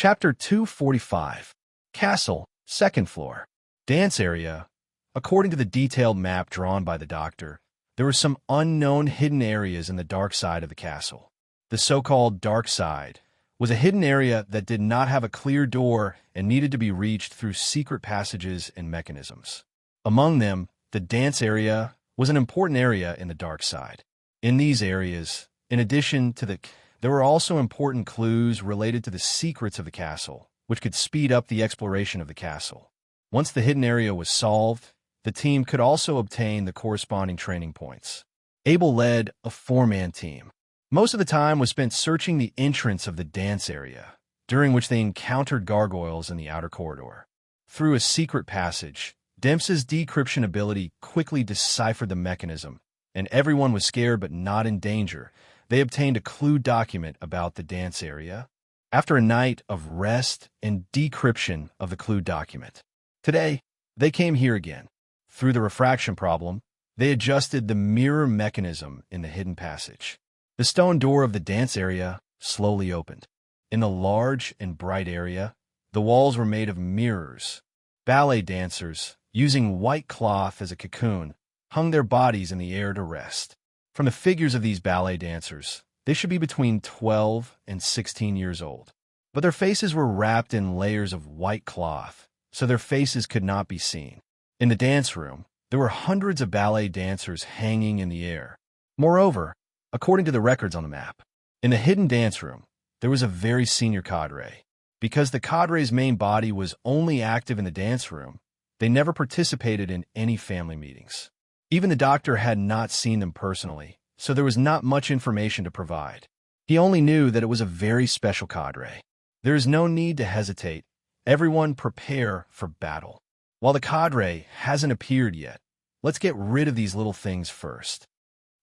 Chapter 245. Castle, second floor. Dance area. According to the detailed map drawn by the doctor, there were some unknown hidden areas in the dark side of the castle. The so-called dark side was a hidden area that did not have a clear door and needed to be reached through secret passages and mechanisms. Among them, the dance area was an important area in the dark side. In these areas, in addition to there were also important clues related to the secrets of the castle, which could speed up the exploration of the castle. Once the hidden area was solved, the team could also obtain the corresponding training points. Abel led a four-man team. Most of the time was spent searching the entrance of the dance area, during which they encountered gargoyles in the outer corridor. Through a secret passage, Dempsey's decryption ability quickly deciphered the mechanism, and everyone was scared but not in danger. They obtained a clue document about the dance area after a night of rest and decryption of the clue document. Today, they came here again. Through the refraction problem, they adjusted the mirror mechanism in the hidden passage. The stone door of the dance area slowly opened. In the large and bright area, the walls were made of mirrors. Ballet dancers, using white cloth as a cocoon, hung their bodies in the air to rest. From the figures of these ballet dancers, they should be between 12 and 16 years old. But their faces were wrapped in layers of white cloth, so their faces could not be seen. In the dance room, there were hundreds of ballet dancers hanging in the air. Moreover, according to the records on the map, in the hidden dance room, there was a very senior cadre. Because the cadre's main body was only active in the dance room, they never participated in any family meetings. Even the doctor had not seen them personally, so there was not much information to provide. He only knew that it was a very special cadre. There is no need to hesitate. Everyone prepare for battle. While the cadre hasn't appeared yet, let's get rid of these little things first.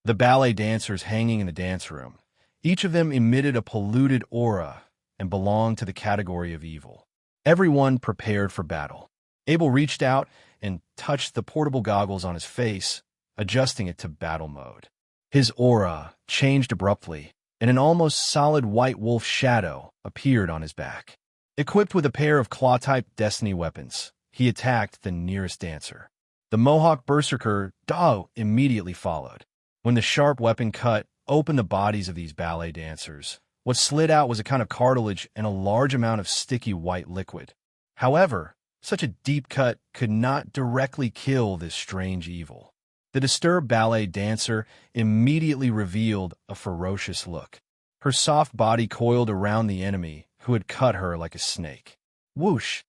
The ballet dancers hanging in the dance room, each of them emitted a polluted aura and belonged to the category of evil. Everyone prepared for battle. Abel reached out and touched the portable goggles on his face, adjusting it to battle mode. His aura changed abruptly, and an almost solid white wolf shadow appeared on his back. Equipped with a pair of claw-type destiny weapons, he attacked the nearest dancer. The Mohawk berserker Dao immediately followed. When the sharp weapon cut open the bodies of these ballet dancers, what slid out was a kind of cartilage and a large amount of sticky white liquid. However, such a deep cut could not directly kill this strange evil. The disturbed ballet dancer immediately revealed a ferocious look. Her soft body coiled around the enemy who had cut her like a snake. Whoosh!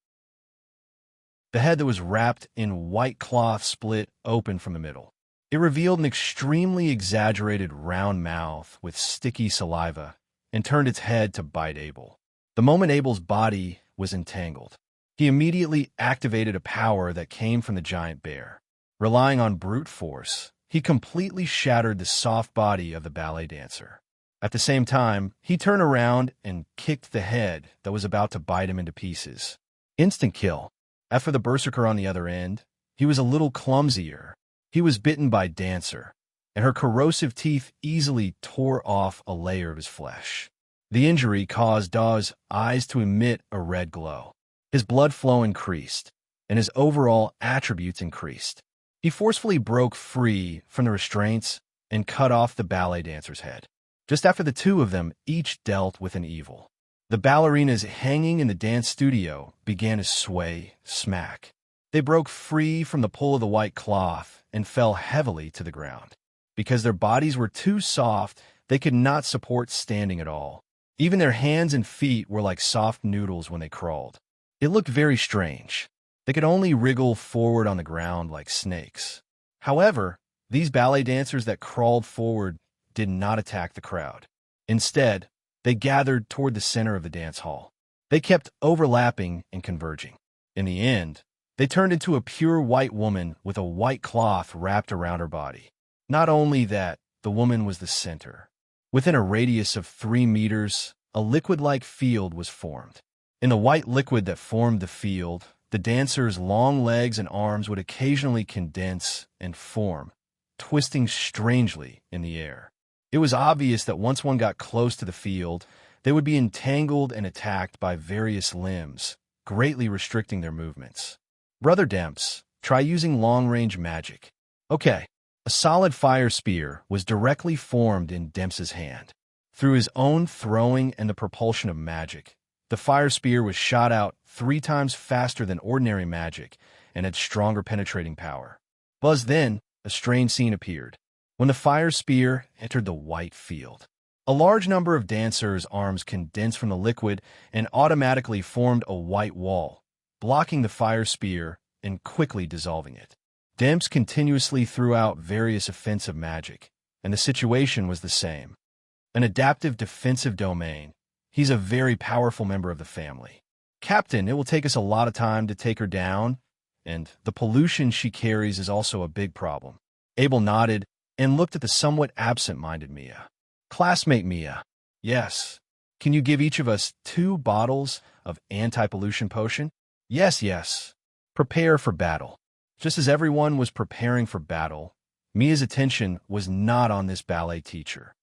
The head that was wrapped in white cloth split open from the middle. It revealed an extremely exaggerated round mouth with sticky saliva and turned its head to bite Abel. The moment Abel's body was entangled, he immediately activated a power that came from the giant bear. Relying on brute force, he completely shattered the soft body of the ballet dancer. At the same time, he turned around and kicked the head that was about to bite him into pieces. Instant kill. As for the berserker on the other end, he was a little clumsier. He was bitten by Dancer, and her corrosive teeth easily tore off a layer of his flesh. The injury caused Daw's eyes to emit a red glow. His blood flow increased, and his overall attributes increased. He forcefully broke free from the restraints and cut off the ballet dancer's head. Just after the two of them each dealt with an evil, the ballerinas hanging in the dance studio began to sway, smack. They broke free from the pull of the white cloth and fell heavily to the ground. Because their bodies were too soft, they could not support standing at all. Even their hands and feet were like soft noodles when they crawled. It looked very strange. They could only wriggle forward on the ground like snakes. However, these ballet dancers that crawled forward did not attack the crowd. Instead, they gathered toward the center of the dance hall. They kept overlapping and converging. In the end, they turned into a pure white woman with a white cloth wrapped around her body. Not only that, the woman was the center. Within a radius of 3 meters, a liquid-like field was formed. In the white liquid that formed the field, the dancer's long legs and arms would occasionally condense and form, twisting strangely in the air. It was obvious that once one got close to the field, they would be entangled and attacked by various limbs, greatly restricting their movements. Brother Demps, try using long-range magic. Okay. A solid fire spear was directly formed in Demps's hand. Through his own throwing and the propulsion of magic, the fire spear was shot out 3 times faster than ordinary magic and had stronger penetrating power. Then, a strange scene appeared. When the fire spear entered the white field, a large number of dancers' arms condensed from the liquid and automatically formed a white wall, blocking the fire spear and quickly dissolving it. Demps continuously threw out various offensive magic, and the situation was the same. An adaptive defensive domain. He's a very powerful member of the family. Captain, it will take us a lot of time to take her down, and the pollution she carries is also a big problem. Abel nodded and looked at the somewhat absent-minded Mia. Classmate Mia. Yes. Can you give each of us 2 bottles of anti-pollution potion? Yes. Prepare for battle. Just as everyone was preparing for battle, Mia's attention was not on this ballet teacher.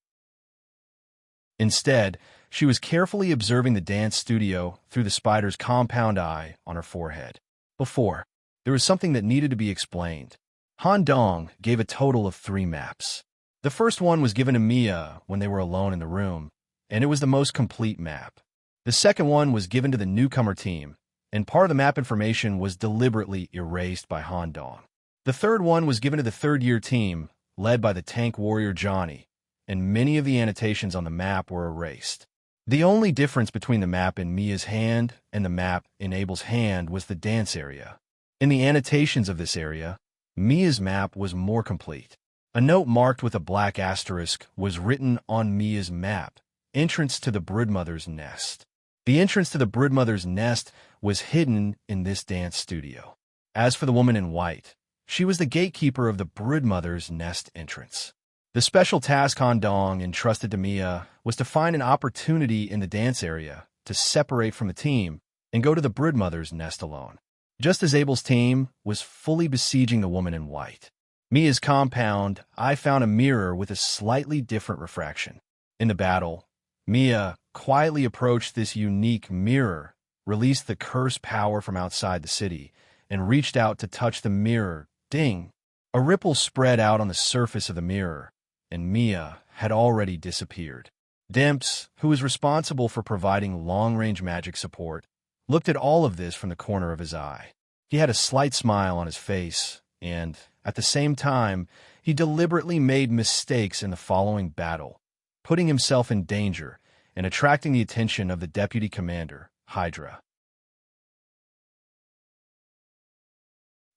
Instead, she was carefully observing the dance studio through the spider's compound eye on her forehead. There was something that needed to be explained. Han Dong gave a total of 3 maps. The first one was given to Mia when they were alone in the room, and it was the most complete map. The second one was given to the newcomer team, and part of the map information was deliberately erased by Han Dong. The third one was given to the third-year team, led by the tank warrior Johnny, and many of the annotations on the map were erased. The only difference between the map in Mia's hand and the map in Abel's hand was the dance area. In the annotations of this area, Mia's map was more complete. A note marked with a black asterisk was written on Mia's map, entrance to the broodmother's nest. The entrance to the broodmother's nest was hidden in this dance studio. As for the woman in white, she was the gatekeeper of the broodmother's nest entrance. The special task Han Dong entrusted to Mia was to find an opportunity in the dance area to separate from the team and go to the broodmother's nest alone. Just as Abel's team was fully besieging the woman in white, Mia's compound, I found a mirror with a slightly different refraction. In the battle, Mia quietly approached this unique mirror, released the curse power from outside the city, and reached out to touch the mirror. Ding! A ripple spread out on the surface of the mirror, and Mia had already disappeared. Demps, who was responsible for providing long-range magic support, looked at all of this from the corner of his eye. He had a slight smile on his face, and, at the same time, he deliberately made mistakes in the following battle, putting himself in danger and attracting the attention of the deputy commander, Hydra.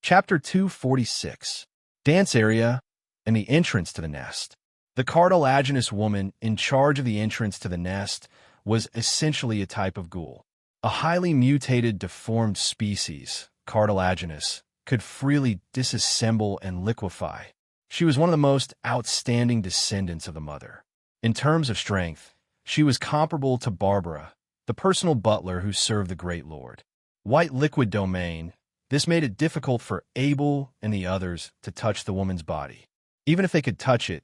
Chapter 246. Dance Area and the Entrance to the Nest. The cartilaginous woman in charge of the entrance to the nest was essentially a type of ghoul. A highly mutated, deformed species, cartilaginous, could freely disassemble and liquefy. She was one of the most outstanding descendants of the mother. In terms of strength, she was comparable to Barbara, the personal butler who served the Great Lord. White liquid domain. This made it difficult for Abel and the others to touch the woman's body. Even if they could touch it,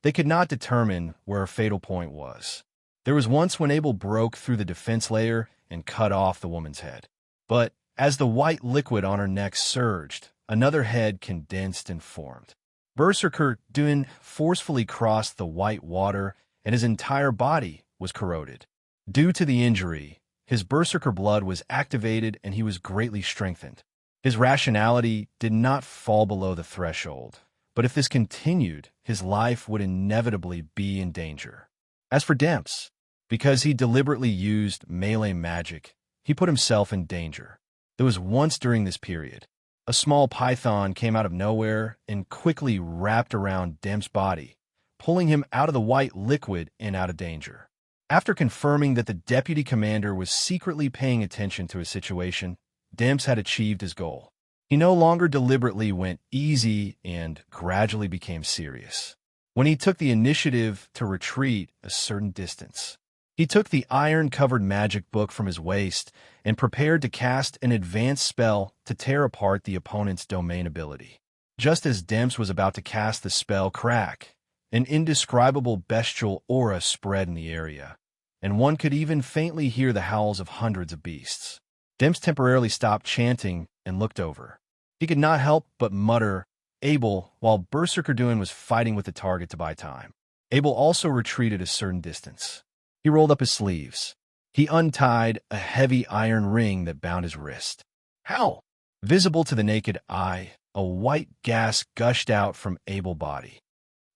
they could not determine where a fatal point was. There was once when Abel broke through the defense layer and cut off the woman's head. But as the white liquid on her neck surged, another head condensed and formed. Berserker Dun forcefully crossed the white water, and his entire body was corroded. Due to the injury, his berserker blood was activated and he was greatly strengthened. His rationality did not fall below the threshold, but if this continued, his life would inevitably be in danger. As for Demps, because he deliberately used melee magic, he put himself in danger. There was once during this period, a small python came out of nowhere and quickly wrapped around Demps' body, pulling him out of the white liquid and out of danger. After confirming that the deputy commander was secretly paying attention to his situation, Demps had achieved his goal. He no longer deliberately went easy and gradually became serious. When he took the initiative to retreat a certain distance, he took the iron-covered magic book from his waist and prepared to cast an advanced spell to tear apart the opponent's domain ability. Just as Demps was about to cast the spell, crack, an indescribable bestial aura spread in the area. and one could even faintly hear the howls of hundreds of beasts. Demps temporarily stopped chanting and looked over. He could not help but mutter, Abel, while Berserker Duin was fighting with the target to buy time. Abel also retreated a certain distance. He rolled up his sleeves. He untied a heavy iron ring that bound his wrist. How? Visible to the naked eye, a white gas gushed out from Abel's body.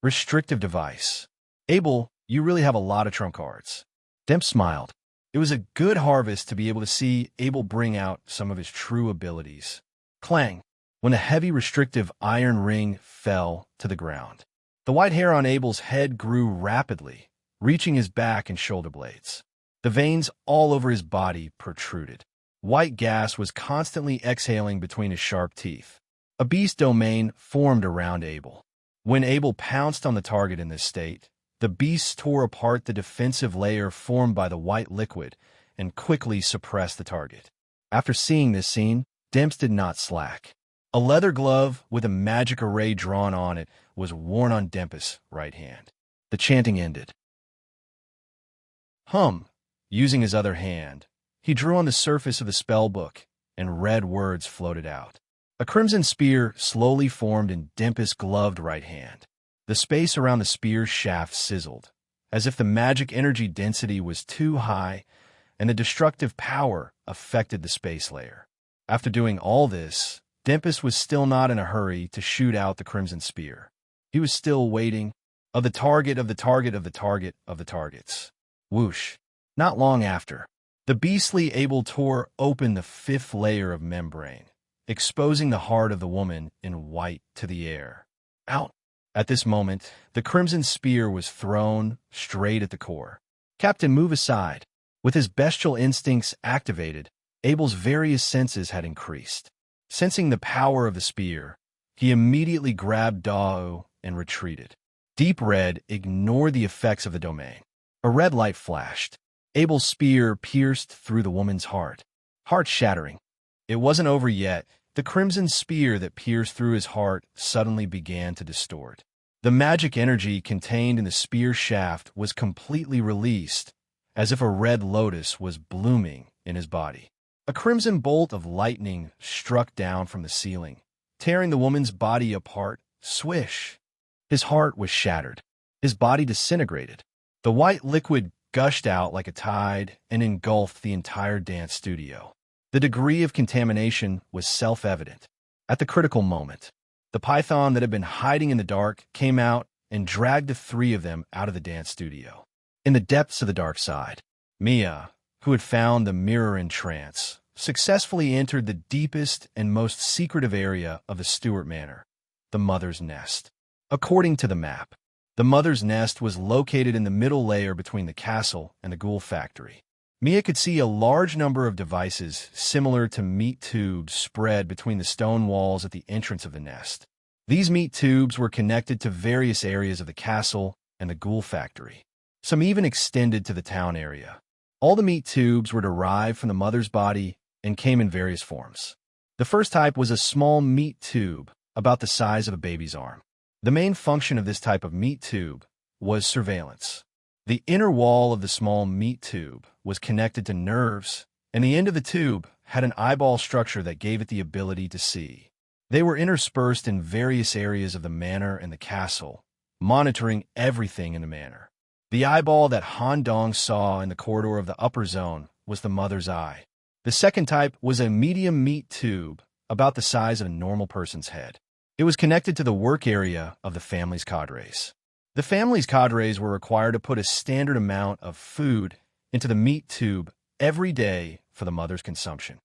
Restrictive device. Abel, you really have a lot of trump cards. Demp smiled. It was a good harvest to be able to see Abel bring out some of his true abilities. Clang, when a heavy restrictive iron ring fell to the ground. The white hair on Abel's head grew rapidly, reaching his back and shoulder blades. The veins all over his body protruded. White gas was constantly exhaling between his sharp teeth. A beast domain formed around Abel. When Abel pounced on the target in this state, the beast tore apart the defensive layer formed by the white liquid and quickly suppressed the target. After seeing this scene, Demps did not slack. A leather glove with a magic array drawn on it was worn on Dempus' right hand. The chanting ended. Using his other hand, he drew on the surface of the spell book, and red words floated out. A crimson spear slowly formed in Dempus' gloved right hand. The space around the spear's shaft sizzled, as if the magic energy density was too high and the destructive power affected the space layer. After doing all this, Dempus was still not in a hurry to shoot out the crimson spear. He was still waiting. Of the target, of the target, of the target, of the targets. Whoosh. Not long after, the beastly Abel tore open the fifth layer of membrane, exposing the heart of the woman in white to the air. Out! At this moment, the crimson spear was thrown straight at the core. Captain, move aside. With his bestial instincts activated, Abel's various senses had increased. Sensing the power of the spear, he immediately grabbed Dao and retreated. Deep Red ignored the effects of the domain. A red light flashed. Abel's spear pierced through the woman's heart. Heart shattering. It wasn't over yet. The crimson spear that pierced through his heart suddenly began to distort. The magic energy contained in the spear shaft was completely released, as if a red lotus was blooming in his body. A crimson bolt of lightning struck down from the ceiling, tearing the woman's body apart. Swish! His heart was shattered. His body disintegrated. The white liquid gushed out like a tide and engulfed the entire dance studio. The degree of contamination was self-evident. At the critical moment, the python that had been hiding in the dark came out and dragged the three of them out of the dance studio. In the depths of the dark side, Mia, who had found the mirror in trance, successfully entered the deepest and most secretive area of the Stewart Manor, the Mother's Nest. According to the map, the Mother's Nest was located in the middle layer between the castle and the ghoul factory. Mia could see a large number of devices similar to meat tubes spread between the stone walls at the entrance of the nest. These meat tubes were connected to various areas of the castle and the ghoul factory. Some even extended to the town area. All the meat tubes were derived from the mother's body and came in various forms. The first type was a small meat tube about the size of a baby's arm. The main function of this type of meat tube was surveillance. The inner wall of the small meat tube was connected to nerves, and the end of the tube had an eyeball structure that gave it the ability to see. They were interspersed in various areas of the manor and the castle, monitoring everything in the manor. The eyeball that Han Dong saw in the corridor of the upper zone was the mother's eye. The second type was a medium meat tube about the size of a normal person's head. It was connected to the work area of the family's cadres. The family's cadres were required to put a standard amount of food into the meat tube every day for the mother's consumption.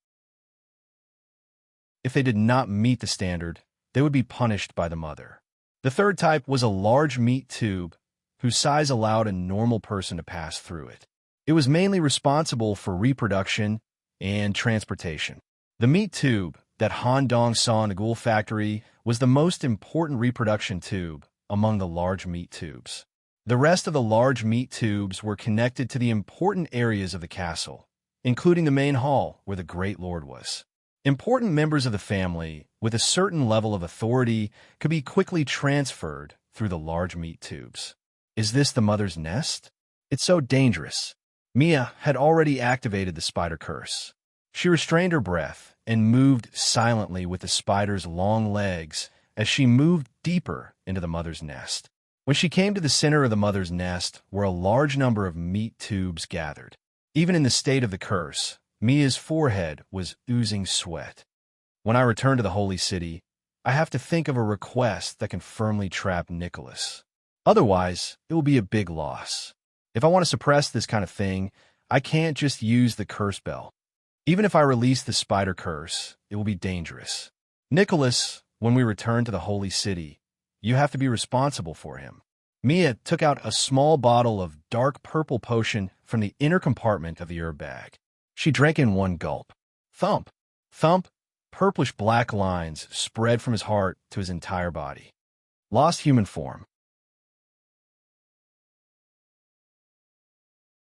If they did not meet the standard, they would be punished by the mother. The third type was a large meat tube whose size allowed a normal person to pass through it. It was mainly responsible for reproduction and transportation. The meat tube that Han Dong saw in the ghoul factory was the most important reproduction tube among the large meat tubes. The rest of the large meat tubes were connected to the important areas of the castle, including the main hall where the Great Lord was. Important members of the family with a certain level of authority could be quickly transferred through the large meat tubes. Is this the mother's nest? It's so dangerous. Mia had already activated the spider curse. She restrained her breath and moved silently with the spider's long legs as she moved deeper into the mother's nest. When she came to the center of the mother's nest, where a large number of meat tubes gathered. Even in the state of the curse, Mia's forehead was oozing sweat. When I return to the holy city, I have to think of a request that can firmly trap Nicholas. Otherwise, it will be a big loss. If I want to suppress this kind of thing, I can't just use the curse bell. Even if I release the spider curse, it will be dangerous. Nicholas, when we return to the holy city, you have to be responsible for him. Mia took out a small bottle of dark purple potion from the inner compartment of the herb bag. She drank in one gulp. Thump, thump, purplish black lines spread from his heart to his entire body. Lost human form.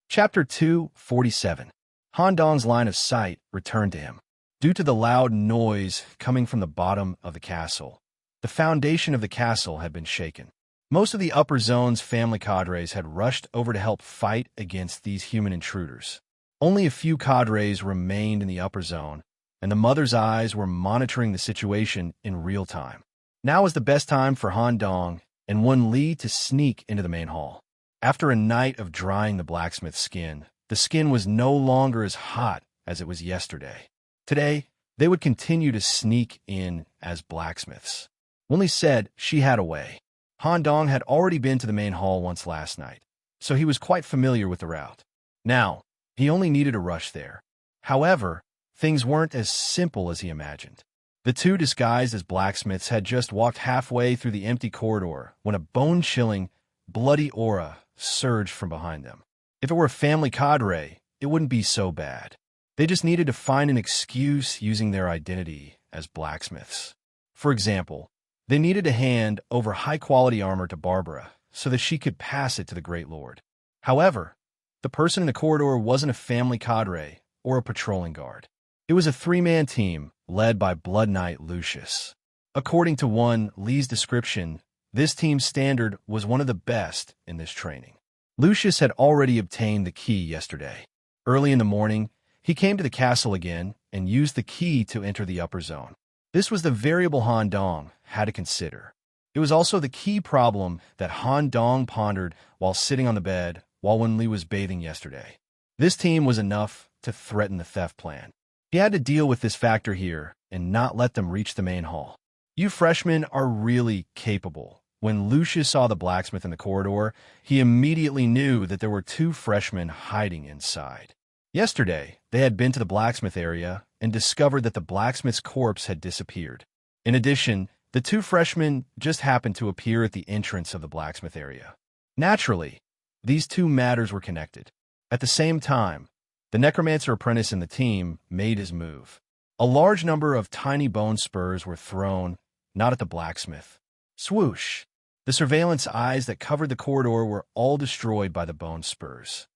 Chapter 247. Han Dong's line of sight returned to him. Due to the loud noise coming from the bottom of the castle, the foundation of the castle had been shaken. Most of the upper zone's family cadres had rushed over to help fight against these human intruders. Only a few cadres remained in the upper zone, and the mother's eyes were monitoring the situation in real time. Now was the best time for Han Dong and Wen Li to sneak into the main hall. After a night of drying the blacksmith's skin, the skin was no longer as hot as it was yesterday. Today, they would continue to sneak in as blacksmiths. Wen Li said she had a way. Han Dong had already been to the main hall once last night, so he was quite familiar with the route. Now, he only needed to rush there. However, things weren't as simple as he imagined. The two disguised as blacksmiths had just walked halfway through the empty corridor when a bone-chilling, bloody aura surged from behind them. If it were a family cadre, it wouldn't be so bad. They just needed to find an excuse using their identity as blacksmiths. For example, they needed to hand over high-quality armor to Barbara so that she could pass it to the Great Lord. However, the person in the corridor wasn't a family cadre or a patrolling guard. It was a three-man team led by Blood Knight Lucius. According to Wen Li's description, this team's standard was one of the best in this training. Lucius had already obtained the key yesterday. Early in the morning, he came to the castle again and used the key to enter the upper zone. This was the variable Han Dong had to consider. It was also the key problem that Han Dong pondered while sitting on the bed while Wen Li was bathing yesterday. This team was enough to threaten the theft plan. He had to deal with this factor here and not let them reach the main hall. You freshmen are really capable. When Lucius saw the blacksmith in the corridor, he immediately knew that there were two freshmen hiding inside. Yesterday, they had been to the blacksmith area and discovered that the blacksmith's corpse had disappeared. In addition, the two freshmen just happened to appear at the entrance of the blacksmith area. Naturally, these two matters were connected. At the same time, the necromancer apprentice in the team made his move. A large number of tiny bone spurs were thrown, not at the blacksmith. Swoosh! The surveillance eyes that covered the corridor were all destroyed by the bone spurs.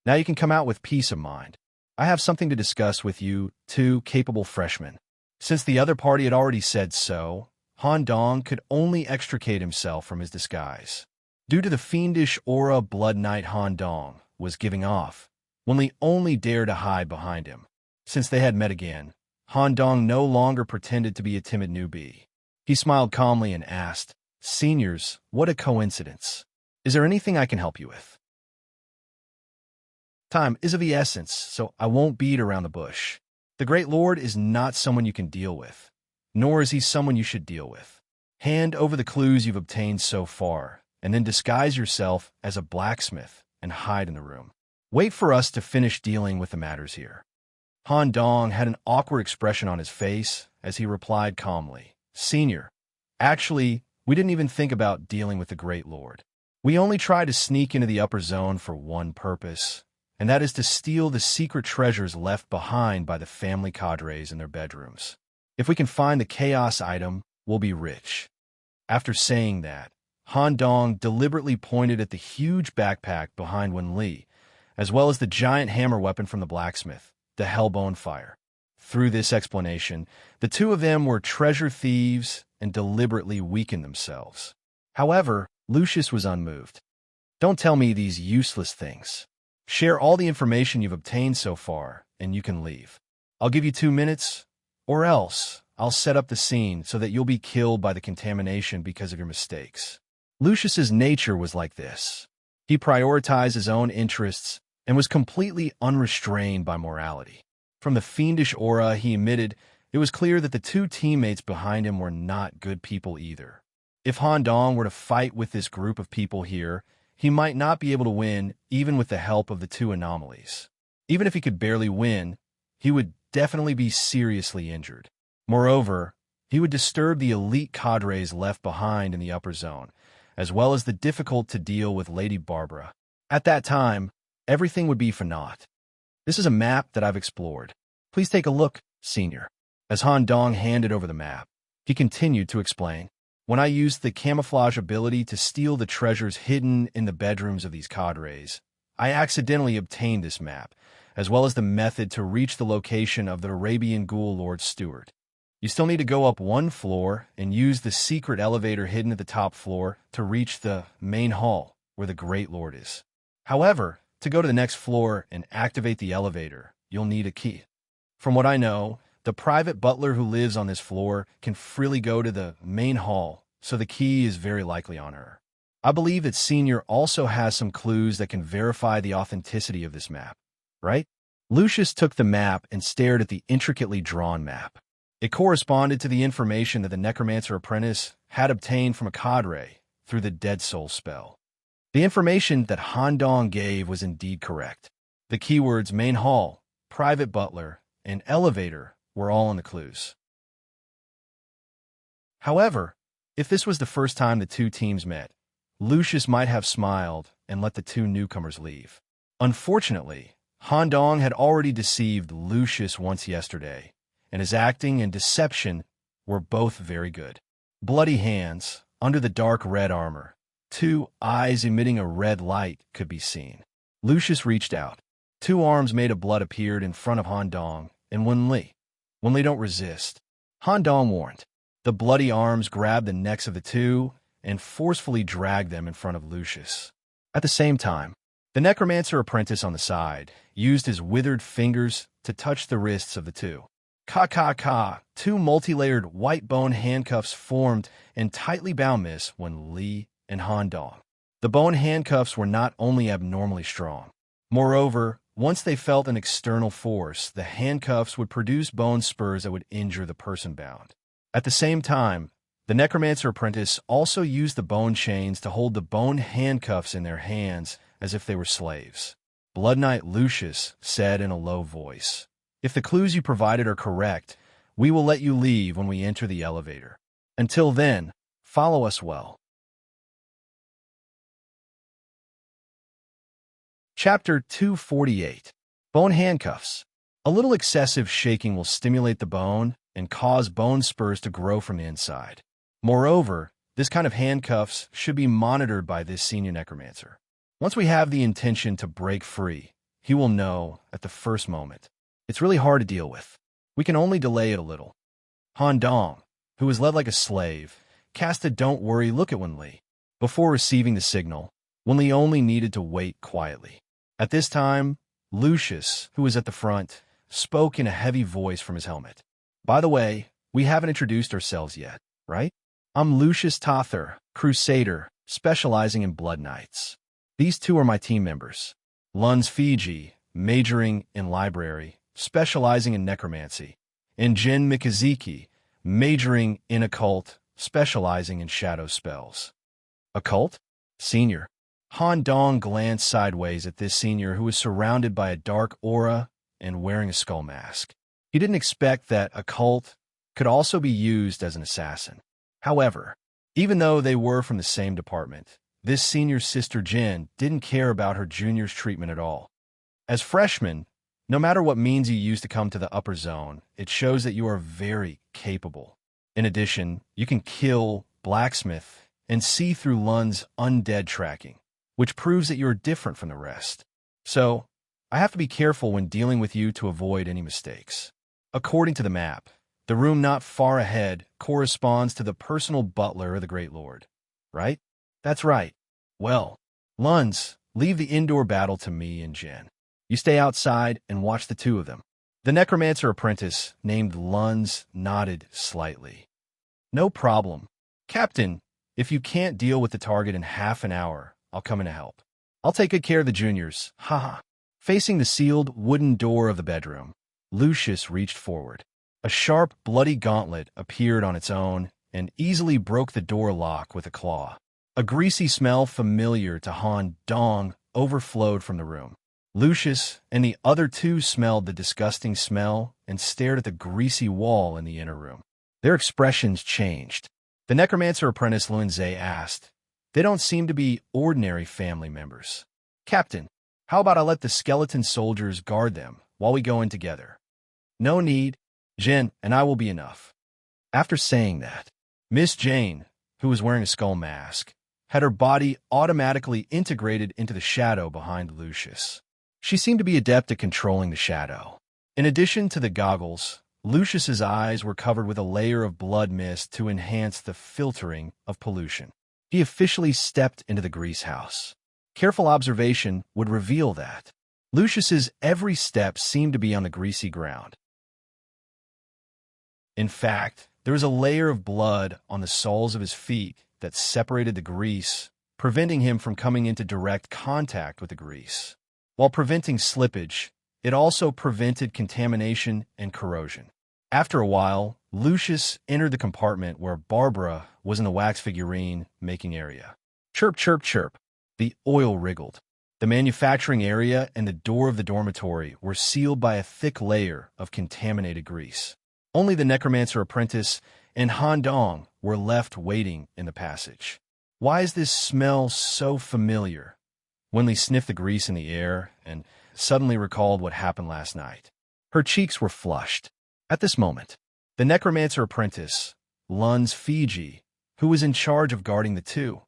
Now you can come out with peace of mind. I have something to discuss with you, two capable freshmen. Since the other party had already said so, Han Dong could only extricate himself from his disguise. Due to the fiendish aura Blood Knight Han Dong was giving off, Wen Li only dared to hide behind him. Since they had met again, Han Dong no longer pretended to be a timid newbie. He smiled calmly and asked, "Seniors, what a coincidence. Is there anything I can help you with?" Time is of the essence, so I won't beat around the bush. The Great Lord is not someone you can deal with, nor is he someone you should deal with. Hand over the clues you've obtained so far, and then disguise yourself as a blacksmith and hide in the room. Wait for us to finish dealing with the matters here. Han Dong had an awkward expression on his face as he replied calmly, "Senior, actually, we didn't even think about dealing with the Great Lord. We only tried to sneak into the upper zone for one purpose, and that is to steal the secret treasures left behind by the family cadres in their bedrooms. If we can find the chaos item, we'll be rich." After saying that, Han Dong deliberately pointed at the huge backpack behind Wen Li, as well as the giant hammer weapon from the blacksmith, the Hellbone Fire. Through this explanation, the two of them were treasure thieves and deliberately weakened themselves. However, Lucius was unmoved. "Don't tell me these useless things. Share all the information you've obtained so far, and you can leave. I'll give you 2 minutes, or else I'll set up the scene so that you'll be killed by the contamination because of your mistakes. Lucius's nature was like this. He prioritized his own interests and was completely unrestrained by morality. From the fiendish aura he emitted, it was clear that the two teammates behind him were not good people either. If Han Dong were to fight with this group of people here, he might not be able to win even with the help of the two anomalies. Even if he could barely win, he would definitely be seriously injured. Moreover, he would disturb the elite cadres left behind in the upper zone, as well as the difficult-to-deal with Lady Barbara. At that time, everything would be for naught. This is a map that I've explored. Please take a look, Senior. As Han Dong handed over the map, he continued to explain. When I used the camouflage ability to steal the treasures hidden in the bedrooms of these cadres, I accidentally obtained this map, as well as the method to reach the location of the Arabian Ghoul Lord Stewart. You still need to go up 1 floor and use the secret elevator hidden at the top floor to reach the main hall where the Great Lord is. However, to go to the next floor and activate the elevator, you'll need a key. From what I know, the private butler who lives on this floor can freely go to the main hall, so the key is very likely on her. I believe that Senior also has some clues that can verify the authenticity of this map, right? Lucius took the map and stared at the intricately drawn map. It corresponded to the information that the Necromancer apprentice had obtained from a cadre through the Dead Soul spell. The information that Han Dong gave was indeed correct. The keywords main hall, private butler, and elevator were all in the clues. However, if this was the first time the two teams met, Lucius might have smiled and let the two newcomers leave. Unfortunately, Han Dong had already deceived Lucius once yesterday, and his acting and deception were both very good. Bloody hands, under the dark red armor, 2 eyes emitting a red light could be seen. Lucius reached out. 2 arms made of blood appeared in front of Han Dong and Wen Li. Wen Li, don't resist, Han Dong warned. The bloody arms grabbed the necks of the two and forcefully dragged them in front of Lucius. At the same time, the Necromancer apprentice on the side used his withered fingers to touch the wrists of the two. Ka. 2 multi-layered white bone handcuffs formed and tightly bound Miss Wen Li and Han Dong. The bone handcuffs were not only abnormally strong. Moreover, once they felt an external force, the handcuffs would produce bone spurs that would injure the person bound. At the same time, the Necromancer apprentice also used the bone chains to hold the bone handcuffs in their hands as if they were slaves. Blood Knight Lucius said in a low voice, "If the clues you provided are correct, we will let you leave when we enter the elevator. Until then, follow us well." Chapter 248. Bone Handcuffs. A little excessive shaking will stimulate the bone and cause bone spurs to grow from the inside. Moreover, this kind of handcuffs should be monitored by this senior necromancer. Once we have the intention to break free, he will know at the first moment. It's really hard to deal with. We can only delay it a little. Han Dong, who was led like a slave, cast a don't worry look at Wen Li. Before receiving the signal, Wen Li only needed to wait quietly. At this time, Lucius, who was at the front, spoke in a heavy voice from his helmet. "By the way, we haven't introduced ourselves yet, right? I'm Lucius Tother, Crusader, specializing in Blood Knights. These two are my team members. Lun's Fiji, majoring in library, specializing in necromancy, and Jin Mikaziki, majoring in occult, specializing in shadow spells." Occult? Senior. Han Dong glanced sideways at this senior who was surrounded by a dark aura and wearing a skull mask. He didn't expect that occult could also be used as an assassin. However, even though they were from the same department, this senior's sister Jin didn't care about her junior's treatment at all. As freshmen, no matter what means you use to come to the upper zone, it shows that you are very capable. In addition, you can kill, blacksmith, and see through Lun's undead tracking, which proves that you are different from the rest. So, I have to be careful when dealing with you to avoid any mistakes. According to the map, the room not far ahead corresponds to the personal butler of the Great Lord, right? That's right. Well, Lun's Leave the indoor battle to me and Jen. You stay outside and watch the two of them." The necromancer apprentice, named Lunz, nodded slightly. "No problem. Captain, if you can't deal with the target in half an hour, I'll come in to help. I'll take good care of the juniors. Haha." Facing the sealed wooden door of the bedroom, Lucius reached forward. A sharp, bloody gauntlet appeared on its own and easily broke the door lock with a claw. A greasy smell familiar to Han Dong overflowed from the room. Lucius and the other two smelled the disgusting smell and stared at the greasy wall in the inner room. Their expressions changed. The necromancer apprentice Lunze asked, "They don't seem to be ordinary family members. Captain, how about I let the skeleton soldiers guard them while we go in together?" "No need. Jin and I will be enough." After saying that, Miss Jane, who was wearing a skull mask, had her body automatically integrated into the shadow behind Lucius. She seemed to be adept at controlling the shadow. In addition to the goggles, Lucius's eyes were covered with a layer of blood mist to enhance the filtering of pollution. He officially stepped into the grease house. Careful observation would reveal that Lucius's every step seemed to be on the greasy ground. In fact, there was a layer of blood on the soles of his feet that separated the grease, preventing him from coming into direct contact with the grease. While preventing slippage, it also prevented contamination and corrosion. After a while, Lucius entered the compartment where Barbara was in the wax figurine making area. Chirp, chirp, chirp. The oil wriggled. The manufacturing area and the door of the dormitory were sealed by a thick layer of contaminated grease. Only the necromancer apprentice and Han Dong were left waiting in the passage. "Why is this smell so familiar?" Wenli sniffed the grease in the air and suddenly recalled what happened last night. Her cheeks were flushed. At this moment, the necromancer apprentice, Lunz Fiji, who was in charge of guarding the two,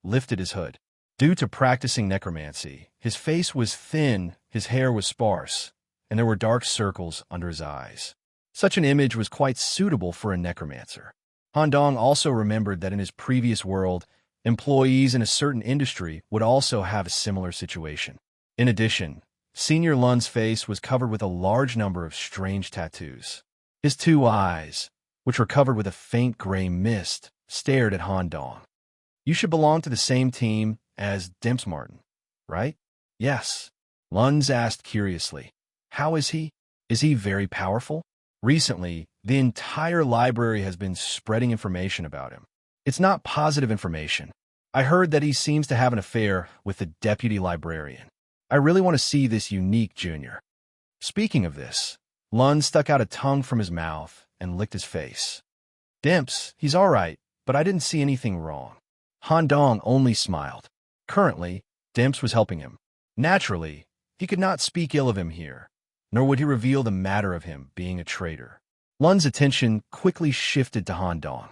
lifted his hood. Due to practicing necromancy, his face was thin, his hair was sparse, and there were dark circles under his eyes. Such an image was quite suitable for a necromancer. Han Dong also remembered that in his previous world, employees in a certain industry would also have a similar situation. In addition, Senior Lun's face was covered with a large number of strange tattoos. His two eyes, which were covered with a faint gray mist, stared at Han Dong. "You should belong to the same team as Dimps Martin, right?" "Yes," Lunz asked curiously. "How is he? Is he very powerful?" Recently, the entire library has been spreading information about him. It's not positive information. I heard that he seems to have an affair with the deputy librarian. I really want to see this unique junior. Speaking of this, Lund stuck out a tongue from his mouth and licked his face. "Dimps, he's all right, but I didn't see anything wrong." Han Dong only smiled. Currently, Dimps was helping him. Naturally, he could not speak ill of him here, nor would he reveal the matter of him being a traitor. Lund's attention quickly shifted to Han Dong.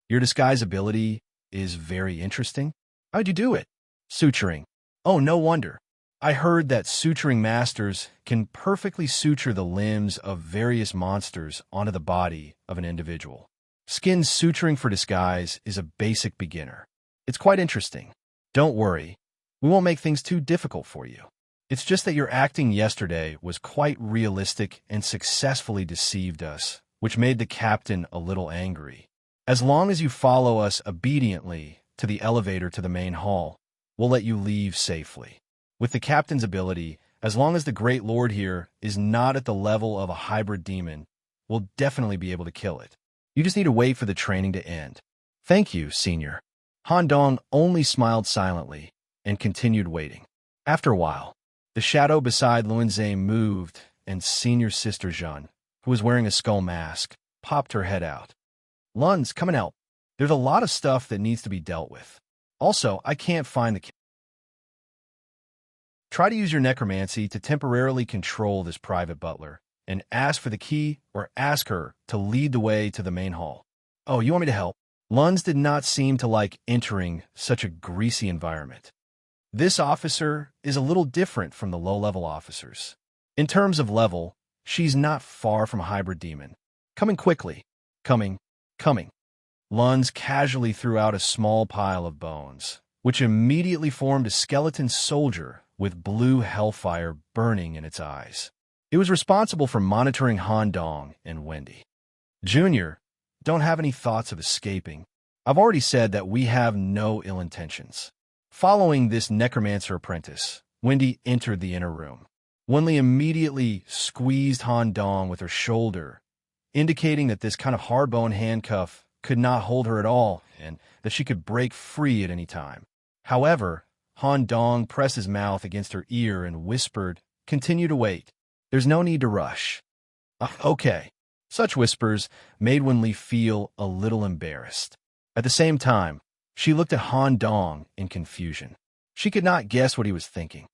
"Your disguise ability is very interesting. How'd you do it?" "Suturing." "Oh, no wonder. I heard that suturing masters can perfectly suture the limbs of various monsters onto the body of an individual. Skin suturing for disguise is a basic beginner. It's quite interesting. Don't worry, we won't make things too difficult for you. It's just that your acting yesterday was quite realistic and successfully deceived us, which made the captain a little angry. As long as you follow us obediently to the elevator to the main hall, we'll let you leave safely. With the captain's ability, as long as the Great Lord here is not at the level of a hybrid demon, we'll definitely be able to kill it. You just need to wait for the training to end." "Thank you, Senior." Han Dong only smiled silently and continued waiting. After a while, the shadow beside Luanzhe moved, and Senior Sister Jeanne, who was wearing a skull mask, popped her head out. "Lunz, come and help. There's a lot of stuff that needs to be dealt with. Also, I can't find the key. Try to use your necromancy to temporarily control this private butler, and ask for the key or ask her to lead the way to the main hall." "Oh, you want me to help?" Lunz did not seem to like entering such a greasy environment. This officer is a little different from the low-level officers. In terms of level, she's not far from a hybrid demon. "Coming quickly. Coming. Coming." Lunz casually threw out a small pile of bones, which immediately formed a skeleton soldier with blue hellfire burning in its eyes. It was responsible for monitoring Han Dong and Wendy. Junior, don't have any thoughts of escaping. I've already said that we have no ill intentions. Following this necromancer apprentice, Wendy entered the inner room. Wenli immediately squeezed Han Dong with her shoulder, indicating that this kind of hard-bone handcuff could not hold her at all and that she could break free at any time. However, Han Dong pressed his mouth against her ear and whispered, "Continue to wait. There's no need to rush." Okay. Such whispers made Wenli feel a little embarrassed. At the same time, she looked at Han Dong in confusion. She could not guess what he was thinking.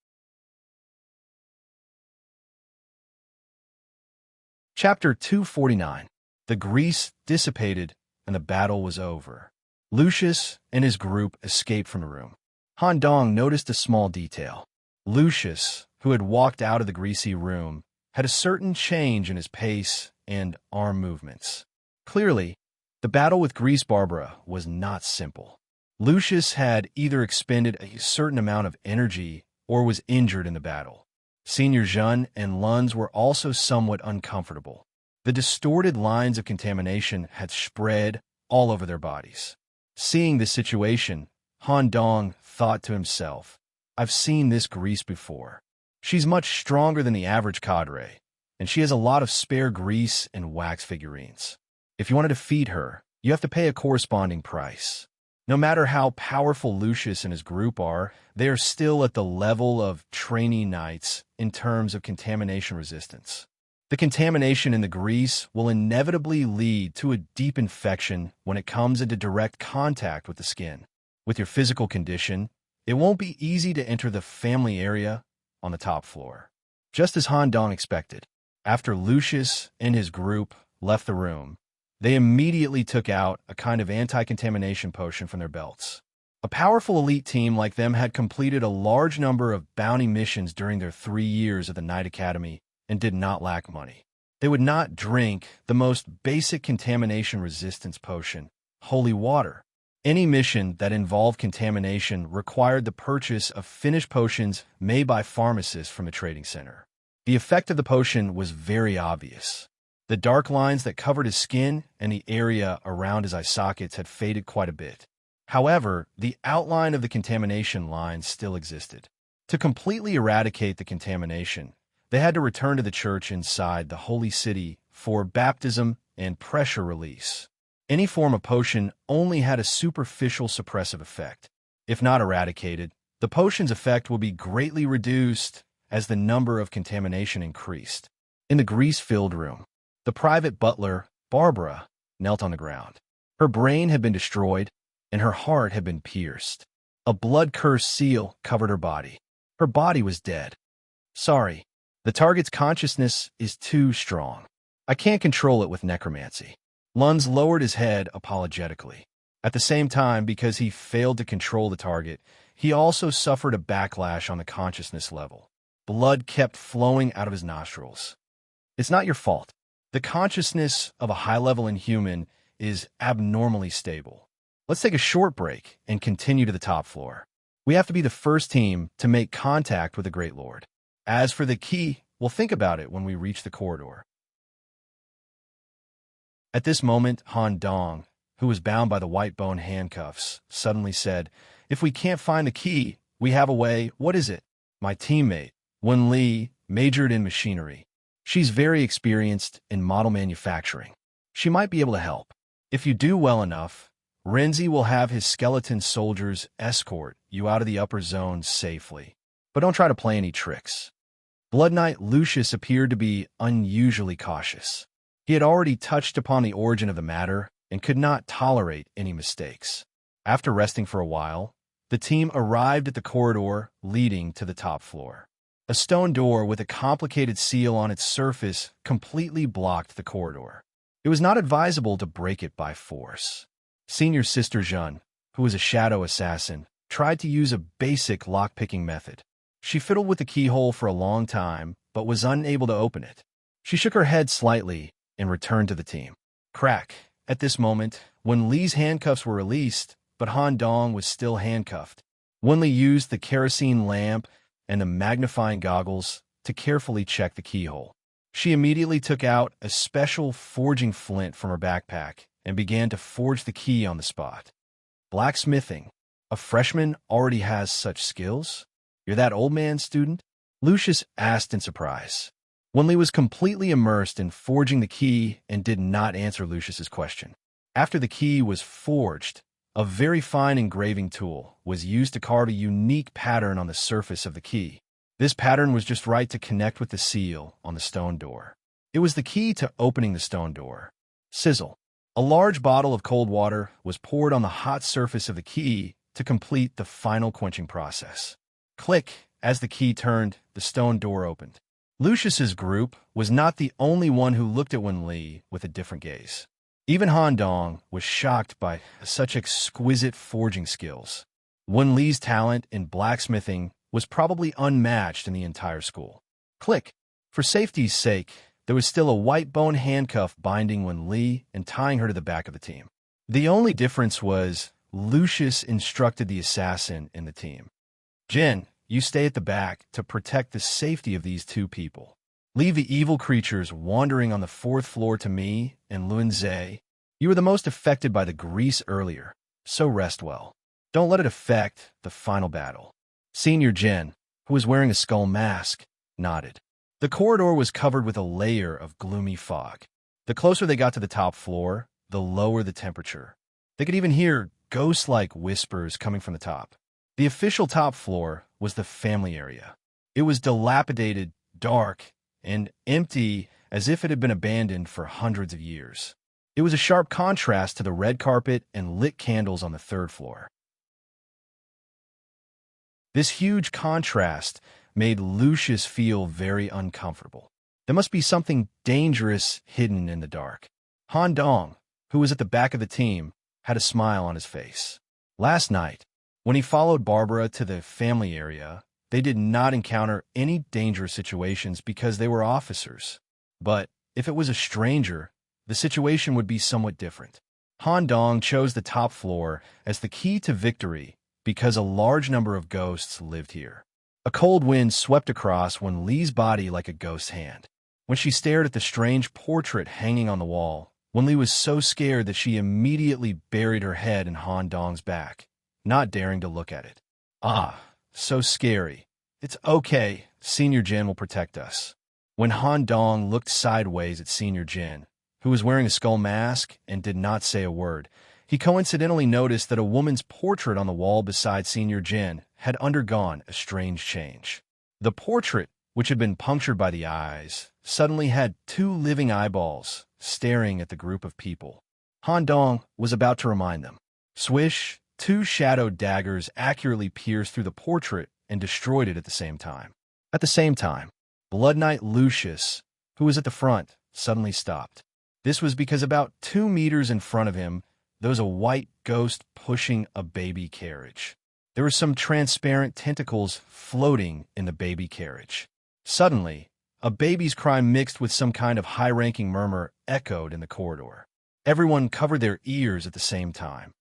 Chapter 249. The grease dissipated and the battle was over. Lucius and his group escaped from the room. Han Dong noticed a small detail. Lucius, who had walked out of the greasy room, had a certain change in his pace and arm movements. Clearly, the battle with Grease Barbara was not simple. Lucius had either expended a certain amount of energy or was injured in the battle. Senior Jun and Lunds were also somewhat uncomfortable. The distorted lines of contamination had spread all over their bodies. Seeing this situation, Han Dong thought to himself, "I've seen this grease before. She's much stronger than the average cadre, and she has a lot of spare grease and wax figurines. If you want to defeat her, you have to pay a corresponding price." No matter how powerful Lucius and his group are, they are still at the level of trainee knights in terms of contamination resistance. The contamination in the grease will inevitably lead to a deep infection when it comes into direct contact with the skin. With your physical condition, it won't be easy to enter the family area on the top floor. Just as Han Dong expected, after Lucius and his group left the room, they immediately took out a kind of anti-contamination potion from their belts. A powerful elite team like them had completed a large number of bounty missions during their 3 years at the Knight Academy and did not lack money. They would not drink the most basic contamination resistance potion, holy water. Any mission that involved contamination required the purchase of finished potions made by pharmacists from a trading center. The effect of the potion was very obvious. The dark lines that covered his skin and the area around his eye sockets had faded quite a bit. However, the outline of the contamination lines still existed. To completely eradicate the contamination, they had to return to the church inside the holy city for baptism and pressure release. Any form of potion only had a superficial suppressive effect. If not eradicated, the potion's effect would be greatly reduced as the number of contamination increased. In the grease-filled room, the private butler, Barbara, knelt on the ground. Her brain had been destroyed, and her heart had been pierced. A blood-cursed seal covered her body. Her body was dead. "Sorry, the target's consciousness is too strong. I can't control it with necromancy." Lunds lowered his head apologetically. At the same time, because he failed to control the target, he also suffered a backlash on the consciousness level. Blood kept flowing out of his nostrils. "It's not your fault. The consciousness of a high-level inhuman is abnormally stable. Let's take a short break and continue to the top floor. We have to be the first team to make contact with the Great Lord. As for the key, we'll think about it when we reach the corridor." At this moment, Han Dong, who was bound by the white bone handcuffs, suddenly said, "If we can't find the key, we have a way. What is it?" "My teammate, Wen Li, majored in machinery. She's very experienced in model manufacturing. She might be able to help. If you do well enough, Renzi will have his skeleton soldiers escort you out of the upper zone safely. But don't try to play any tricks." Blood Knight Lucius appeared to be unusually cautious. He had already touched upon the origin of the matter and could not tolerate any mistakes. After resting for a while, the team arrived at the corridor leading to the top floor. A stone door with a complicated seal on its surface completely blocked the corridor. It was not advisable to break it by force. Senior Sister Jun, who was a shadow assassin, tried to use a basic lock-picking method. She fiddled with the keyhole for a long time, but was unable to open it. She shook her head slightly and returned to the team. Crack. At this moment, when Li's handcuffs were released, but Han Dong was still handcuffed, Winley used the kerosene lamp and the magnifying goggles to carefully check the keyhole. She immediately took out a special forging flint from her backpack and began to forge the key on the spot. Blacksmithing. A freshman already has such skills? You're that old man, student? Lucius asked in surprise. Winley was completely immersed in forging the key and did not answer Lucius's question. After the key was forged, a very fine engraving tool was used to carve a unique pattern on the surface of the key. This pattern was just right to connect with the seal on the stone door. It was the key to opening the stone door. Sizzle. A large bottle of cold water was poured on the hot surface of the key to complete the final quenching process. Click. As the key turned, the stone door opened. Lucius's group was not the only one who looked at Winley with a different gaze. Even Han Dong was shocked by such exquisite forging skills. Winley's talent in blacksmithing was probably unmatched in the entire school. Click. For safety's sake, there was still a white bone handcuff binding Winley and tying her to the back of the team. The only difference was Lucius instructed the assassin in the team. Jin, you stay at the back to protect the safety of these two people. Leave the evil creatures wandering on the 4th floor to me and Luanze. You were the most affected by the grease earlier, so rest well. Don't let it affect the final battle. Senior Jin, who was wearing a skull mask, nodded. The corridor was covered with a layer of gloomy fog. The closer they got to the top floor, the lower the temperature. They could even hear ghost-like whispers coming from the top. The official top floor was the family area. It was dilapidated, dark, and empty as if it had been abandoned for hundreds of years. It was a sharp contrast to the red carpet and lit candles on the 3rd floor. This huge contrast made Lucius feel very uncomfortable. There must be something dangerous hidden in the dark. Han Dong, who was at the back of the team, had a smile on his face. Last night, when he followed Barbara to the family area, they did not encounter any dangerous situations because they were officers. But if it was a stranger, the situation would be somewhat different. Han Dong chose the top floor as the key to victory because a large number of ghosts lived here. A cold wind swept across Wenli's body like a ghost's hand. When she stared at the strange portrait hanging on the wall, Wenli was so scared that she immediately buried her head in Han Dong's back, not daring to look at it. Ah, so scary. It's okay. Senior Jin will protect us. When Han Dong looked sideways at Senior Jin, who was wearing a skull mask and did not say a word, he coincidentally noticed that a woman's portrait on the wall beside Senior Jin had undergone a strange change. The portrait, which had been punctured by the eyes, suddenly had 2 living eyeballs staring at the group of people. Han Dong was about to remind them. Swish, 2 shadowed daggers accurately pierced through the portrait and destroyed it at the same time. At the same time, Blood Knight Lucius, who was at the front, suddenly stopped. This was because about 2 meters in front of him, there was a white ghost pushing a baby carriage. There were some transparent tentacles floating in the baby carriage. Suddenly, a baby's cry mixed with some kind of high-ranking murmur echoed in the corridor. Everyone covered their ears at the same time.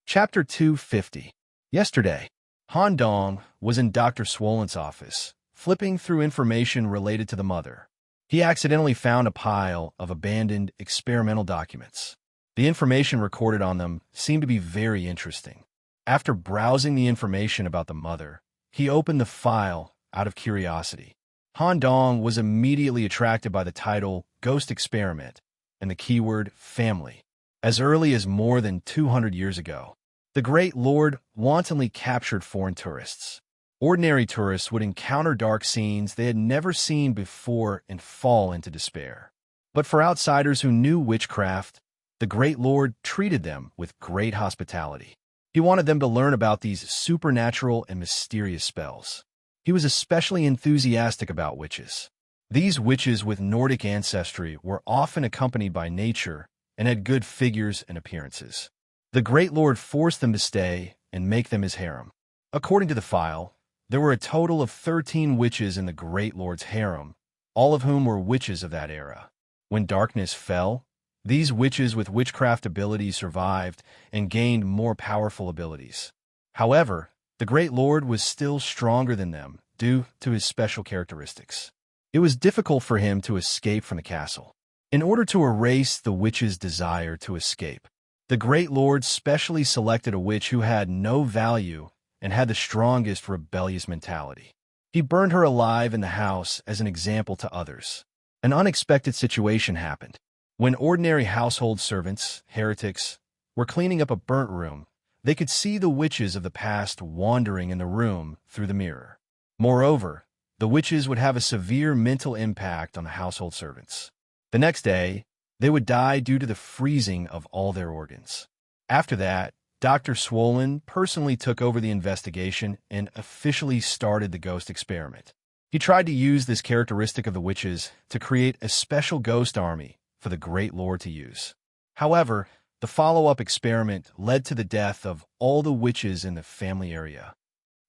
Chapter 250. Yesterday, Han Dong was in Dr. Swollen's office, flipping through information related to the mother. He accidentally found a pile of abandoned experimental documents. The information recorded on them seemed to be very interesting. After browsing the information about the mother, he opened the file out of curiosity. Han Dong was immediately attracted by the title Ghost Experiment and the keyword family. As early as more than 200 years ago, the Great Lord wantonly captured foreign tourists. Ordinary tourists would encounter dark scenes they had never seen before and fall into despair. But for outsiders who knew witchcraft, the Great Lord treated them with great hospitality. He wanted them to learn about these supernatural and mysterious spells. He was especially enthusiastic about witches. These witches with Nordic ancestry were often accompanied by nature and had good figures and appearances. The Great Lord forced them to stay and make them his harem. According to the file, there were a total of 13 witches in the Great Lord's harem, all of whom were witches of that era. When darkness fell, These witches with witchcraft abilities survived and gained more powerful abilities. However, the Great Lord was still stronger than them due to his special characteristics. It was difficult for him to escape from the castle. In order to erase the witch's desire to escape, the Great Lord specially selected a witch who had no value and had the strongest rebellious mentality. He burned her alive in the house as an example to others. An unexpected situation happened. When ordinary household servants, heretics, were cleaning up a burnt room, they could see the witches of the past wandering in the room through the mirror. Moreover, the witches would have a severe mental impact on the household servants. The next day, they would die due to the freezing of all their organs. After that, Dr. Swollen personally took over the investigation and officially started the ghost experiment. He tried to use this characteristic of the witches to create a special ghost army for the Great Lord to use. However, the follow-up experiment led to the death of all the witches in the family area.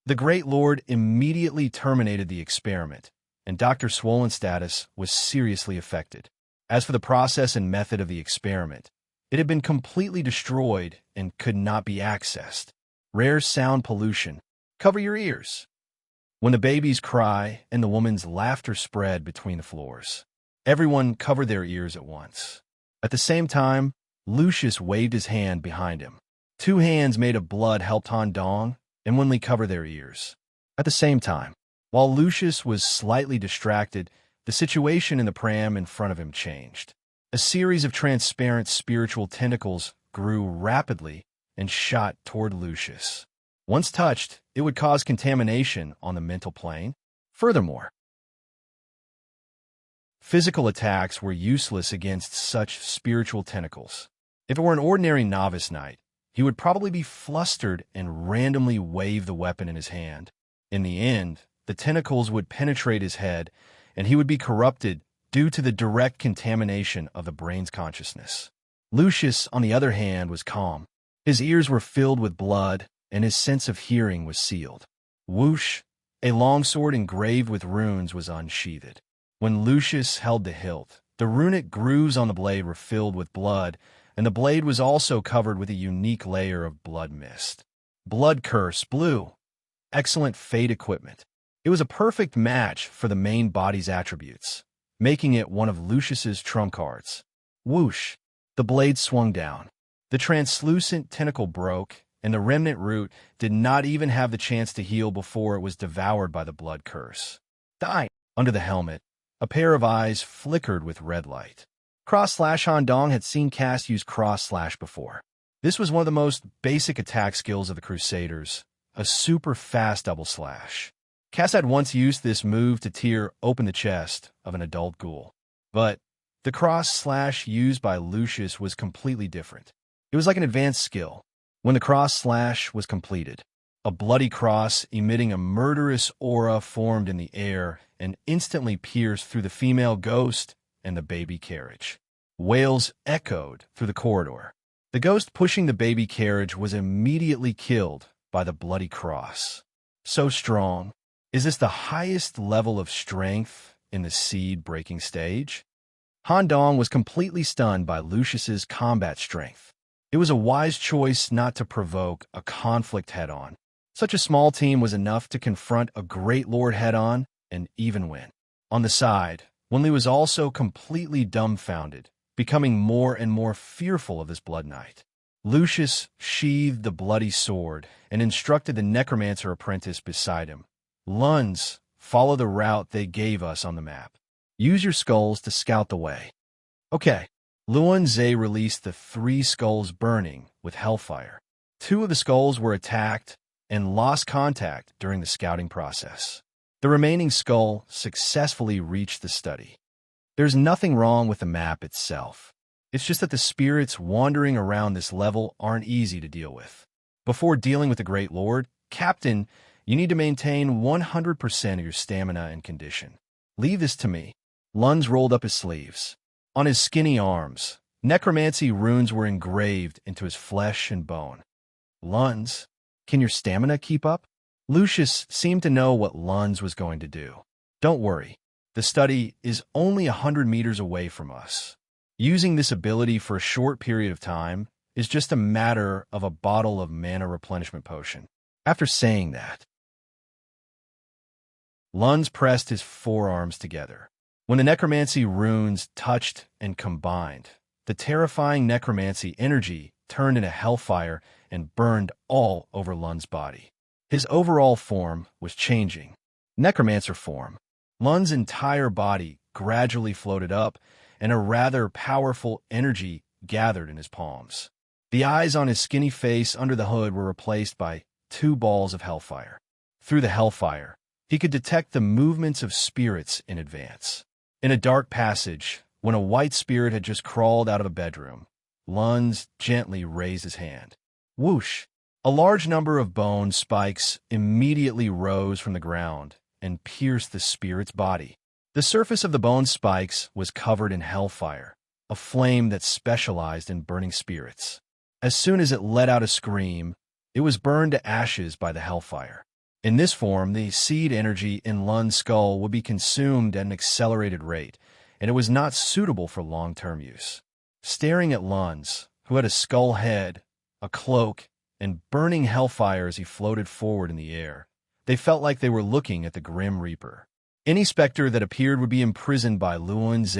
The Great Lord immediately terminated the experiment, and Dr. Swollen's status was seriously affected. As for the process and method of the experiment, it had been completely destroyed and could not be accessed. Rare sound pollution. Cover your ears. When the baby's cry and the woman's laughter spread between the floors, everyone covered their ears at once. At the same time, Lucius waved his hand behind him. Two hands made of blood helped Han Dong and Winley cover their ears. At the same time, while Lucius was slightly distracted, the situation in the pram in front of him changed. A series of transparent spiritual tentacles grew rapidly and shot toward Lucius. Once touched, it would cause contamination on the mental plane. Furthermore, physical attacks were useless against such spiritual tentacles. If it were an ordinary novice knight, he would probably be flustered and randomly wave the weapon in his hand. In the end, the tentacles would penetrate his head, and he would be corrupted due to the direct contamination of the brain's consciousness. Lucius, on the other hand, was calm. His ears were filled with blood, and his sense of hearing was sealed. Whoosh! A longsword engraved with runes was unsheathed. When Lucius held the hilt, the runic grooves on the blade were filled with blood, and the blade was also covered with a unique layer of blood mist. Blood Curse Blue. Excellent fate equipment. It was a perfect match for the main body's attributes, making it one of Lucius's trump cards. Whoosh! The blade swung down. The translucent tentacle broke, and the remnant root did not even have the chance to heal before it was devoured by the blood curse. Die! Under the helmet, a pair of eyes flickered with red light. Cross-slash Han Dong had seen Cass use cross-slash before. This was one of the most basic attack skills of the Crusaders, a super fast double slash. Cass had once used this move to tear open the chest of an adult ghoul. But the cross-slash used by Lucius was completely different. It was like an advanced skill. When the cross-slash was completed, a bloody cross emitting a murderous aura formed in the air and instantly pierced through the female ghost and the baby carriage. Wails echoed through the corridor. The ghost pushing the baby carriage was immediately killed by the bloody cross. So strong. Is this the highest level of strength in the seed-breaking stage? Han Dong was completely stunned by Lucius's combat strength. It was a wise choice not to provoke a conflict head-on. Such a small team was enough to confront a great lord head-on and even win. On the side, Winley was also completely dumbfounded, becoming more and more fearful of this blood knight. Lucius sheathed the bloody sword and instructed the necromancer apprentice beside him. Luns, follow the route they gave us on the map. Use your skulls to scout the way. Okay. Luan Zhe released the 3 skulls burning with hellfire. 2 of the skulls were attacked and lost contact during the scouting process. The remaining skull successfully reached the study. There's nothing wrong with the map itself. It's just that the spirits wandering around this level aren't easy to deal with. Before dealing with the Great Lord, Captain, you need to maintain 100% of your stamina and condition. Leave this to me. Luns rolled up his sleeves. On his skinny arms, necromancy runes were engraved into his flesh and bone. Luns, can your stamina keep up? Lucius seemed to know what Luns was going to do. Don't worry. The study is only 100 meters away from us. Using this ability for a short period of time is just a matter of a bottle of mana replenishment potion. After saying that, Lund pressed his forearms together. When the necromancy runes touched and combined, the terrifying necromancy energy turned into hellfire and burned all over Lund's body. His overall form was changing. Necromancer form. Lund's entire body gradually floated up, and a rather powerful energy gathered in his palms. The eyes on his skinny face under the hood were replaced by 2 balls of hellfire. Through the hellfire, he could detect the movements of spirits in advance. In a dark passage, when a white spirit had just crawled out of a bedroom, Lund gently raised his hand. Whoosh! A large number of bone spikes immediately rose from the ground and pierced the spirit's body. The surface of the bone spikes was covered in hellfire, a flame that specialized in burning spirits. As soon as it let out a scream, it was burned to ashes by the hellfire. In this form, the seed energy in Lund's skull would be consumed at an accelerated rate, and it was not suitable for long-term use. Staring at Lund, who had a skull head, a cloak, and burning hellfire as he floated forward in the air, they felt like they were looking at the Grim Reaper. Any specter that appeared would be imprisoned by Lund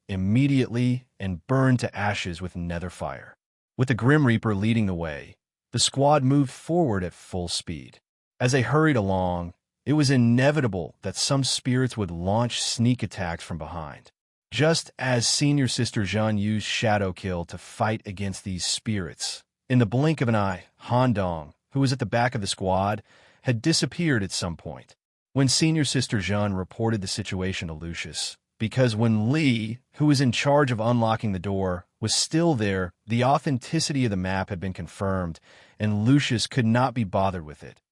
immediately and burned to ashes with nether fire. With the Grim Reaper leading the way, the squad moved forward at full speed. As they hurried along, it was inevitable that some spirits would launch sneak attacks from behind. Just as Senior Sister Jeanne used Shadow Kill to fight against these spirits, in the blink of an eye, Han Dong, who was at the back of the squad, had disappeared at some point. When Senior Sister Jeanne reported the situation to Lucius, because when Lee, who was in charge of unlocking the door, was still there, the authenticity of the map had been confirmed, and Lucius could not be bothered with it.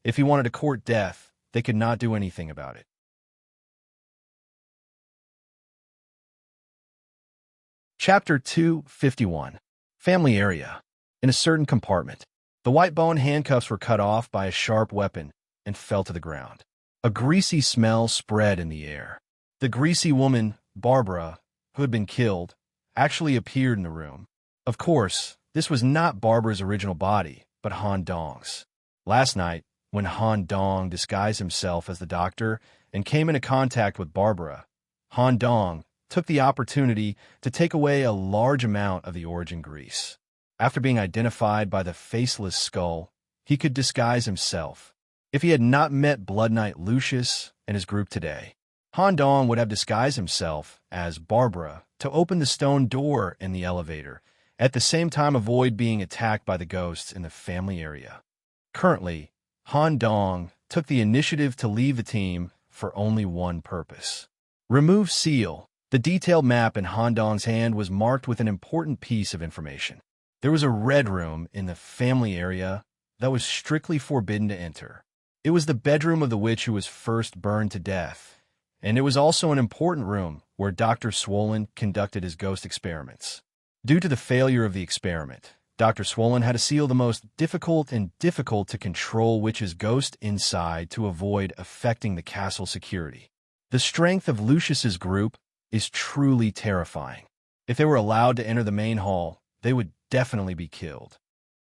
If he wanted to court death, they could not do anything about it. Chapter 251. Family Area. In a certain compartment, the white bone handcuffs were cut off by a sharp weapon and fell to the ground. A greasy smell spread in the air. The greasy woman, Barbara, who had been killed, actually appeared in the room. Of course, this was not Barbara's original body, but Han Dong's. Last night, when Han Dong disguised himself as the doctor and came into contact with Barbara, Han Dong took the opportunity to take away a large amount of the origin grease. After being identified by the faceless skull, he could disguise himself. If he had not met Blood Knight Lucius and his group today, Han Dong would have disguised himself as Barbara to open the stone door in the elevator, at the same time avoid being attacked by the ghosts in the family area. Currently, Han Dong took the initiative to leave the team for only one purpose. Remove seal. The detailed map in Han Dong's hand was marked with an important piece of information. There was a red room in the family area that was strictly forbidden to enter. It was the bedroom of the witch who was first burned to death, and it was also an important room where Dr. Swollen conducted his ghost experiments. Due to the failure of the experiment, Dr. Swollen had to seal the most difficult to control witch's ghost inside to avoid affecting the castle security. The strength of Lucius's group is truly terrifying. If they were allowed to enter the main hall, they would definitely be killed.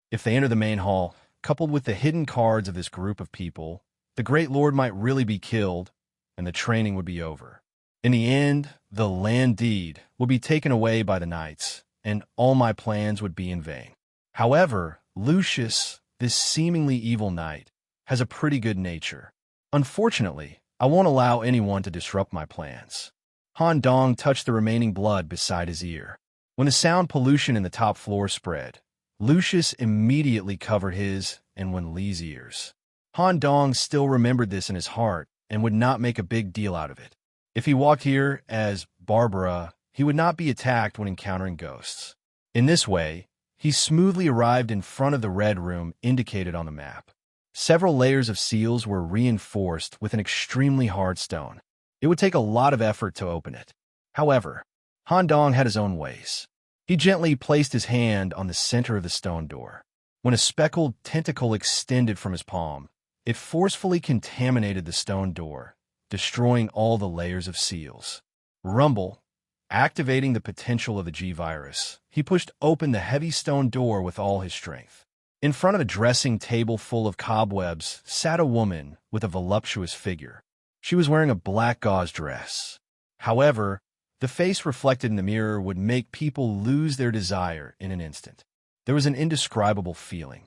If they enter the main hall, coupled with the hidden cards of this group of people, the Great Lord might really be killed, and the training would be over. In the end, the land deed would be taken away by the knights, and all my plans would be in vain. However, Lucius, this seemingly evil knight, has a pretty good nature. Unfortunately, I won't allow anyone to disrupt my plans. Han Dong touched the remaining blood beside his ear. When the sound pollution in the top floor spread, Lucius immediately covered his and Wen Li's ears. Han Dong still remembered this in his heart and would not make a big deal out of it. If he walked here as Barbara, he would not be attacked when encountering ghosts. In this way, he smoothly arrived in front of the red room indicated on the map. Several layers of seals were reinforced with an extremely hard stone. It would take a lot of effort to open it. However, Han Dong had his own ways. He gently placed his hand on the center of the stone door. When a speckled tentacle extended from his palm, it forcefully contaminated the stone door, destroying all the layers of seals. Rumble. Activating the potential of the G-virus, he pushed open the heavy stone door with all his strength. In front of a dressing table full of cobwebs sat a woman with a voluptuous figure. She was wearing a black gauze dress. However, the face reflected in the mirror would make people lose their desire in an instant. There was an indescribable feeling.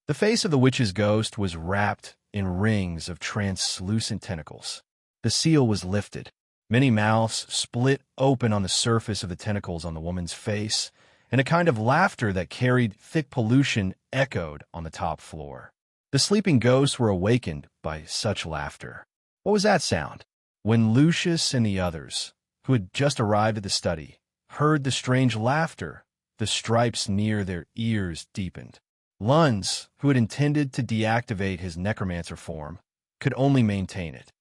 The face of the witch's ghost was wrapped in rings of translucent tentacles. The seal was lifted. Many mouths split open on the surface of the tentacles on the woman's face, and a kind of laughter that carried thick pollution echoed on the top floor. The sleeping ghosts were awakened by such laughter. What was that sound? When Lucius and the others, who had just arrived at the study, heard the strange laughter, the stripes near their ears deepened. Lunz, who had intended to deactivate his necromancer form, could only maintain it.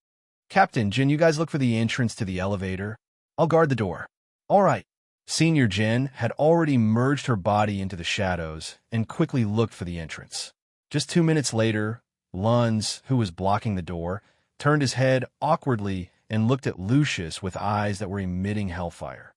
"Captain, Jin, you guys look for the entrance to the elevator. I'll guard the door." "All right." Senior Jin had already merged her body into the shadows and quickly looked for the entrance. Just 2 minutes later, Lunz, who was blocking the door, turned his head awkwardly and looked at Lucius with eyes that were emitting hellfire.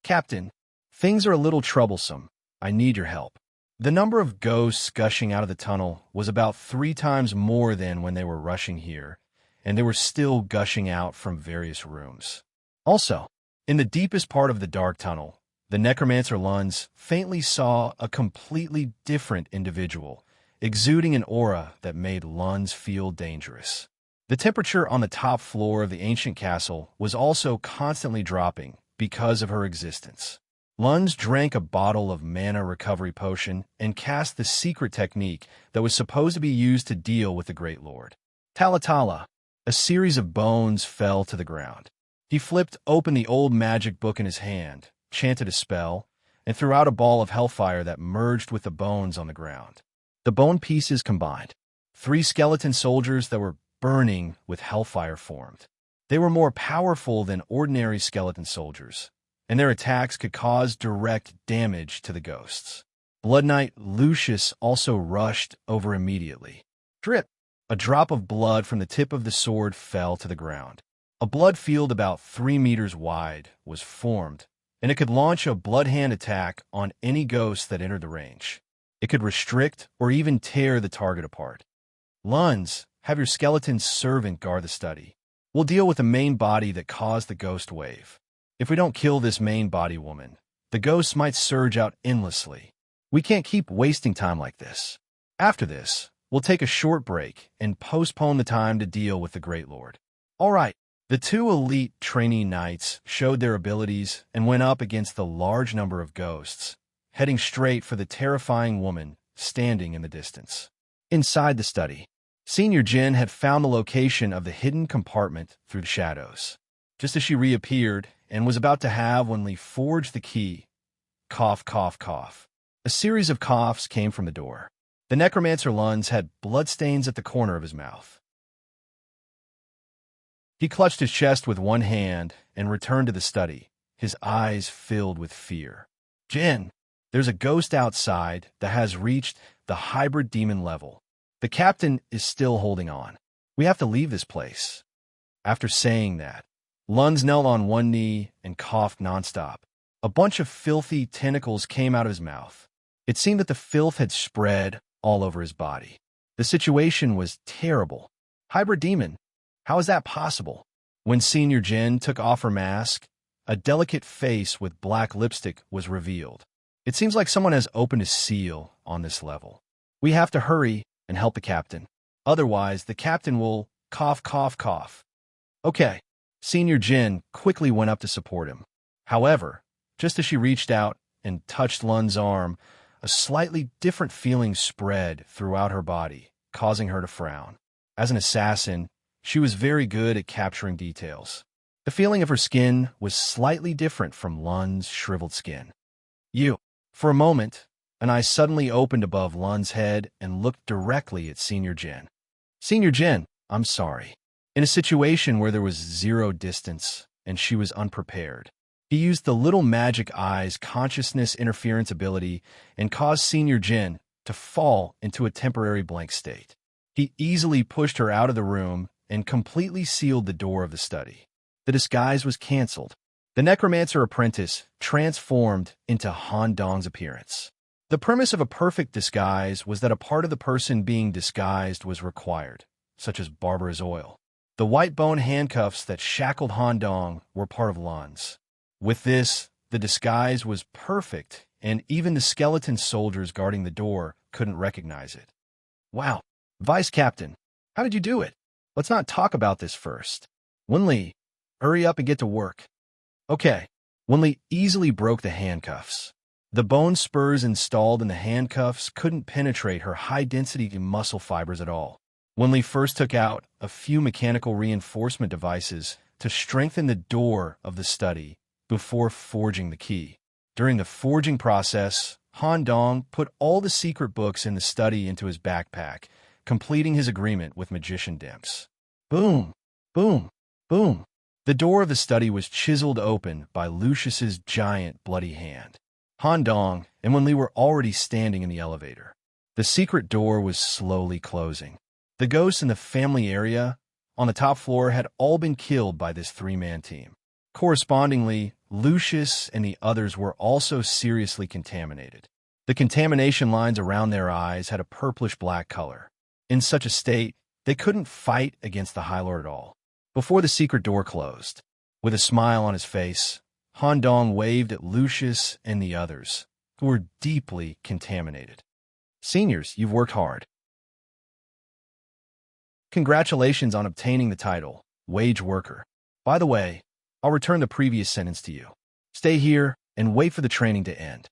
"Captain, things are a little troublesome. I need your help." The number of ghosts gushing out of the tunnel was about 3 times more than when they were rushing here, and they were still gushing out from various rooms. Also, in the deepest part of the dark tunnel, the necromancer Lunz faintly saw a completely different individual, exuding an aura that made Lunz feel dangerous. The temperature on the top floor of the ancient castle was also constantly dropping because of her existence. Lunz drank a bottle of mana recovery potion and cast the secret technique that was supposed to be used to deal with the Great Lord. Talatala, a series of bones fell to the ground. He flipped open the old magic book in his hand, chanted a spell, and threw out a ball of hellfire that merged with the bones on the ground. The bone pieces combined. 3 skeleton soldiers that were burning with hellfire formed. They were more powerful than ordinary skeleton soldiers, and their attacks could cause direct damage to the ghosts. Blood Knight Lucius also rushed over immediately. Drip! A drop of blood from the tip of the sword fell to the ground. A blood field about 3 meters wide was formed, and it could launch a blood hand attack on any ghost that entered the range. It could restrict or even tear the target apart. Lunz, have your skeleton servant guard the study. We'll deal with the main body that caused the ghost wave. If we don't kill this main body woman, the ghosts might surge out endlessly. We can't keep wasting time like this. After this, we'll take a short break and postpone the time to deal with the Great Lord. All right. The 2 elite trainee knights showed their abilities and went up against the large number of ghosts, heading straight for the terrifying woman standing in the distance. Inside the study, Senior Jin had found the location of the hidden compartment through the shadows. Just as she reappeared and was about to have when Lee forged the key, cough, cough, cough. A series of coughs came from the door. The necromancer Lunz had bloodstains at the corner of his mouth. He clutched his chest with one hand and returned to the study, his eyes filled with fear. "Jin, there's a ghost outside that has reached the hybrid demon level. The captain is still holding on. We have to leave this place." After saying that, Lunz knelt on one knee and coughed nonstop. A bunch of filthy tentacles came out of his mouth. It seemed that the filth had spread all over his body. The situation was terrible. Hybrid demon? How is that possible? When Senior Jin took off her mask, a delicate face with black lipstick was revealed. It seems like someone has opened a seal on this level. We have to hurry and help the captain. Otherwise, the captain will cough, cough, cough. Okay. Senior Jin quickly went up to support him. However, just as she reached out and touched Lun's arm, a slightly different feeling spread throughout her body, causing her to frown. As an assassin, she was very good at capturing details. The feeling of her skin was slightly different from Lun's shriveled skin. For a moment, an eye suddenly opened above Lun's head and looked directly at Senior Jin. "Senior Jin, I'm sorry." In a situation where there was 0 distance and she was unprepared, he used the little magic eye's consciousness interference ability and caused Senior Jin to fall into a temporary blank state. He easily pushed her out of the room and completely sealed the door of the study. The disguise was cancelled. The necromancer apprentice transformed into Han Dong's appearance. The premise of a perfect disguise was that a part of the person being disguised was required, such as barber's oil. The white bone handcuffs that shackled Han Dong were part of Lan's. With this, the disguise was perfect, and even the skeleton soldiers guarding the door couldn't recognize it. Wow, Vice Captain, how did you do it? Let's not talk about this first. Wenli, hurry up and get to work. Okay, Wenli easily broke the handcuffs. The bone spurs installed in the handcuffs couldn't penetrate her high-density muscle fibers at all. Wenli first took out a few mechanical reinforcement devices to strengthen the door of the study before forging the key. During the forging process, Han Dong put all the secret books in the study into his backpack, completing his agreement with Magician Dimps. Boom, boom, boom. The door of the study was chiseled open by Lucius's giant bloody hand. Han Dong and Wenli were already standing in the elevator. The secret door was slowly closing. The ghosts in the family area on the top floor had all been killed by this three-man team. Correspondingly, Lucius and the others were also seriously contaminated. The contamination lines around their eyes had a purplish-black color. In such a state, they couldn't fight against the High Lord at all. Before the secret door closed, with a smile on his face, Han Dong waved at Lucius and the others, who were deeply contaminated. Seniors, you've worked hard. Congratulations on obtaining the title, Wage Worker. By the way, I'll return the previous sentence to you. Stay here and wait for the training to end.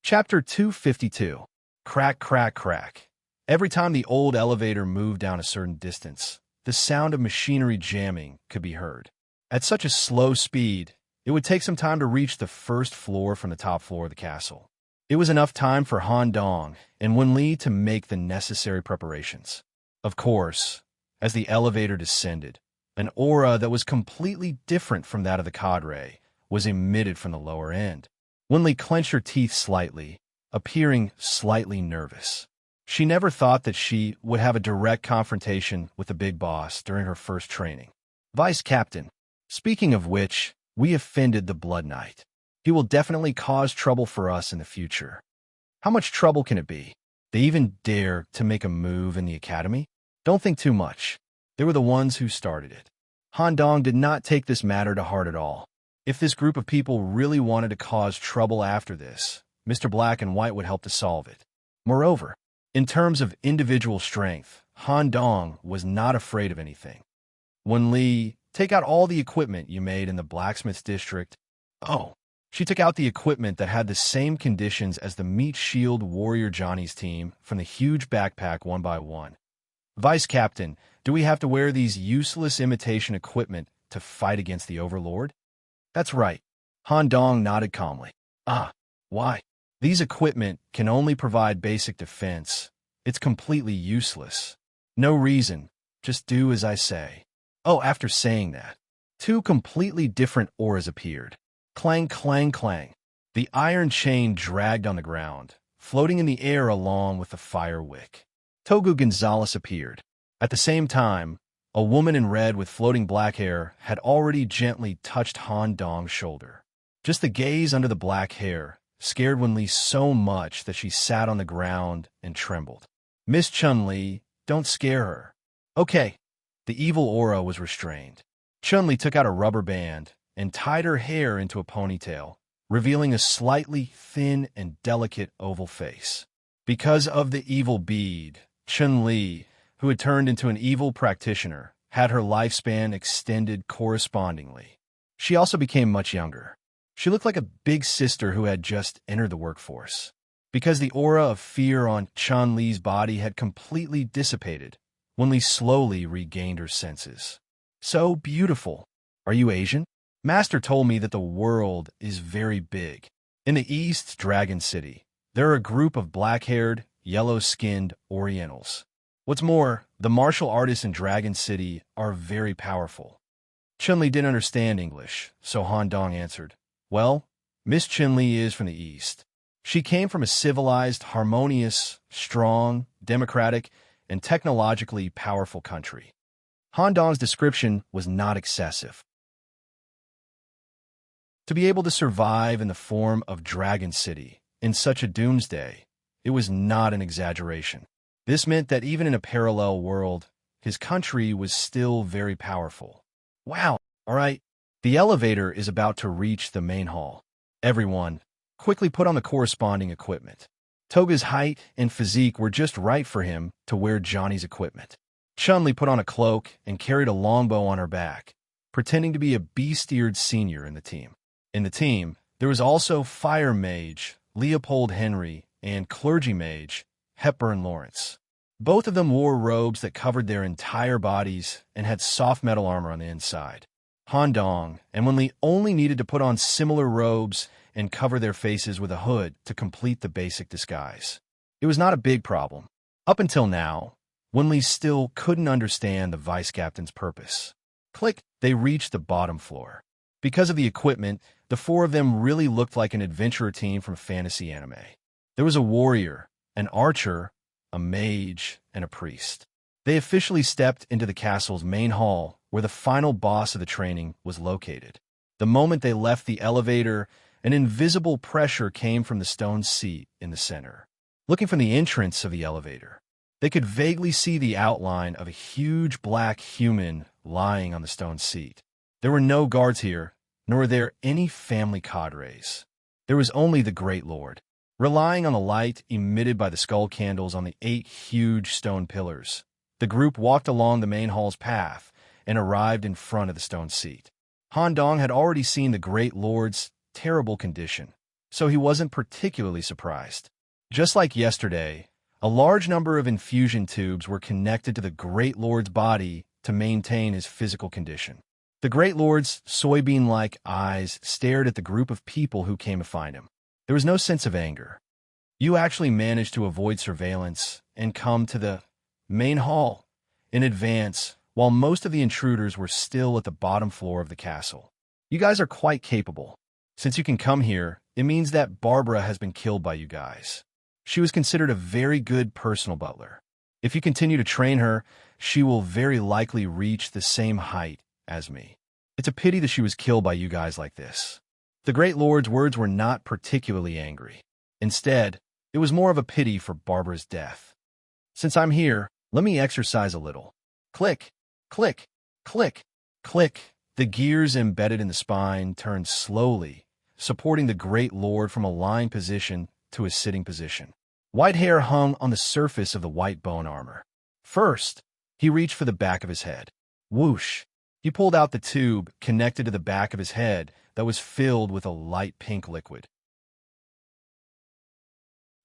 Chapter 252. Crack, crack, crack. Every time the old elevator moved down a certain distance, the sound of machinery jamming could be heard. At such a slow speed, it would take some time to reach the first floor from the top floor of the castle. It was enough time for Han Dong and Wenli to make the necessary preparations. Of course, as the elevator descended, an aura that was completely different from that of the cadre was emitted from the lower end. Wenli clenched her teeth slightly, appearing slightly nervous. She never thought that she would have a direct confrontation with the big boss during her first training. Vice Captain, speaking of which, we offended the Blood Knight. He will definitely cause trouble for us in the future. How much trouble can it be? They even dare to make a move in the academy? Don't think too much. They were the ones who started it. Han Dong did not take this matter to heart at all. If this group of people really wanted to cause trouble after this, Mr. Black and White would help to solve it. Moreover, in terms of individual strength, Han Dong was not afraid of anything. Wenli, take out all the equipment you made in the blacksmith's district. Oh, she took out the equipment that had the same conditions as the Meat Shield Warrior Johnny's team from the huge backpack one by one. Vice Captain, do we have to wear these useless imitation equipment to fight against the Overlord? That's right. Han Dong nodded calmly. Why? These equipment can only provide basic defense. It's completely useless. No reason. Just do as I say. Oh, after saying that, two completely different auras appeared. Clang, clang, clang. The iron chain dragged on the ground, floating in the air along with the fire wick. Togu Gonzalez appeared. At the same time, a woman in red with floating black hair had already gently touched Han Dong's shoulder. Just the gaze under the black hair scared Wenli so much that she sat on the ground and trembled. Miss Chun-Li, don't scare her. Okay. The evil aura was restrained. Chun-Li took out a rubber band and tied her hair into a ponytail, revealing a slightly thin and delicate oval face. Because of the evil bead, Chun-Li, who had turned into an evil practitioner, had her lifespan extended correspondingly. She also became much younger. She looked like a big sister who had just entered the workforce. Because the aura of fear on Chun-Li's body had completely dissipated, Wenli slowly regained her senses. So beautiful. Are you Asian? Master told me that the world is very big. In the East Dragon City, there are a group of black-haired, yellow-skinned Orientals. What's more, the martial artists in Dragon City are very powerful. Chun-Li didn't understand English, so Han Dong answered, Well, Miss Chun-Li is from the East. She came from a civilized, harmonious, strong, democratic, and technologically powerful country. Han Dong's description was not excessive. To be able to survive in the form of Dragon City in such a doomsday, it was not an exaggeration. This meant that even in a parallel world, his country was still very powerful. Wow, all right. The elevator is about to reach the main hall. Everyone, quickly put on the corresponding equipment. Toga's height and physique were just right for him to wear Johnny's equipment. Chun-Li put on a cloak and carried a longbow on her back, pretending to be a beast-eared senior in the team. In the team, there was also Fire Mage, Leopold Henry, and Clergy Mage, Hepburn Lawrence. Both of them wore robes that covered their entire bodies and had soft metal armor on the inside. Han Dong and Wen-Li only needed to put on similar robes and cover their faces with a hood to complete the basic disguise. It was not a big problem. Up until now, Wen-Li still couldn't understand the vice captain's purpose. Click, they reached the bottom floor. Because of the equipment, the four of them really looked like an adventurer team from fantasy anime. There was a warrior, an archer, a mage, and a priest. They officially stepped into the castle's main hall, where the final boss of the training was located. The moment they left the elevator, an invisible pressure came from the stone seat in the center. Looking from the entrance of the elevator, they could vaguely see the outline of a huge black human lying on the stone seat. There were no guards here, nor were there any family cadres. There was only the Great Lord. Relying on the light emitted by the skull candles on the 8 huge stone pillars, the group walked along the main hall's path and arrived in front of the stone seat. Han Dong had already seen the Great Lord's terrible condition, so he wasn't particularly surprised. Just like yesterday, a large number of infusion tubes were connected to the Great Lord's body to maintain his physical condition. The Great Lord's soybean-like eyes stared at the group of people who came to find him. There was no sense of anger. You actually managed to avoid surveillance and come to the main hall in advance while most of the intruders were still at the bottom floor of the castle. You guys are quite capable. Since you can come here, it means that Barbara has been killed by you guys. She was considered a very good personal butler. If you continue to train her, she will very likely reach the same height as me. It's a pity that she was killed by you guys like this. The Great Lord's words were not particularly angry. Instead, it was more of a pity for Barbara's death. Since I'm here, let me exercise a little. Click, click, click, click. The gears embedded in the spine turned slowly, supporting the Great Lord from a lying position to a sitting position. White hair hung on the surface of the white bone armor. First, he reached for the back of his head. Whoosh! He pulled out the tube connected to the back of his head that was filled with a light pink liquid.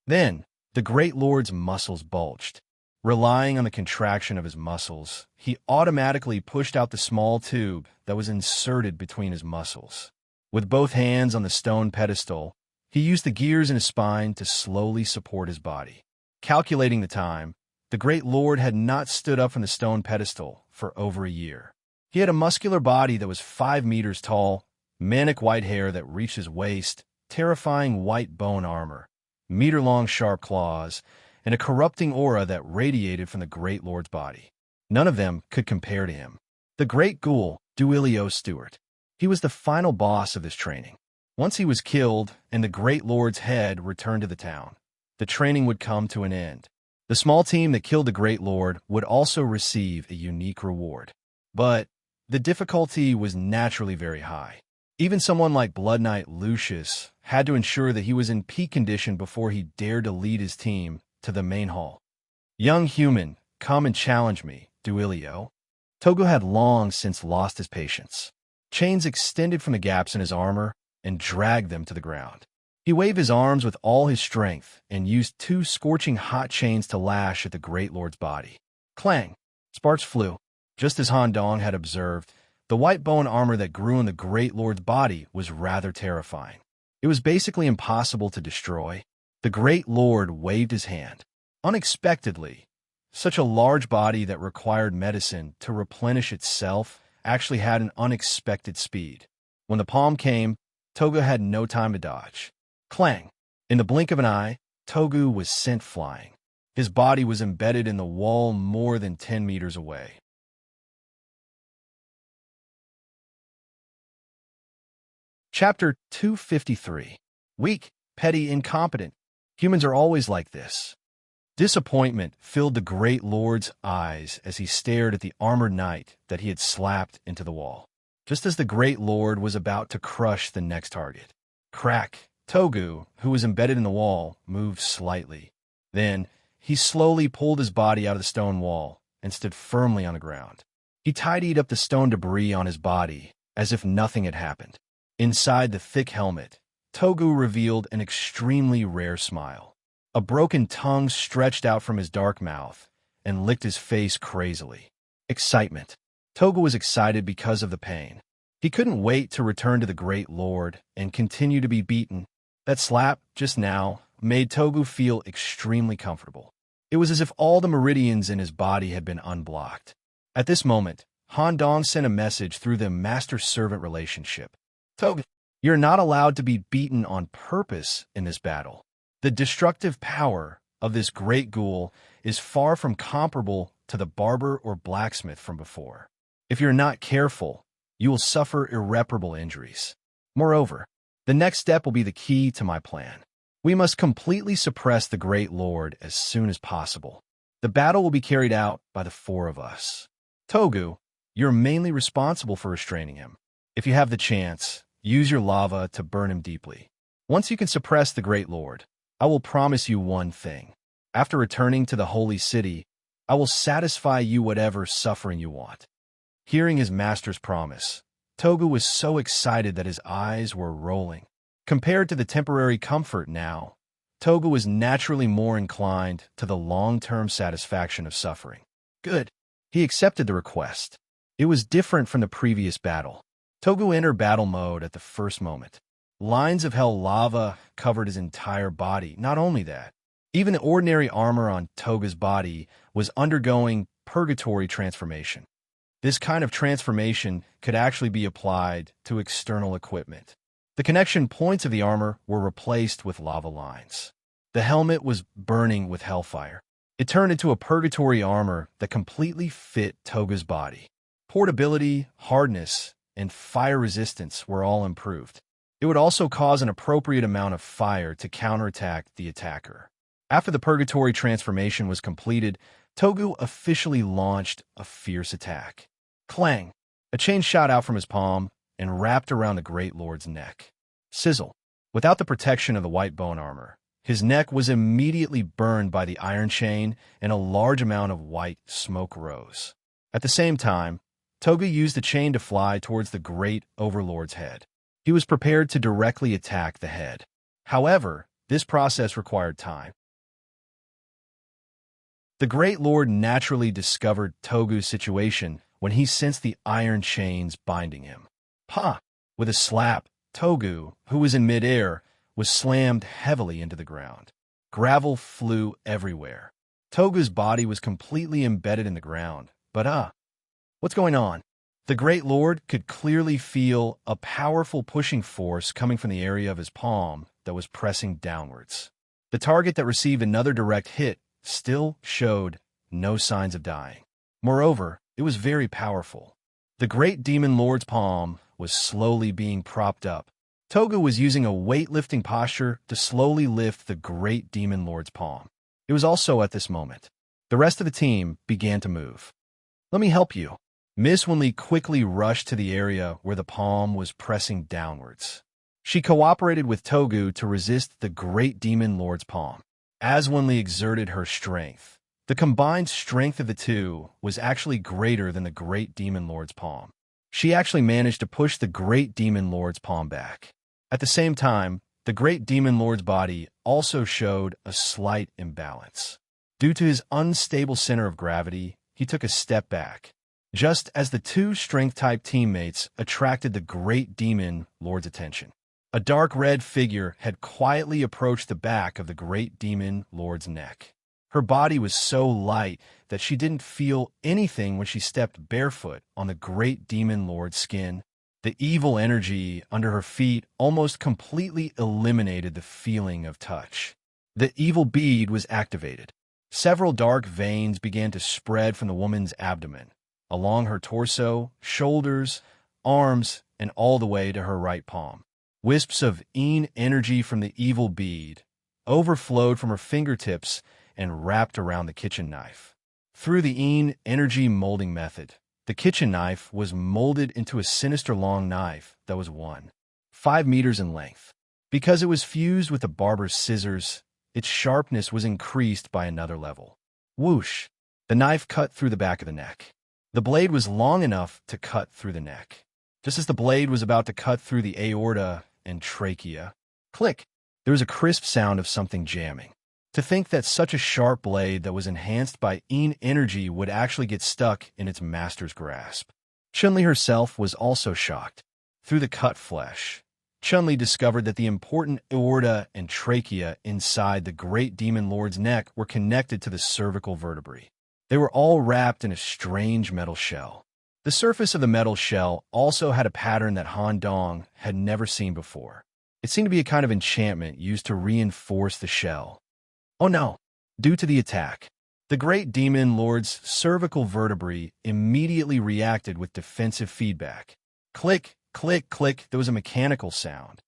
Then, the Great Lord's muscles bulged. Relying on the contraction of his muscles, he automatically pushed out the small tube that was inserted between his muscles. With both hands on the stone pedestal, he used the gears in his spine to slowly support his body. Calculating the time, the Great Lord had not stood up from the stone pedestal for over a year. He had a muscular body that was 5 meters tall, manic white hair that reached his waist, terrifying white bone armor, meter-long sharp claws, and a corrupting aura that radiated from the Great Lord's body. None of them could compare to him. The Great Ghoul, Duilio Stewart. He was the final boss of this training. Once he was killed and the Great Lord's head returned to the town, the training would come to an end. The small team that killed the Great Lord would also receive a unique reward. But the difficulty was naturally very high. Even someone like Blood Knight Lucius had to ensure that he was in peak condition before he dared to lead his team to the main hall. Young human, come and challenge me, Duilio. Togo had long since lost his patience. Chains extended from the gaps in his armor and dragged them to the ground. He waved his arms with all his strength and used 2 scorching hot chains to lash at the Great Lord's body. Clang! Sparks flew. Just as Han Dong had observed, the white bone armor that grew in the Great Lord's body was rather terrifying. It was basically impossible to destroy. The Great Lord waved his hand. Unexpectedly, such a large body that required medicine to replenish itself actually had an unexpected speed. When the palm came, Toga had no time to dodge. Clang! In the blink of an eye, Togu was sent flying. His body was embedded in the wall more than 10 meters away. Chapter 253. Weak, petty, incompetent. Humans are always like this. Disappointment filled the great lord's eyes as he stared at the armored knight that he had slapped into the wall. Just as the great lord was about to crush the next target. Crack! Togu, who was embedded in the wall, moved slightly. Then, he slowly pulled his body out of the stone wall and stood firmly on the ground. He tidied up the stone debris on his body as if nothing had happened. Inside the thick helmet, Togu revealed an extremely rare smile. A broken tongue stretched out from his dark mouth and licked his face crazily. Excitement. Togu was excited because of the pain. He couldn't wait to return to the Great Lord and continue to be beaten. That slap, just now, made Togu feel extremely comfortable. It was as if all the meridians in his body had been unblocked. At this moment, Han Dong sent a message through the master-servant relationship. Togu, you're not allowed to be beaten on purpose in this battle. The destructive power of this great ghoul is far from comparable to the barber or blacksmith from before. If you're not careful, you will suffer irreparable injuries. Moreover, the next step will be the key to my plan. We must completely suppress the Great Lord as soon as possible. The battle will be carried out by the four of us. Togu, you're mainly responsible for restraining him. If you have the chance, use your lava to burn him deeply. Once you can suppress the Great Lord, I will promise you one thing. After returning to the holy city, I will satisfy you whatever suffering you want. Hearing his master's promise, Togu was so excited that his eyes were rolling. Compared to the temporary comfort now, Togu was naturally more inclined to the long-term satisfaction of suffering. Good. He accepted the request. It was different from the previous battle. Togu entered battle mode at the first moment. Lines of hell lava covered his entire body. Not only that, even the ordinary armor on Togu's body was undergoing purgatory transformation. This kind of transformation could actually be applied to external equipment. The connection points of the armor were replaced with lava lines. The helmet was burning with hellfire. It turned into a purgatory armor that completely fit Togu's body. Portability, hardness, and fire resistance were all improved. It would also cause an appropriate amount of fire to counterattack the attacker. After the purgatory transformation was completed, Togu officially launched a fierce attack. Clang! A chain shot out from his palm and wrapped around the Great Lord's neck. Sizzle! Without the protection of the white bone armor, his neck was immediately burned by the iron chain and a large amount of white smoke rose. At the same time, Togu used the chain to fly towards the Great Overlord's head. He was prepared to directly attack the head. However, this process required time. The Great Lord naturally discovered Togu's situation when he sensed the iron chains binding him. Pa! With a slap, Togu, who was in midair, was slammed heavily into the ground. Gravel flew everywhere. Togu's body was completely embedded in the ground. But what's going on? The Great Lord could clearly feel a powerful pushing force coming from the area of his palm that was pressing downwards. The target that received another direct hit still showed no signs of dying. Moreover, it was very powerful. The Great Demon Lord's palm was slowly being propped up. Togu was using a weightlifting posture to slowly lift the Great Demon Lord's palm. It was also at this moment. The rest of the team began to move. Let me help you. Miss Wenli quickly rushed to the area where the palm was pressing downwards. She cooperated with Togu to resist the Great Demon Lord's palm. As Wenli exerted her strength, the combined strength of the two was actually greater than the Great Demon Lord's palm. She actually managed to push the Great Demon Lord's palm back. At the same time, the Great Demon Lord's body also showed a slight imbalance. Due to his unstable center of gravity, he took a step back, just as the two strength-type teammates attracted the Great Demon Lord's attention. A dark red figure had quietly approached the back of the Great Demon Lord's neck. Her body was so light that she didn't feel anything when she stepped barefoot on the Great Demon Lord's skin. The evil energy under her feet almost completely eliminated the feeling of touch. The evil bead was activated. Several dark veins began to spread from the woman's abdomen, along her torso, shoulders, arms, and all the way to her right palm. Wisps of energy from the evil bead overflowed from her fingertips and wrapped around the kitchen knife. Through the energy molding method, the kitchen knife was molded into a sinister long knife that was 5 meters in length. Because it was fused with the barber's scissors, its sharpness was increased by another level. Whoosh! The knife cut through the back of the neck. The blade was long enough to cut through the neck. Just as the blade was about to cut through the aorta and trachea, click! There was a crisp sound of something jamming. To think that such a sharp blade that was enhanced by energy would actually get stuck in its master's grasp. Chun-Li herself was also shocked. Through the cut flesh, Chun-Li discovered that the important aorta and trachea inside the great demon lord's neck were connected to the cervical vertebrae. They were all wrapped in a strange metal shell. The surface of the metal shell also had a pattern that Han Dong had never seen before. It seemed to be a kind of enchantment used to reinforce the shell. Oh no! Due to the attack, the great demon lord's cervical vertebrae immediately reacted with defensive feedback. Click, click, click, there was a mechanical sound.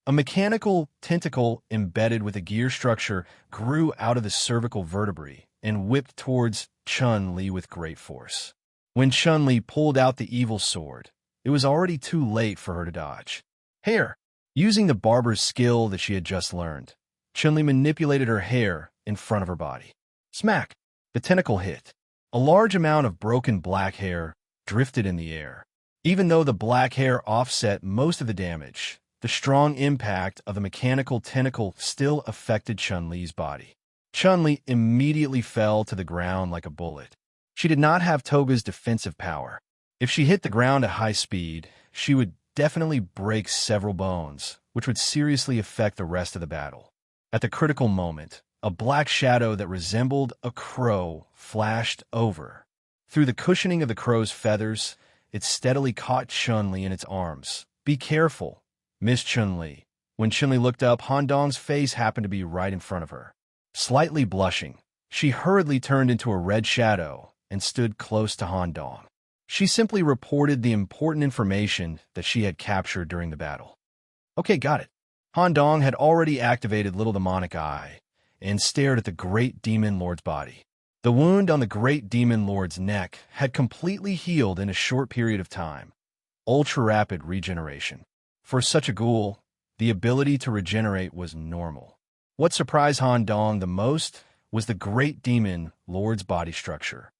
A mechanical tentacle embedded with a gear structure grew out of the cervical vertebrae and whipped towards Chun-Li with great force. When Chun-Li pulled out the evil sword, it was already too late for her to dodge. Hair! Using the barber's skill that she had just learned, Chun-Li manipulated her hair in front of her body. Smack! The tentacle hit. A large amount of broken black hair drifted in the air. Even though the black hair offset most of the damage, the strong impact of the mechanical tentacle still affected Chun-Li's body. Chun-Li immediately fell to the ground like a bullet. She did not have Toga's defensive power. If she hit the ground at high speed, she would definitely break several bones, which would seriously affect the rest of the battle. At the critical moment, a black shadow that resembled a crow flashed over. Through the cushioning of the crow's feathers, it steadily caught Chun-Li in its arms. Be careful, Miss Chun-Li. When Chun-Li looked up, Han Dong's face happened to be right in front of her. Slightly blushing, she hurriedly turned into a red shadow and stood close to Han Dong. She simply reported the important information that she had captured during the battle. Okay, got it. Han Dong had already activated Little Demonic Eye and stared at the Great Demon Lord's body. The wound on the Great Demon Lord's neck had completely healed in a short period of time. Ultra-rapid regeneration. For such a ghoul, the ability to regenerate was normal. What surprised Han Dong the most was the Great Demon Lord's body structure.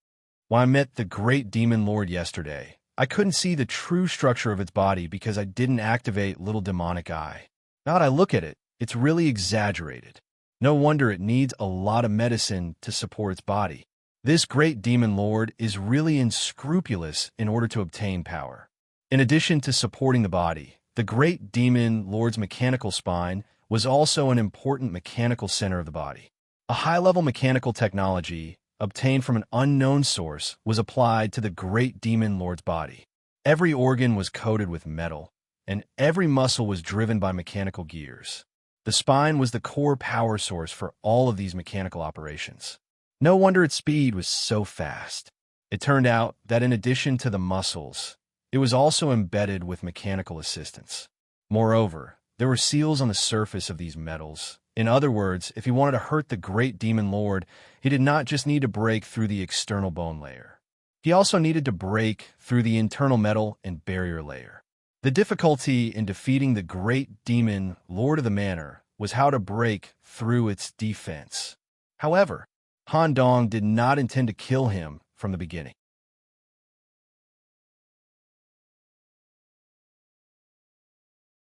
When I met the Great Demon Lord yesterday, I couldn't see the true structure of its body because I didn't activate Little Demonic Eye. Now that I look at it, it's really exaggerated. No wonder it needs a lot of medicine to support its body. This Great Demon Lord is really unscrupulous in order to obtain power. In addition to supporting the body, the Great Demon Lord's mechanical spine was also an important mechanical center of the body. A high-level mechanical technology obtained from an unknown source was applied to the Great Demon Lord's body. Every organ was coated with metal, and every muscle was driven by mechanical gears. The spine was the core power source for all of these mechanical operations. No wonder its speed was so fast. It turned out that in addition to the muscles, it was also embedded with mechanical assistance. Moreover, there were seals on the surface of these metals. In other words, if he wanted to hurt the Great Demon Lord, he did not just need to break through the external bone layer. He also needed to break through the internal metal and barrier layer. The difficulty in defeating the Great Demon Lord of the Manor was how to break through its defense. However, Han Dong did not intend to kill him from the beginning.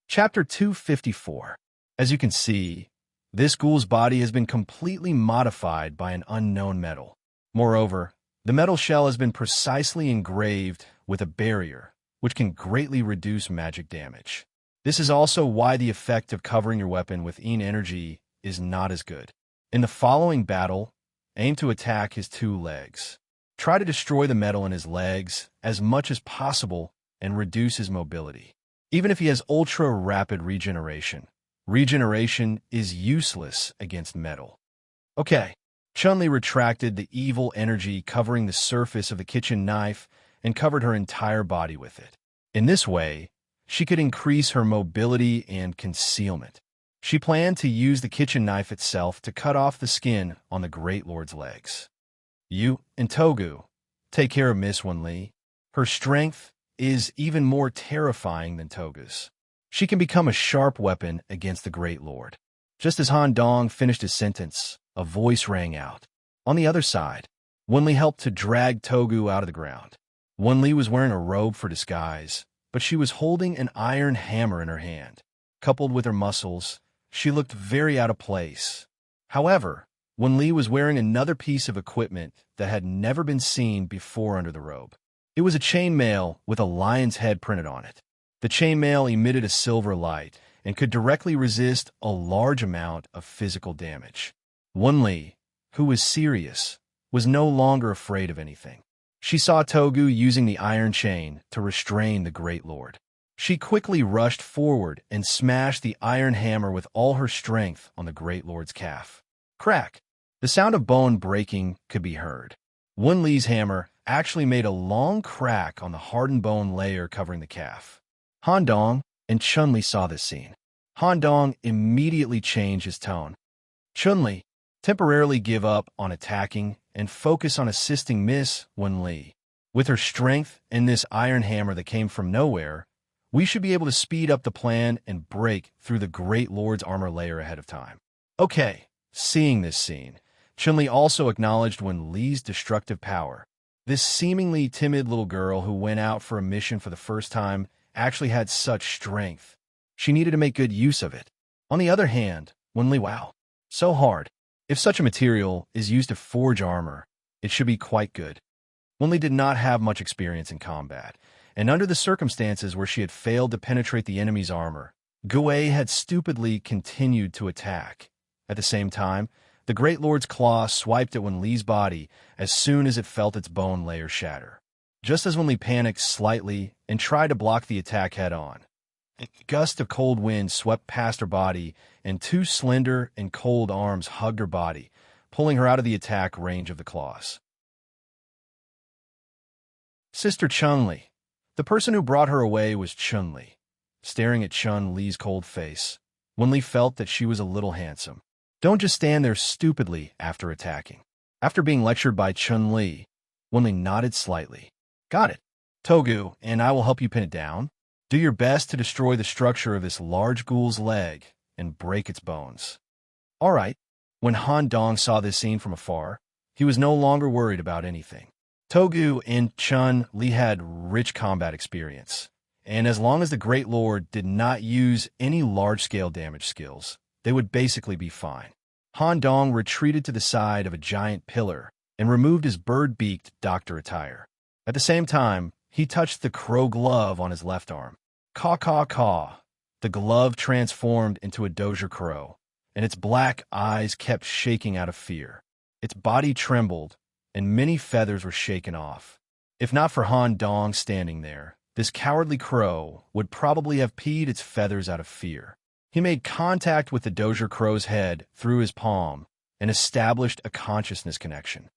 Chapter 254. As you can see, this ghoul's body has been completely modified by an unknown metal. Moreover, the metal shell has been precisely engraved with a barrier, which can greatly reduce magic damage. This is also why the effect of covering your weapon with energy is not as good. In the following battle, aim to attack his 2 legs. Try to destroy the metal in his legs as much as possible and reduce his mobility. Even if he has ultra-rapid regeneration, Regeneration is useless against metal. Okay. Chun-Li retracted the evil energy covering the surface of the kitchen knife and covered her entire body with it. In this way, she could increase her mobility and concealment. She planned to use the kitchen knife itself to cut off the skin on the Great Lord's legs. You and Togu, take care of Miss Wen-Li. Her strength is even more terrifying than Togu's. She can become a sharp weapon against the Great Lord. Just as Han Dong finished his sentence, a voice rang out. On the other side, Wen-Li helped to drag Togu out of the ground. Wen-Li was wearing a robe for disguise, but she was holding an iron hammer in her hand. Coupled with her muscles, she looked very out of place. However, Wen-Li was wearing another piece of equipment that had never been seen before under the robe. It was a chainmail with a lion's head printed on it. The chainmail emitted a silver light and could directly resist a large amount of physical damage. Wen-Li, who was serious, was no longer afraid of anything. She saw Togu using the iron chain to restrain the Great Lord. She quickly rushed forward and smashed the iron hammer with all her strength on the Great Lord's calf. Crack! The sound of bone breaking could be heard. Wen-Li's hammer actually made a long crack on the hardened bone layer covering the calf. Han Dong and Chun-Li saw this scene. Han Dong immediately changed his tone. Chun-Li, temporarily give up on attacking and focus on assisting Miss Wen-Li. With her strength and this iron hammer that came from nowhere, we should be able to speed up the plan and break through the Great Lord's armor layer ahead of time. Okay, seeing this scene, Chun-Li also acknowledged Wen-Li's destructive power. This seemingly timid little girl who went out for a mission for the first time actually had such strength. She needed to make good use of it. On the other hand, Wen-Li, wow, so hard. If such a material is used to forge armor, it should be quite good. Wen-Li did not have much experience in combat, and under the circumstances where she had failed to penetrate the enemy's armor, Gue had stupidly continued to attack. At the same time, the Great Lord's claw swiped at Wen-Li's body as soon as it felt its bone layer shatter. Just as Wen-Li panicked slightly and tried to block the attack head-on, a gust of cold wind swept past her body, and two slender and cold arms hugged her body, pulling her out of the attack range of the claws. Sister Chun-Li. The person who brought her away was Chun-Li. Staring at Chun-Li's cold face, Wen-Li felt that she was a little handsome. Don't just stand there stupidly after attacking. After being lectured by Chun-Li, Wen-Li nodded slightly. Got it. Togu, and I will help you pin it down. Do your best to destroy the structure of this large ghoul's leg and break its bones. All right. When Han Dong saw this scene from afar, he was no longer worried about anything. Togu and Chun-Li had rich combat experience, and as long as the Great Lord did not use any large-scale damage skills, they would basically be fine. Han Dong retreated to the side of a giant pillar and removed his bird-beaked doctor attire. At the same time, he touched the crow glove on his left arm. Caw, caw, caw. The glove transformed into a dozier crow, and its black eyes kept shaking out of fear. Its body trembled, and many feathers were shaken off. If not for Han Dong standing there, this cowardly crow would probably have peed its feathers out of fear. He made contact with the dozier crow's head through his palm and established a consciousness connection.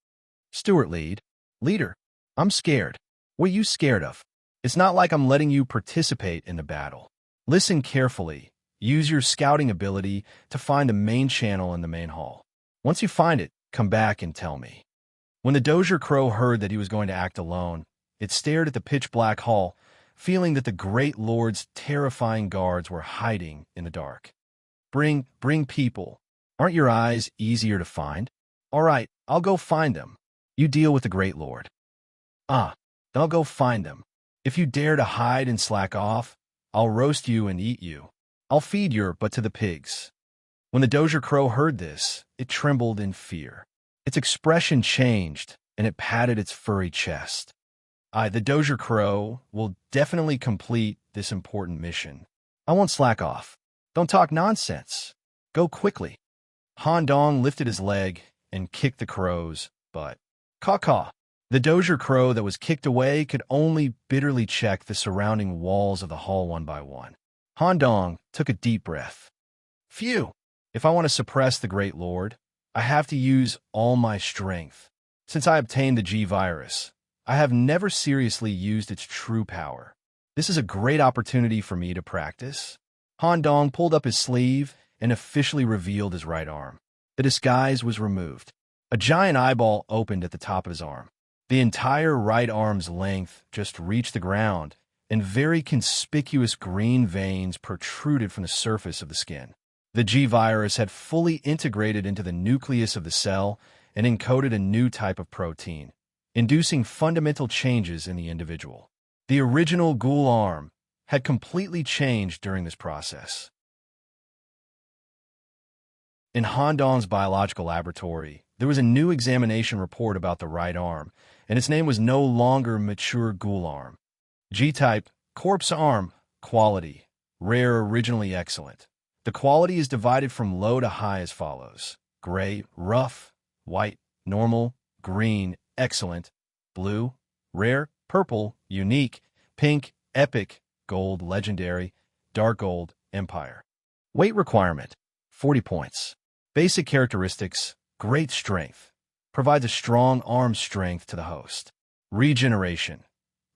Stuart Leader, I'm scared. What are you scared of? It's not like I'm letting you participate in the battle. Listen carefully. Use your scouting ability to find the main channel in the main hall. Once you find it, come back and tell me. When the dozier crow heard that he was going to act alone, it stared at the pitch-black hall, feeling that the Great Lord's terrifying guards were hiding in the dark. Bring people. Aren't your eyes easier to find? All right, I'll go find them. You deal with the Great Lord. I'll go find them. If you dare to hide and slack off, I'll roast you and eat you. I'll feed your butt to the pigs. When the dozier crow heard this, it trembled in fear. Its expression changed, and it patted its furry chest. The dozier crow will definitely complete this important mission. I won't slack off. Don't talk nonsense. Go quickly. Han Dong lifted his leg and kicked the crow's butt. Caw-caw. The dozier crow that was kicked away could only bitterly check the surrounding walls of the hall one by one. Han Dong took a deep breath. Phew! If I want to suppress the Great Lord, I have to use all my strength. Since I obtained the G-Virus, I have never seriously used its true power. This is a great opportunity for me to practice. Han Dong pulled up his sleeve and officially revealed his right arm. The disguise was removed. A giant eyeball opened at the top of his arm. The entire right arm's length just reached the ground, and very conspicuous green veins protruded from the surface of the skin. The G-Virus had fully integrated into the nucleus of the cell and encoded a new type of protein, inducing fundamental changes in the individual. The original ghoul arm had completely changed during this process. In Han Dong's biological laboratory, there was a new examination report about the right arm, and its name was no longer mature ghoul arm. G-type, corpse arm, quality, rare, originally excellent. The quality is divided from low to high as follows: gray, rough; white, normal; green, excellent; blue, rare; purple, unique; pink, epic; gold, legendary; dark gold, empire. Weight requirement, 40 points. Basic characteristics, great strength. Provides a strong arm strength to the host. Regeneration.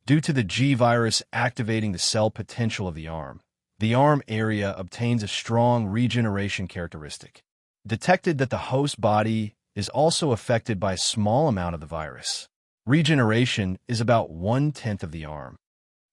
Due to the G-Virus activating the cell potential of the arm area obtains a strong regeneration characteristic. Detected that the host body is also affected by a small amount of the virus. Regeneration is about 1/10 of the arm.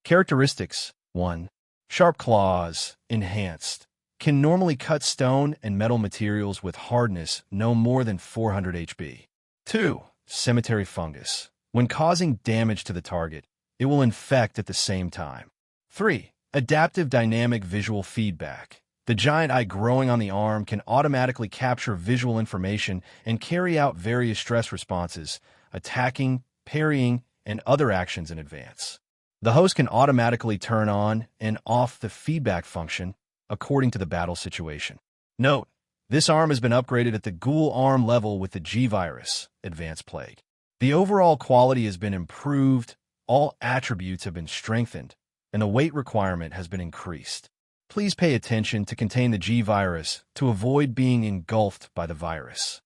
Characteristics: 1. Sharp claws, enhanced. Can normally cut stone and metal materials with hardness no more than 400 HP. 2. Cemetery fungus. When causing damage to the target, it will infect at the same time. 3. Adaptive dynamic visual feedback. The giant eye growing on the arm can automatically capture visual information and carry out various stress responses, attacking, parrying, and other actions in advance. The host can automatically turn on and off the feedback function according to the battle situation. Note: this arm has been upgraded at the ghoul arm level with the G-Virus, Advanced Plague. The overall quality has been improved, all attributes have been strengthened, and the weight requirement has been increased. Please pay attention to contain the G-Virus to avoid being engulfed by the virus.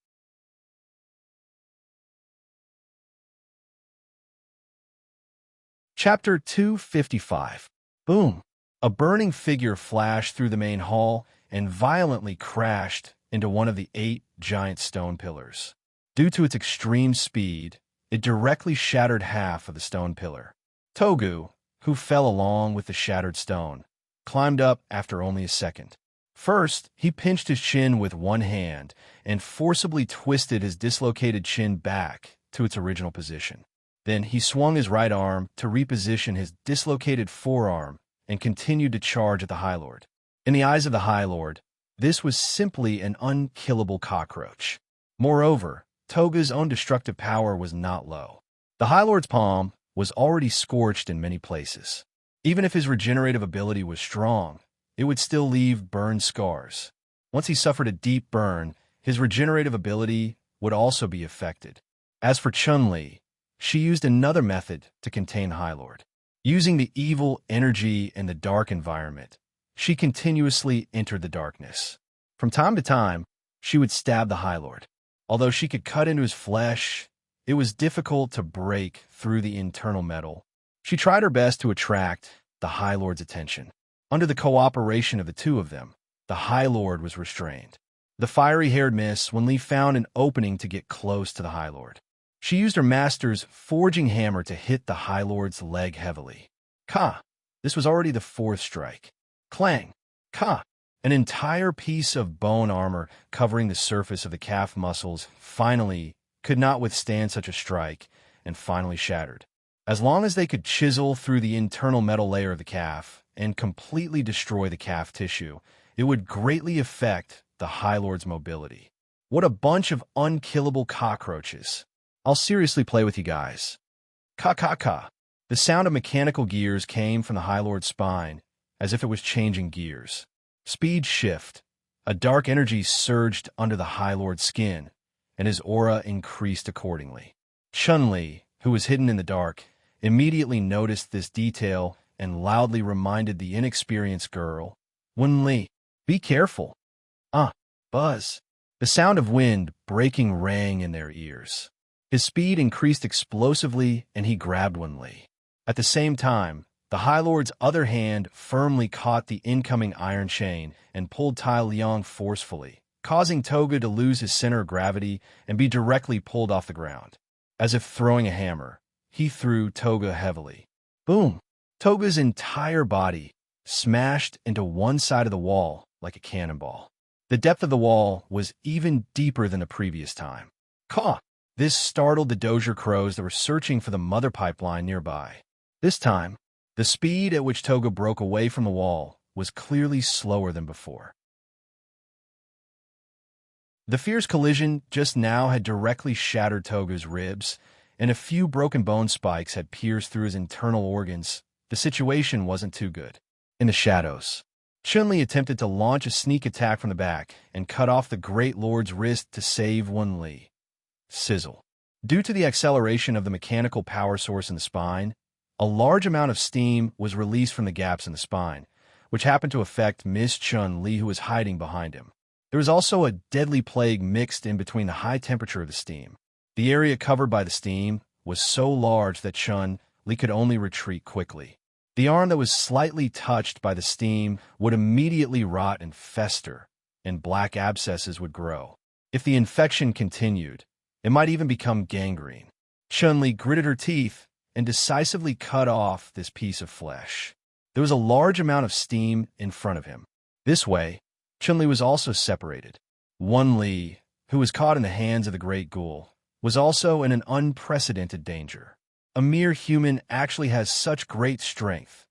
Chapter 255. Boom! A burning figure flashed through the main hall and violently crashed into one of the 8 giant stone pillars. Due to its extreme speed, it directly shattered half of the stone pillar. Togu, who fell along with the shattered stone, climbed up after only a second. First, he pinched his chin with one hand and forcibly twisted his dislocated chin back to its original position. Then he swung his right arm to reposition his dislocated forearm and continued to charge at the High Lord. In the eyes of the High Lord, this was simply an unkillable cockroach. Moreover, Toga's own destructive power was not low. The High Lord's palm was already scorched in many places. Even if his regenerative ability was strong, it would still leave burn scars. Once he suffered a deep burn, his regenerative ability would also be affected. As for Chun-Li, she used another method to contain High Lord. Using the evil energy in the dark environment, she continuously entered the darkness. From time to time, she would stab the High Lord. Although she could cut into his flesh, it was difficult to break through the internal metal. She tried her best to attract the High Lord's attention. Under the cooperation of the two of them, the High Lord was restrained. The fiery-haired Miss Wen-Li found an opening to get close to the High Lord. She used her master's forging hammer to hit the High Lord's leg heavily. Ka! This was already the 4th strike. Clang! Ka! An entire piece of bone armor covering the surface of the calf muscles finally could not withstand such a strike and finally shattered. As long as they could chisel through the internal metal layer of the calf and completely destroy the calf tissue, it would greatly affect the High Lord's mobility. What a bunch of unkillable cockroaches. I'll seriously play with you guys. Ka-ka-ka. The sound of mechanical gears came from the High Lord's spine, as if it was changing gears. Speed shift. A dark energy surged under the High Lord's skin, and his aura increased accordingly. Chun-Li, who was hidden in the dark, immediately noticed this detail and loudly reminded the inexperienced girl, Wen-Li, be careful. Ah, buzz. The sound of wind breaking rang in their ears. His speed increased explosively, and he grabbed Lee. At the same time, the High Lord's other hand firmly caught the incoming iron chain and pulled Tai Liang forcefully, causing Toga to lose his center of gravity and be directly pulled off the ground. As if throwing a hammer, he threw Toga heavily. Boom! Toga's entire body smashed into one side of the wall like a cannonball. The depth of the wall was even deeper than the previous time. Caw! This startled the Dozier crows that were searching for the mother pipeline nearby. This time, the speed at which Toga broke away from the wall was clearly slower than before. The fierce collision just now had directly shattered Toga's ribs, and a few broken bone spikes had pierced through his internal organs. The situation wasn't too good. In the shadows, Chun-Li attempted to launch a sneak attack from the back and cut off the Great Lord's wrist to save Lee. Sizzle. Due to the acceleration of the mechanical power source in the spine, a large amount of steam was released from the gaps in the spine, which happened to affect Miss Chun-Li, who was hiding behind him. There was also a deadly plague mixed in between the high temperature of the steam. The area covered by the steam was so large that Chun-Li could only retreat quickly. The arm that was slightly touched by the steam would immediately rot and fester, and black abscesses would grow. If the infection continued, it might even become gangrene. Chun-Li gritted her teeth and decisively cut off this piece of flesh. There was a large amount of steam in front of him. This way, Chun-Li was also separated. Lee, who was caught in the hands of the Great Ghoul, was also in an unprecedented danger. A mere human actually has such great strength.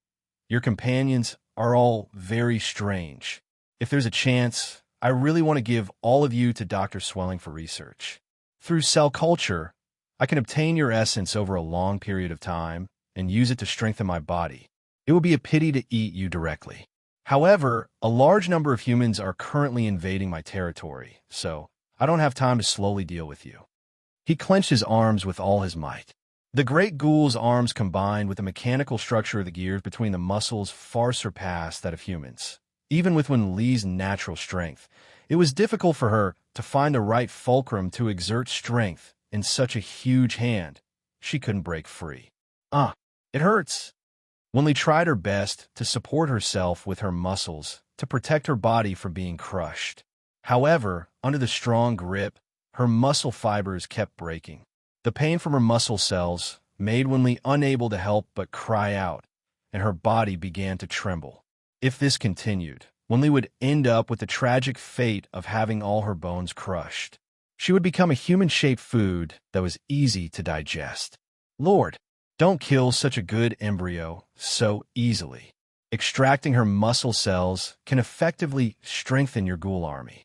Your companions are all very strange. If there's a chance, I really want to give all of you to Dr. Swelling for research. Through cell culture, I can obtain your essence over a long period of time and use it to strengthen my body. It would be a pity to eat you directly. However, a large number of humans are currently invading my territory, so I don't have time to slowly deal with you. He clenched his arms with all his might. The Great Ghoul's arms combined with the mechanical structure of the gears between the muscles far surpassed that of humans. Even with Lee's natural strength, it was difficult for her to find the right fulcrum to exert strength in such a huge hand. She couldn't break free. It hurts. Lee tried her best to support herself with her muscles to protect her body from being crushed. However, under the strong grip, her muscle fibers kept breaking. The pain from her muscle cells made Lee unable to help but cry out, and her body began to tremble. If this continued, Lee would end up with the tragic fate of having all her bones crushed. She would become a human-shaped food that was easy to digest. Lord, don't kill such a good embryo so easily. Extracting her muscle cells can effectively strengthen your ghoul army.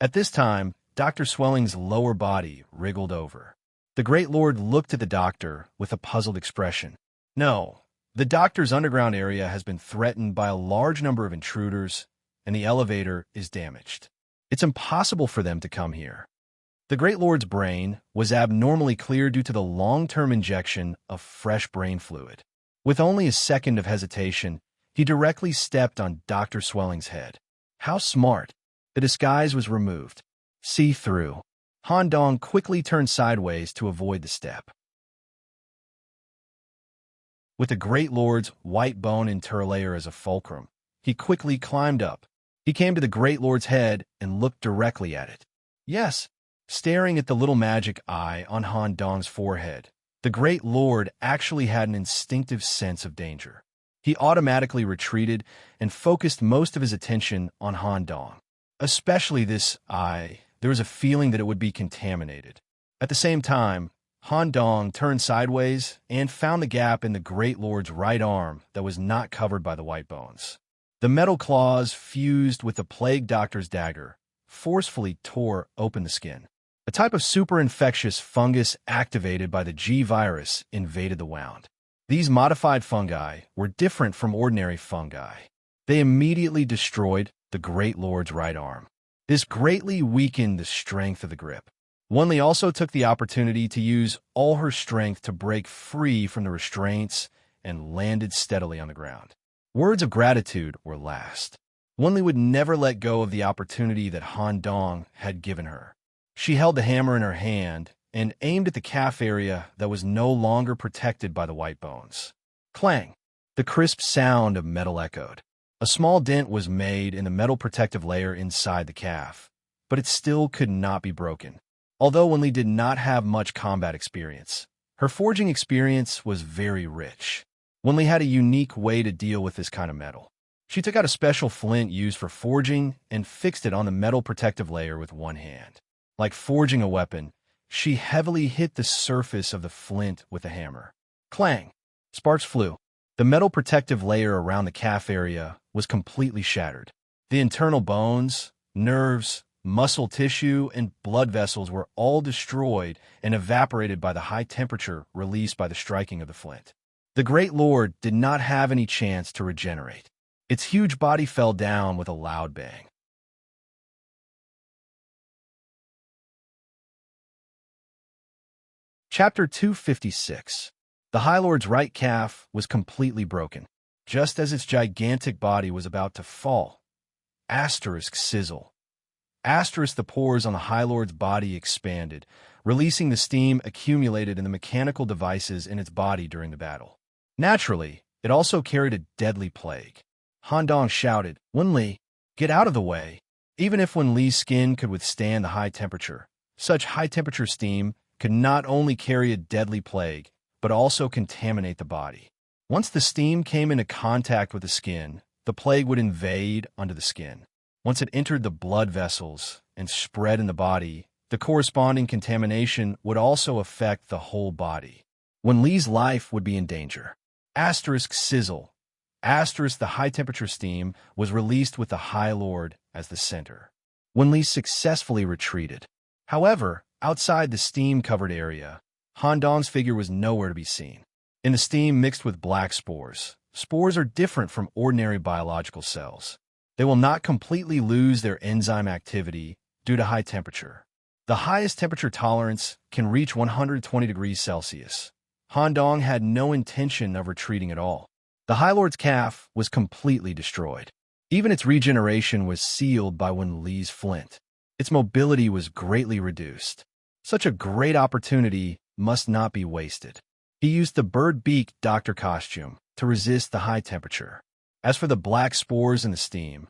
At this time, Dr. Swelling's lower body wriggled over. The Great Lord looked at the doctor with a puzzled expression. No, the doctor's underground area has been threatened by a large number of intruders, and the elevator is damaged. It's impossible for them to come here. The Great Lord's brain was abnormally clear due to the long-term injection of fresh brain fluid. With only a second of hesitation, he directly stepped on Dr. Swelling's head. How smart! The disguise was removed. See-through. Han Dong quickly turned sideways to avoid the step. With the Great Lord's white bone interlayer as a fulcrum, he quickly climbed up. He came to the Great Lord's head and looked directly at it. Yes, staring at the little magic eye on Han Dong's forehead, the Great Lord actually had an instinctive sense of danger. He automatically retreated and focused most of his attention on Han Dong. Especially this eye, there was a feeling that it would be contaminated. At the same time, Han Dong turned sideways and found the gap in the Great Lord's right arm that was not covered by the white bones. The metal claws fused with the Plague Doctor's dagger forcefully tore open the skin. A type of super-infectious fungus activated by the G virus invaded the wound. These modified fungi were different from ordinary fungi. They immediately destroyed the Great Lord's right arm. This greatly weakened the strength of the grip. Lee also took the opportunity to use all her strength to break free from the restraints and landed steadily on the ground. Words of gratitude were last. Wenli would never let go of the opportunity that Han Dong had given her. She held the hammer in her hand and aimed at the calf area that was no longer protected by the white bones. Clang! The crisp sound of metal echoed. A small dent was made in the metal protective layer inside the calf, but it still could not be broken. Although Wenli did not have much combat experience, her forging experience was very rich. Wenli had a unique way to deal with this kind of metal. She took out a special flint used for forging and fixed it on the metal protective layer with one hand. Like forging a weapon, she heavily hit the surface of the flint with a hammer. Clang! Sparks flew. The metal protective layer around the calf area was completely shattered. The internal bones, nerves, muscle tissue, and blood vessels were all destroyed and evaporated by the high temperature released by the striking of the flint. The Great Lord did not have any chance to regenerate. Its huge body fell down with a loud bang. Chapter 256. The High Lord's right calf was completely broken. Just as its gigantic body was about to fall. Asterisk sizzle. Asterisk the pores on the High Lord's body expanded, releasing the steam accumulated in the mechanical devices in its body during the battle. Naturally, it also carried a deadly plague. Han Dong shouted, "Wenli, get out of the way." Even if Wenli's skin could withstand the high temperature, such high-temperature steam could not only carry a deadly plague, but also contaminate the body. Once the steam came into contact with the skin, the plague would invade under the skin. Once it entered the blood vessels and spread in the body, the corresponding contamination would also affect the whole body. Wenli's life would be in danger. Asterisk sizzle. Asterisk the high-temperature steam was released with the High Lord as the center. Wenli successfully retreated. However, outside the steam-covered area, Han Dong's figure was nowhere to be seen. In the steam mixed with black spores, spores are different from ordinary biological cells. They will not completely lose their enzyme activity due to high temperature. The highest temperature tolerance can reach 120 degrees Celsius. Han Dong had no intention of retreating at all. The High Lord's calf was completely destroyed. Even its regeneration was sealed by Wenli's flint. Its mobility was greatly reduced. Such a great opportunity must not be wasted. He used the bird-beaked doctor costume to resist the high temperature. As for the black spores in the steam,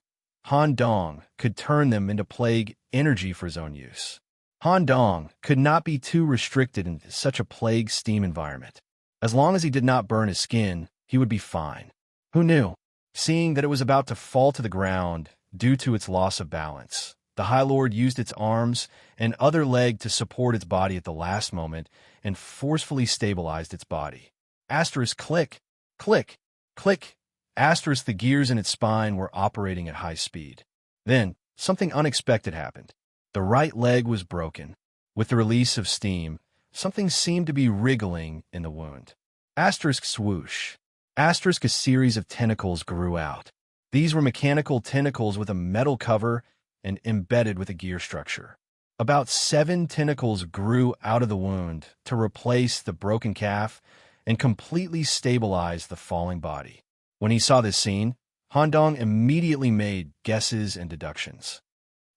Han Dong could turn them into plague energy for his own use. Han Dong could not be too restricted in such a plague steam environment. As long as he did not burn his skin, he would be fine. Who knew? Seeing that it was about to fall to the ground due to its loss of balance, the High Lord used its arms and other leg to support its body at the last moment and forcefully stabilized its body. Asterisk click, click, click. Asterisk the gears in its spine were operating at high speed. Then, something unexpected happened. The right leg was broken. With the release of steam, something seemed to be wriggling in the wound. Asterisk swoosh. Asterisk a series of tentacles grew out. These were mechanical tentacles with a metal cover and embedded with a gear structure. About 7 tentacles grew out of the wound to replace the broken calf and completely stabilize the falling body. When he saw this scene, Han Dong immediately made guesses and deductions.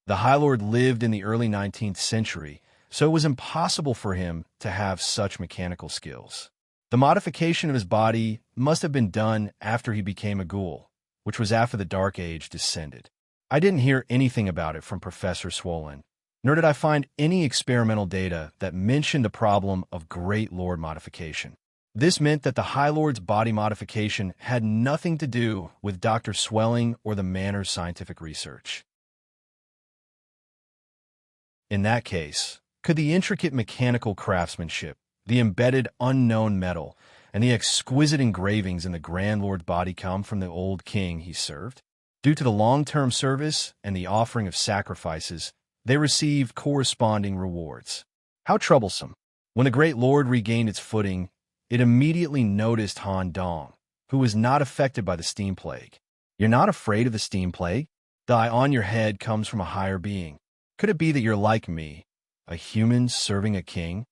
The High Lord lived in the early 19th century, so it was impossible for him to have such mechanical skills. The modification of his body must have been done after he became a ghoul, which was after the Dark Age descended. I didn't hear anything about it from Professor Swollen, nor did I find any experimental data that mentioned the problem of Great Lord modification. This meant that the High Lord's body modification had nothing to do with Dr. Swelling or the Manor's scientific research. In that case, could the intricate mechanical craftsmanship, the embedded unknown metal, and the exquisite engravings in the Grand Lord's body come from the old king he served? Due to the long-term service and the offering of sacrifices, they received corresponding rewards. How troublesome. When the Great Lord regained its footing, it immediately noticed Han Dong, who was not affected by the steam plague. You're not afraid of the steam plague? The eye on your head comes from a higher being. Could it be that you're like me, a human serving a king?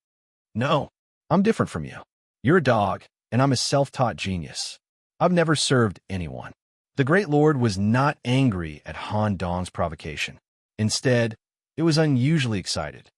No, I'm different from you. You're a dog, and I'm a self-taught genius. I've never served anyone. The Great Lord was not angry at Han Dong's provocation. Instead, it was unusually excited.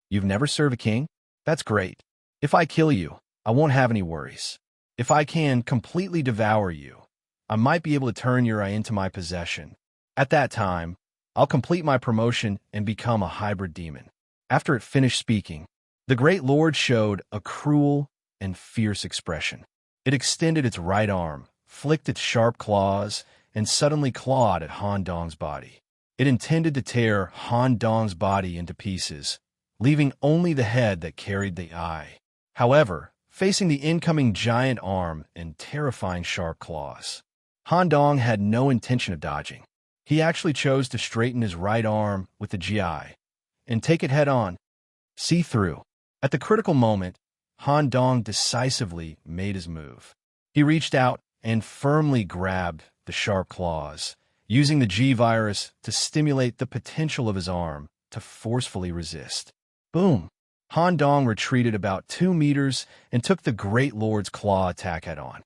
You've never served a king? That's great. If I kill you, I won't have any worries. If I can completely devour you, I might be able to turn your eye into my possession. At that time, I'll complete my promotion and become a hybrid demon. After it finished speaking, the Great Lord showed a cruel and fierce expression. It extended its right arm, flicked its sharp claws, and suddenly clawed at Han Dong's body. It intended to tear Han Dong's body into pieces, leaving only the head that carried the eye. However, facing the incoming giant arm and terrifying sharp claws, Han Dong had no intention of dodging. He actually chose to straighten his right arm with the GI and take it head-on. See through. At the critical moment, Han Dong decisively made his move. He reached out and firmly grabbed the sharp claws, using the G-virus to stimulate the potential of his arm to forcefully resist. Boom! Han Dong retreated about 2 meters and took the Great Lord's claw attack head-on.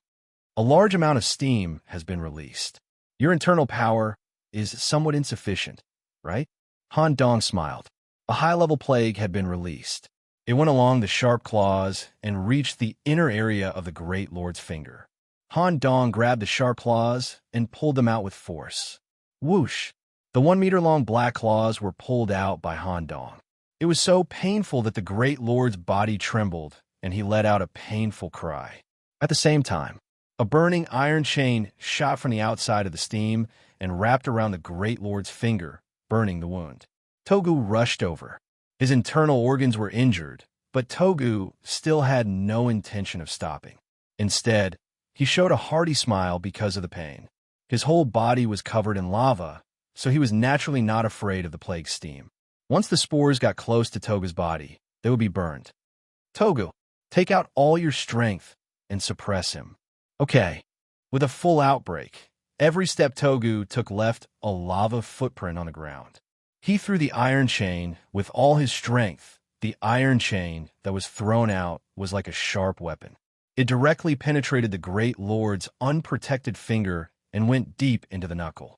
A large amount of steam has been released. Your internal power is somewhat insufficient, right? Han Dong smiled. A high-level plague had been released. It went along the sharp claws and reached the inner area of the Great Lord's finger. Han Dong grabbed the sharp claws and pulled them out with force. Whoosh! The 1-meter-long black claws were pulled out by Han Dong. It was so painful that the Great Lord's body trembled, and he let out a painful cry. At the same time, a burning iron chain shot from the outside of the steam and wrapped around the Great Lord's finger, burning the wound. Togu rushed over. His internal organs were injured, but Togu still had no intention of stopping. Instead, he showed a hearty smile because of the pain. His whole body was covered in lava, so he was naturally not afraid of the plague steam. Once the spores got close to Togu's body, they would be burned. Togu, take out all your strength and suppress him. Okay. With a full outbreak, every step Togu took left a lava footprint on the ground. He threw the iron chain with all his strength. The iron chain that was thrown out was like a sharp weapon. It directly penetrated the Great Lord's unprotected finger and went deep into the knuckle.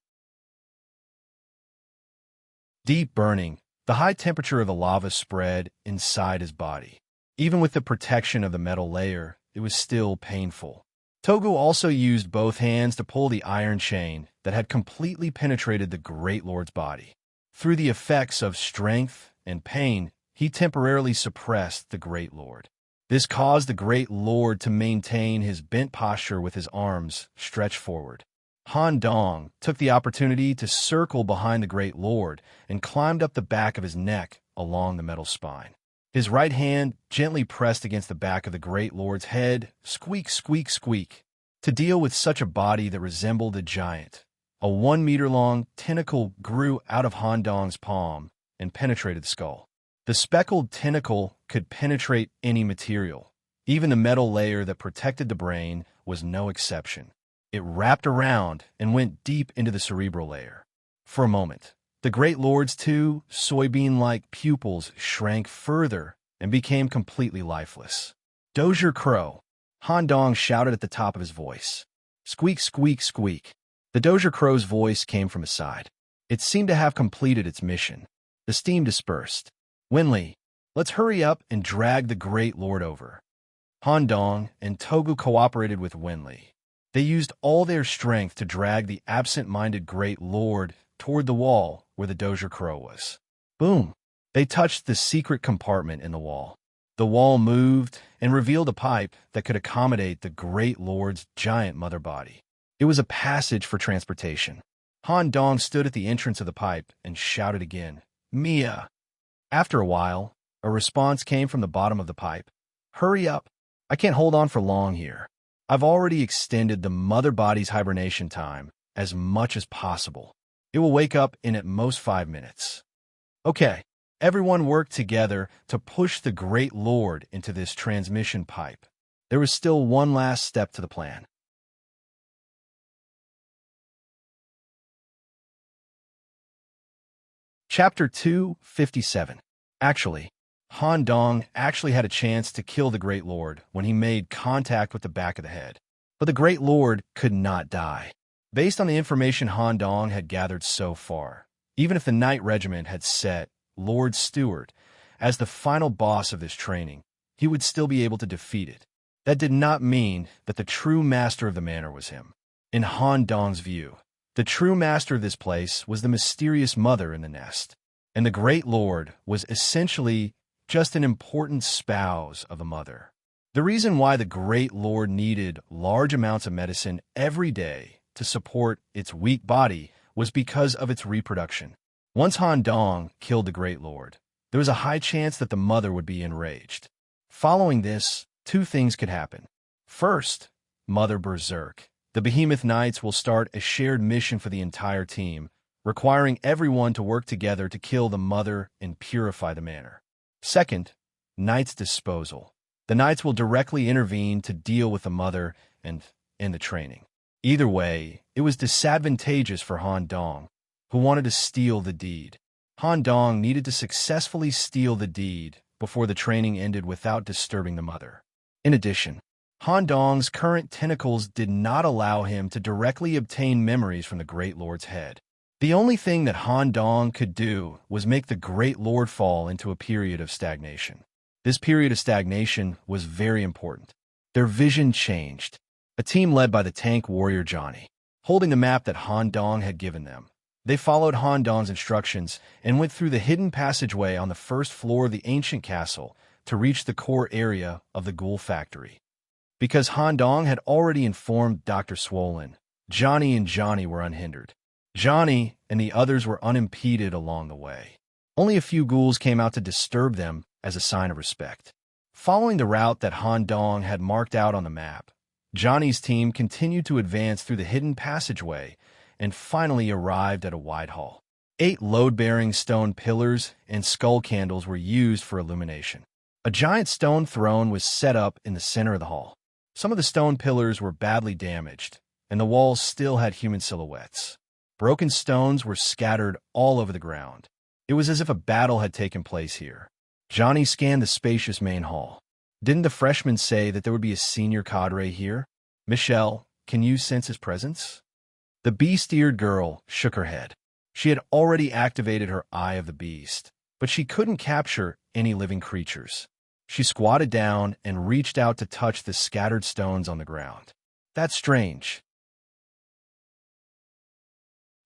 Deep burning, the high temperature of the lava spread inside his body. Even with the protection of the metal layer, it was still painful. Togu also used both hands to pull the iron chain that had completely penetrated the Great Lord's body. Through the effects of strength and pain, he temporarily suppressed the Great Lord. This caused the Great Lord to maintain his bent posture with his arms stretched forward. Han Dong took the opportunity to circle behind the Great Lord and climbed up the back of his neck along the metal spine. His right hand gently pressed against the back of the Great Lord's head, squeak, squeak, squeak. To deal with such a body that resembled a giant, a 1-meter-long tentacle grew out of Han Dong's palm and penetrated the skull. The speckled tentacle could penetrate any material. Even the metal layer that protected the brain was no exception. It wrapped around and went deep into the cerebral layer. For a moment, the Great Lord's 2 soybean-like pupils shrank further and became completely lifeless. Dozier Crow, Han Dong shouted at the top of his voice. Squeak, squeak, squeak. The Dozier Crow's voice came from his side. It seemed to have completed its mission. The steam dispersed. Winley, let's hurry up and drag the Great Lord over. Han Dong and Togu cooperated with Winley. They used all their strength to drag the absent-minded Great Lord toward the wall where the Dozier Crow was. Boom! They touched the secret compartment in the wall. The wall moved and revealed a pipe that could accommodate the Great Lord's giant mother body. It was a passage for transportation. Han Dong stood at the entrance of the pipe and shouted again, Mia! After a while, a response came from the bottom of the pipe. Hurry up! I can't hold on for long here. I've already extended the mother body's hibernation time as much as possible. It will wake up in at most 5 minutes. Okay, everyone worked together to push the Great Lord into this transmission pipe. There was still one last step to the plan. Chapter 257. Actually, Han Dong actually had a chance to kill the Great Lord when he made contact with the back of the head. But the Great Lord could not die. Based on the information Han Dong had gathered so far, even if the Knight Regiment had set Lord Stewart as the final boss of this training, he would still be able to defeat it. That did not mean that the true master of the manor was him. In Han Dong's view, the true master of this place was the mysterious mother in the nest, and the Great Lord was essentially just an important spouse of a mother. The reason why the Great Lord needed large amounts of medicine every day to support its weak body was because of its reproduction. Once Han Dong killed the Great Lord, there was a high chance that the mother would be enraged. Following this, two things could happen. First, Mother Berserk. The Behemoth Knights will start a shared mission for the entire team, requiring everyone to work together to kill the mother and purify the manor. Second, Knights Disposal. The Knights will directly intervene to deal with the mother and end the training. Either way, it was disadvantageous for Han Dong, who wanted to steal the deed. Han Dong needed to successfully steal the deed before the training ended without disturbing the mother. In addition, Han Dong's current tentacles did not allow him to directly obtain memories from the Great Lord's head. The only thing that Han Dong could do was make the Great Lord fall into a period of stagnation. This period of stagnation was very important. Their vision changed. A team led by the tank warrior Johnny, holding the map that Han Dong had given them. They followed Han Dong's instructions and went through the hidden passageway on the first floor of the ancient castle to reach the core area of the ghoul factory. Because Han Dong had already informed Dr. Swollen, Johnny and Johnny were unhindered. Johnny and the others were unimpeded along the way. Only a few ghouls came out to disturb them as a sign of respect. Following the route that Han Dong had marked out on the map, Johnny's team continued to advance through the hidden passageway and finally arrived at a wide hall. 8 load-bearing stone pillars and skull candles were used for illumination. A giant stone throne was set up in the center of the hall. Some of the stone pillars were badly damaged, and the walls still had human silhouettes. Broken stones were scattered all over the ground. It was as if a battle had taken place here. Johnny scanned the spacious main hall. Didn't the freshman say that there would be a senior cadre here? Michelle, can you sense his presence? The beast-eared girl shook her head. She had already activated her Eye of the Beast, but she couldn't capture any living creatures. She squatted down and reached out to touch the scattered stones on the ground. That's strange.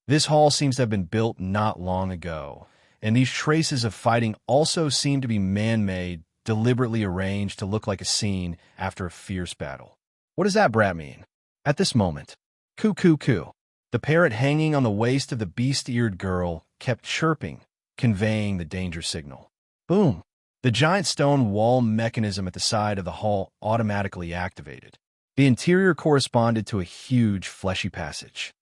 This hall seems to have been built not long ago, and these traces of fighting also seem to be man-made, deliberately arranged to look like a scene after a fierce battle. What does that brat mean? At this moment, coo coo coo. The parrot hanging on the waist of the beast-eared girl kept chirping, conveying the danger signal. Boom! The giant stone wall mechanism at the side of the hall automatically activated. The interior corresponded to a huge, fleshy passage.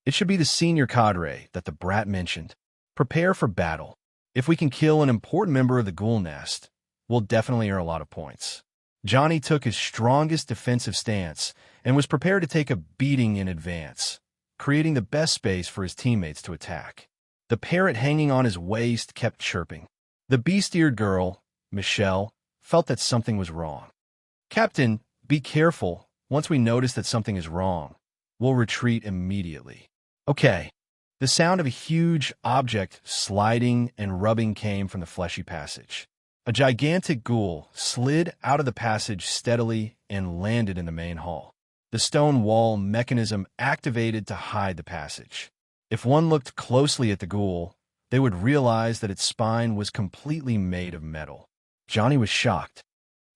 It should be the senior cadre that the brat mentioned. Prepare for battle. If we can kill an important member of the ghoul nest, we'll definitely earn a lot of points. Johnny took his strongest defensive stance and was prepared to take a beating in advance, creating the best space for his teammates to attack. The parrot hanging on his waist kept chirping. The beast-eared girl, Michelle, felt that something was wrong. Captain, be careful. Once we notice that something is wrong, we'll retreat immediately. Okay. The sound of a huge object sliding and rubbing came from the fleshy passage. A gigantic ghoul slid out of the passage steadily and landed in the main hall. The stone wall mechanism activated to hide the passage. If one looked closely at the ghoul, they would realize that its spine was completely made of metal. Johnny was shocked.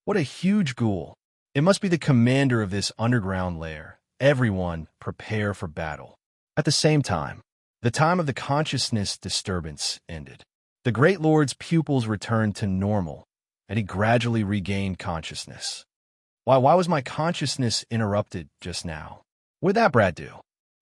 What a huge ghoul! It must be the commander of this underground lair. Everyone, prepare for battle. At the same time, the time of the consciousness disturbance ended. The Great Lord's pupils returned to normal, and he gradually regained consciousness. Why was my consciousness interrupted just now? What did that brat do?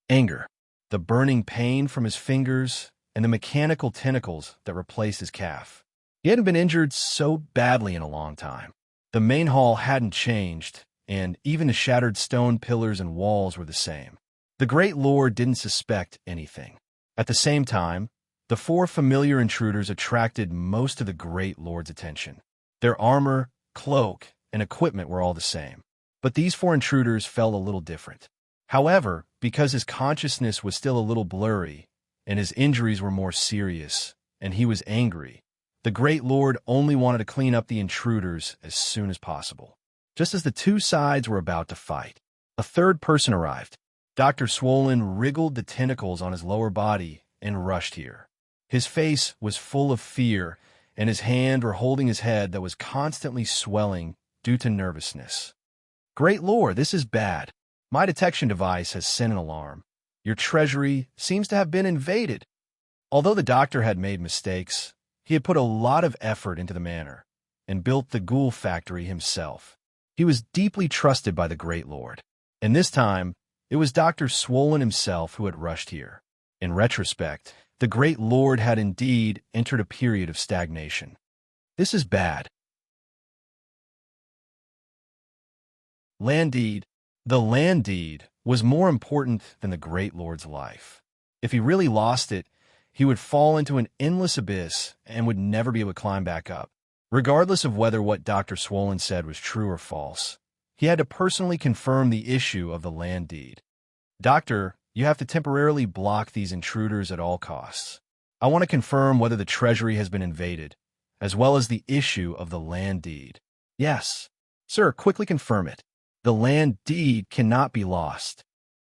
Anger, the burning pain from his fingers, and the mechanical tentacles that replaced his calf. He hadn't been injured so badly in a long time. The main hall hadn't changed, and even the shattered stone pillars and walls were the same. The Great Lord didn't suspect anything. At the same time, the 4 familiar intruders attracted most of the Great Lord's attention. Their armor, cloak, and equipment were all the same. But these 4 intruders felt a little different. However, because his consciousness was still a little blurry, and his injuries were more serious, and he was angry, the Great Lord only wanted to clean up the intruders as soon as possible. Just as the two sides were about to fight, a third person arrived. Dr. Swollen wriggled the tentacles on his lower body and rushed here. His face was full of fear, and his hand were holding his head that was constantly swelling due to nervousness. Great Lord, this is bad. My detection device has sent an alarm. Your treasury seems to have been invaded. Although the doctor had made mistakes, he had put a lot of effort into the manor and built the ghoul factory himself. He was deeply trusted by the Great Lord, and this time it was Dr. Swollen himself who had rushed here. In retrospect, the Great Lord had indeed entered a period of stagnation. This is bad. Land deed. The land deed was more important than the Great Lord's life. If he really lost it, he would fall into an endless abyss and would never be able to climb back up. Regardless of whether what Dr. Swollen said was true or false, he had to personally confirm the issue of the land deed. Doctor, you have to temporarily block these intruders at all costs. I want to confirm whether the treasury has been invaded, as well as the issue of the land deed. Yes. Sir, quickly confirm it. The land deed cannot be lost.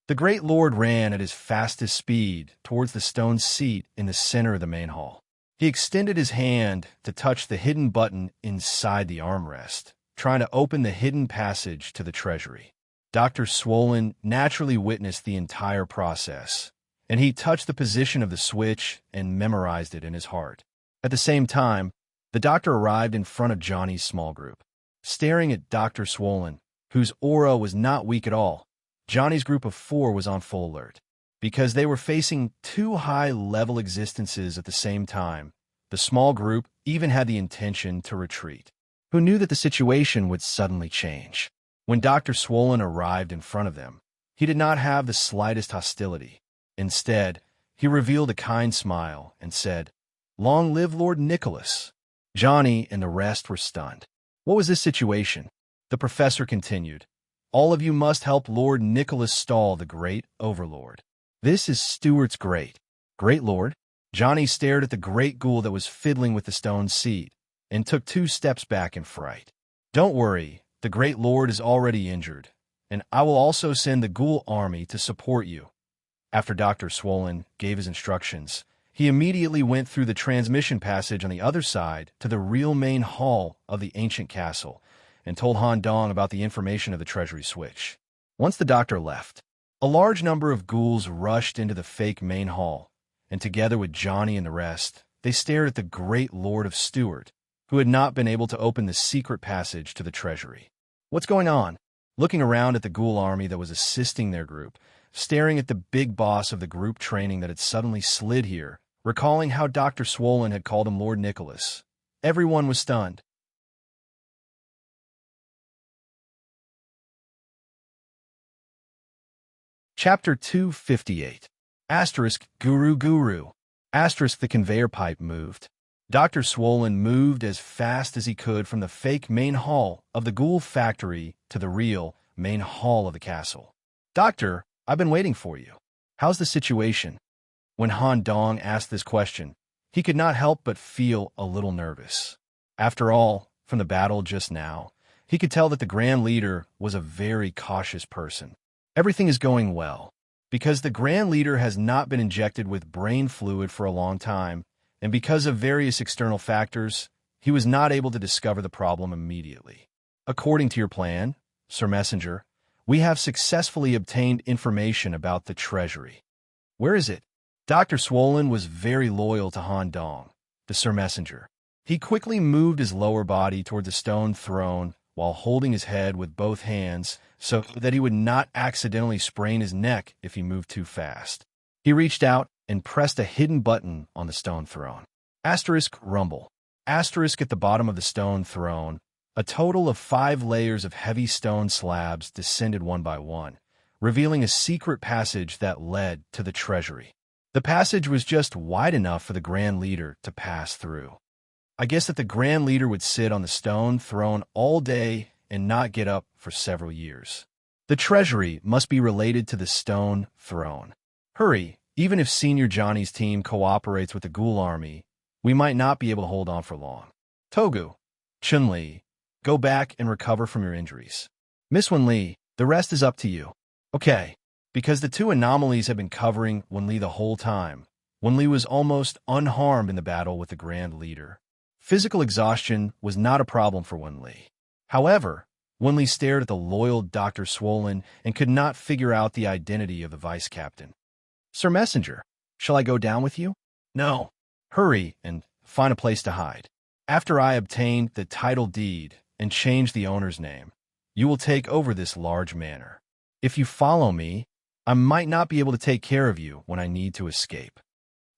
The Great Lord ran at his fastest speed towards the stone seat in the center of the main hall. He extended his hand to touch the hidden button inside the armrest, trying to open the hidden passage to the treasury. Dr. Swollen naturally witnessed the entire process, and he touched the position of the switch and memorized it in his heart. At the same time, the doctor arrived in front of Johnny's small group. Staring at Dr. Swollen, whose aura was not weak at all, Johnny's group of 4 was on full alert. Because they were facing 2 high-level existences at the same time, the small group even had the intention to retreat. Who knew that the situation would suddenly change? When Dr. Swollen arrived in front of them, he did not have the slightest hostility. Instead, he revealed a kind smile and said, "Long live Lord Nicholas." Johnny and the rest were stunned. What was this situation? The professor continued, "All of you must help Lord Nicholas stall the Great Overlord. This is Stuart's Great Lord?" Johnny stared at the great ghoul that was fiddling with the stone seat and took 2 steps back in fright. "Don't worry, the Great Lord is already injured, and I will also send the ghoul army to support you." After Dr. Swollen gave his instructions, he immediately went through the transmission passage on the other side to the real main hall of the ancient castle and told Han Dong about the information of the treasury switch. Once the doctor left, a large number of ghouls rushed into the fake main hall, and together with Johnny and the rest, they stared at the Great Lord of Stuart, who had not been able to open the secret passage to the treasury. What's going on? Looking around at the ghoul army that was assisting their group, staring at the big boss of the group training that had suddenly slid here, recalling how Dr. Swollen had called him Lord Nicholas, everyone was stunned. Chapter 258. Guru. The conveyor pipe moved. Dr. Swollen moved as fast as he could from the fake main hall of the ghoul factory to the real main hall of the castle. "Doctor, I've been waiting for you. How's the situation?" When Han Dong asked this question, he could not help but feel a little nervous. After all, from the battle just now, he could tell that the Grand Leader was a very cautious person. Everything is going well, because the Grand Leader has not been injected with brain fluid for a long time, and because of various external factors, he was not able to discover the problem immediately. According to your plan, Sir Messenger, we have successfully obtained information about the treasury. Where is it? Dr. Swollen was very loyal to Han Dong, the Sir Messenger. He quickly moved his lower body toward the stone throne while holding his head with both hands so that he would not accidentally sprain his neck if he moved too fast. He reached out and pressed a hidden button on the stone throne. Rumble. At the bottom of the stone throne, a total of 5 layers of heavy stone slabs descended one by one, revealing a secret passage that led to the treasury. The passage was just wide enough for the Grand Leader to pass through. I guess that the Grand Leader would sit on the stone throne all day and not get up for several years. The treasury must be related to the stone throne. Hurry, even if Senior Johnny's team cooperates with the ghoul army, we might not be able to hold on for long. Togu, Chun-Li, go back and recover from your injuries. Miss Wen-Li, the rest is up to you. Okay, because the two anomalies had been covering Wen-Li the whole time, Wen-Li was almost unharmed in the battle with the Grand Leader. Physical exhaustion was not a problem for Wen-Li. However, Wen-Li stared at the loyal Dr. Swollen and could not figure out the identity of the vice captain. Sir Messenger, shall I go down with you? No. Hurry and find a place to hide. After I obtain the title deed and change the owner's name, you will take over this large manor. If you follow me, I might not be able to take care of you when I need to escape.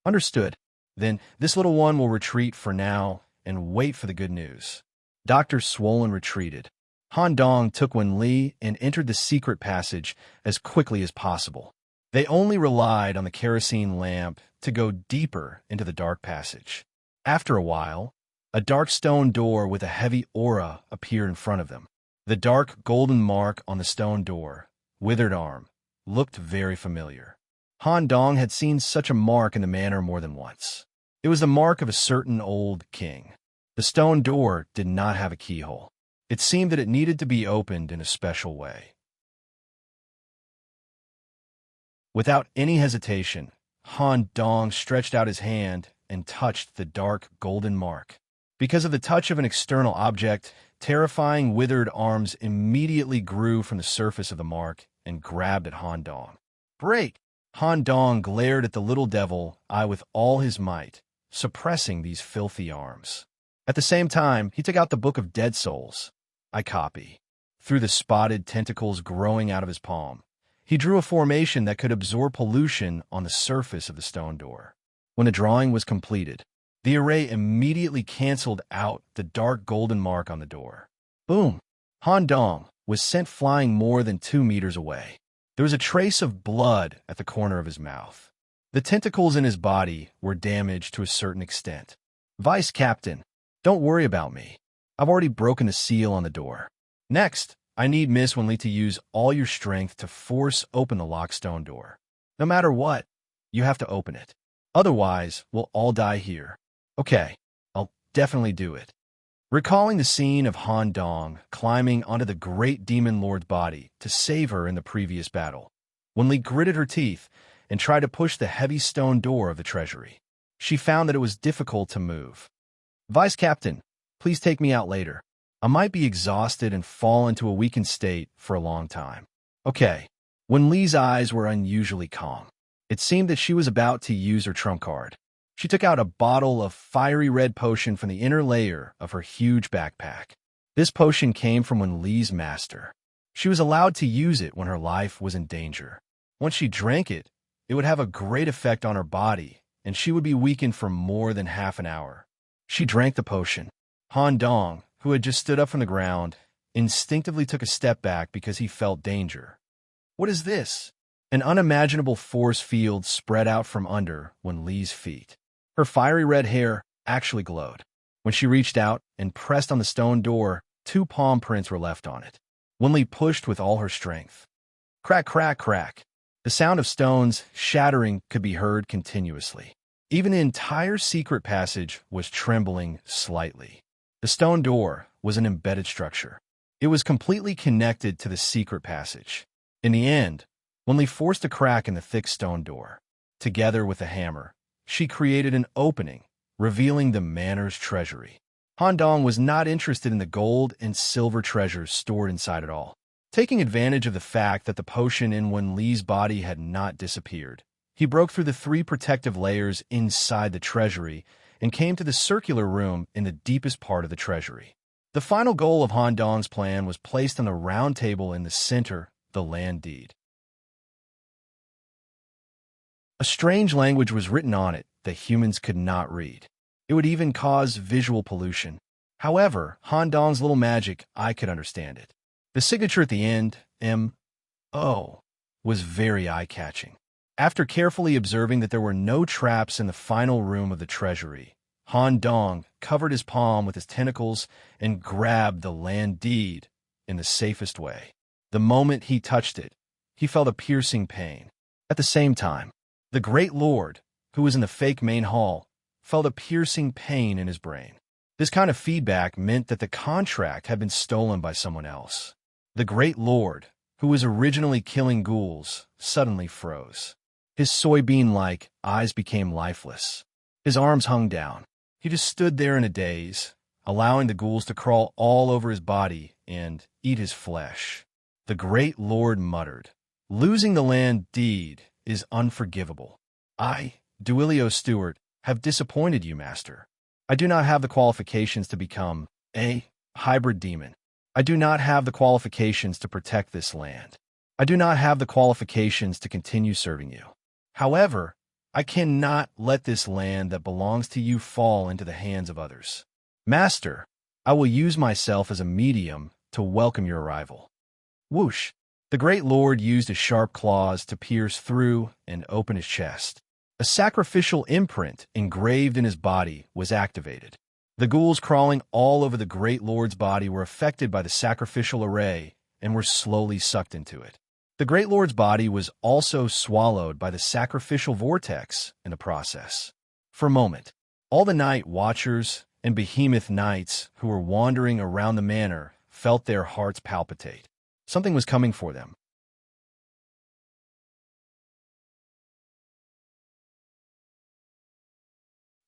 Understood. Then this little one will retreat for now and wait for the good news. Dr. Swollen retreated. Han Dong took Wen-Li and entered the secret passage as quickly as possible. They only relied on the kerosene lamp to go deeper into the dark passage. After a while, a dark stone door with a heavy aura appeared in front of them. The dark golden mark on the stone door, withered arm, looked very familiar. Han Dong had seen such a mark in the manor more than once. It was the mark of a certain old king. The stone door did not have a keyhole. It seemed that it needed to be opened in a special way. Without any hesitation, Han Dong stretched out his hand and touched the dark golden mark. Because of the touch of an external object, terrifying withered arms immediately grew from the surface of the mark and grabbed at Han Dong. Break! Han Dong glared at the little devil eye with all his might, suppressing these filthy arms. At the same time, he took out the Book of Dead Souls. I copy. Through the spotted tentacles growing out of his palm, he drew a formation that could absorb pollution on the surface of the stone door. When the drawing was completed, the array immediately canceled out the dark golden mark on the door. Boom! Han Dong was sent flying more than 2 meters away. There was a trace of blood at the corner of his mouth. The tentacles in his body were damaged to a certain extent. Vice Captain, don't worry about me. I've already broken the seal on the door. Next, I need Miss Wen-Li to use all your strength to force open the locked stone door. No matter what, you have to open it. Otherwise, we'll all die here. Okay, I'll definitely do it. Recalling the scene of Han Dong climbing onto the great demon lord's body to save her in the previous battle, Wen-Li gritted her teeth and tried to push the heavy stone door of the treasury. She found that it was difficult to move. Vice Captain, please take me out later. I might be exhausted and fall into a weakened state for a long time. Okay. Wen-Li's eyes were unusually calm. It seemed that she was about to use her trump card. She took out a bottle of fiery red potion from the inner layer of her huge backpack. This potion came from Wen-Li's master. She was allowed to use it when her life was in danger. Once she drank it, it would have a great effect on her body, and she would be weakened for more than half an hour. She drank the potion. Han Dong, who had just stood up from the ground, instinctively took a step back because he felt danger. What is this? An unimaginable force field spread out from under Wen-Li's feet. Her fiery red hair actually glowed. When she reached out and pressed on the stone door, 2 palm prints were left on it. Wen-Li pushed with all her strength. Crack, crack, crack. The sound of stones shattering could be heard continuously. Even the entire secret passage was trembling slightly. The stone door was an embedded structure. It was completely connected to the secret passage. In the end, Wen-Li forced a crack in the thick stone door. Together with a hammer, she created an opening, revealing the manor's treasury. Han Dong was not interested in the gold and silver treasures stored inside at all. Taking advantage of the fact that the potion in Wen-Li's body had not disappeared, he broke through the 3 protective layers inside the treasury and came to the circular room in the deepest part of the treasury. The final goal of Han Dong's plan was placed on the round table in the center, the land deed. A strange language was written on it that humans could not read. It would even cause visual pollution. However, Han Dong's little magic eye could understand it. The signature at the end, M.O., was very eye-catching. After carefully observing that there were no traps in the final room of the treasury, Han Dong covered his palm with his tentacles and grabbed the land deed in the safest way. The moment he touched it, he felt a piercing pain. At the same time, the Great Lord, who was in the fake main hall, felt a piercing pain in his brain. This kind of feedback meant that the contract had been stolen by someone else. The Great Lord, who was originally killing ghouls, suddenly froze. His soybean-like eyes became lifeless. His arms hung down. He just stood there in a daze, allowing the ghouls to crawl all over his body and eat his flesh. The Great Lord muttered, "Losing the land deed is unforgivable. I, Duilio Stewart, have disappointed you, Master. I do not have the qualifications to become a hybrid demon. I do not have the qualifications to protect this land. I do not have the qualifications to continue serving you. However, I cannot let this land that belongs to you fall into the hands of others. Master, I will use myself as a medium to welcome your arrival." Whoosh! The Great Lord used his sharp claws to pierce through and open his chest. A sacrificial imprint engraved in his body was activated. The ghouls crawling all over the Great Lord's body were affected by the sacrificial array and were slowly sucked into it. The Great Lord's body was also swallowed by the sacrificial vortex in the process. For a moment, all the night watchers and behemoth knights who were wandering around the manor felt their hearts palpitate. Something was coming for them.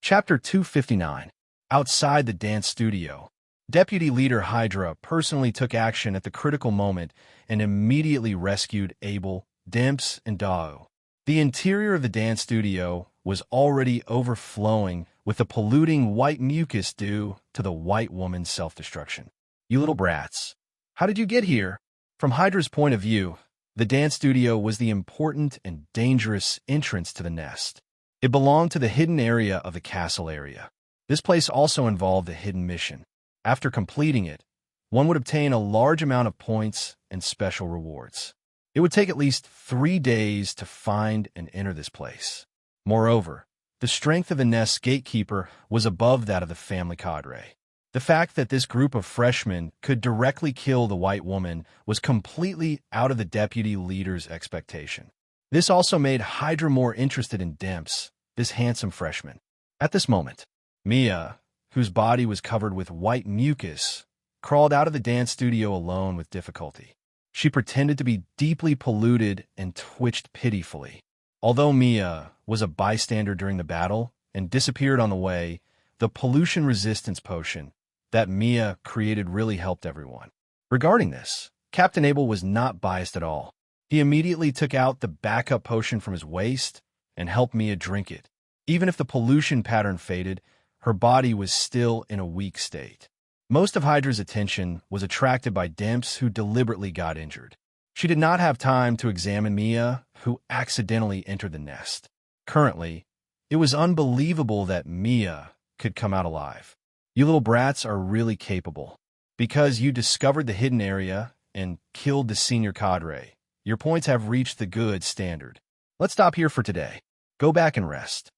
Chapter 259. Outside the dance studio. Deputy Leader Hydra personally took action at the critical moment and immediately rescued Abel, Dimps, and Dao. The interior of the dance studio was already overflowing with the polluting white mucus due to the white woman's self-destruction. "You little brats. How did you get here?" From Hydra's point of view, the dance studio was the important and dangerous entrance to the nest. It belonged to the hidden area of the castle area. This place also involved a hidden mission. After completing it, one would obtain a large amount of points and special rewards. It would take at least 3 days to find and enter this place. Moreover, the strength of the nest's gatekeeper was above that of the family cadre. The fact that this group of freshmen could directly kill the white woman was completely out of the deputy leader's expectation. This also made Hydra more interested in Dimps, this handsome freshman. At this moment, Mia, whose body was covered with white mucus, crawled out of the dance studio alone with difficulty. She pretended to be deeply polluted and twitched pitifully. Although Mia was a bystander during the battle and disappeared on the way, the pollution resistance potion that Mia created really helped everyone. Regarding this, Captain Abel was not biased at all. He immediately took out the backup potion from his waist and helped Mia drink it. Even if the pollution pattern faded, her body was still in a weak state. Most of Hydra's attention was attracted by Dimps, who deliberately got injured. She did not have time to examine Mia, who accidentally entered the nest. Currently, it was unbelievable that Mia could come out alive. You little brats are really capable. Because you discovered the hidden area and killed the senior cadre, your points have reached the good standard. Let's stop here for today. Go back and rest.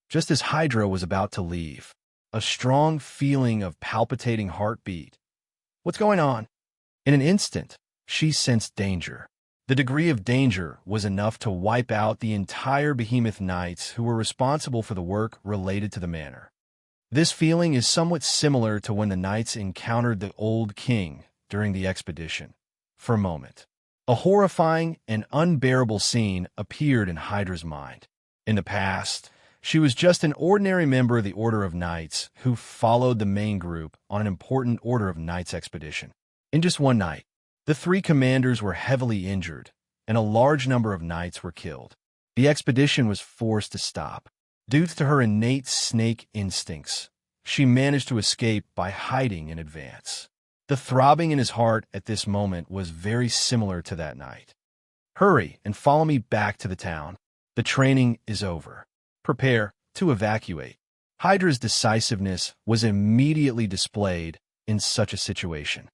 Just as Hydra was about to leave, a strong feeling of palpitating heartbeat. What's going on? In an instant, she sensed danger. The degree of danger was enough to wipe out the entire behemoth knights who were responsible for the work related to the manor. This feeling is somewhat similar to when the knights encountered the old king during the expedition. For a moment, a horrifying and unbearable scene appeared in Hydra's mind. In the past, she was just an ordinary member of the Order of Knights who followed the main group on an important Order of Knights expedition. In just one night, the 3 commanders were heavily injured, and a large number of knights were killed. The expedition was forced to stop. Due to her innate snake instincts, she managed to escape by hiding in advance. The throbbing in his heart at this moment was very similar to that night. "Hurry and follow me back to the town. The training is over. Prepare to evacuate." Hydra's decisiveness was immediately displayed in such a situation.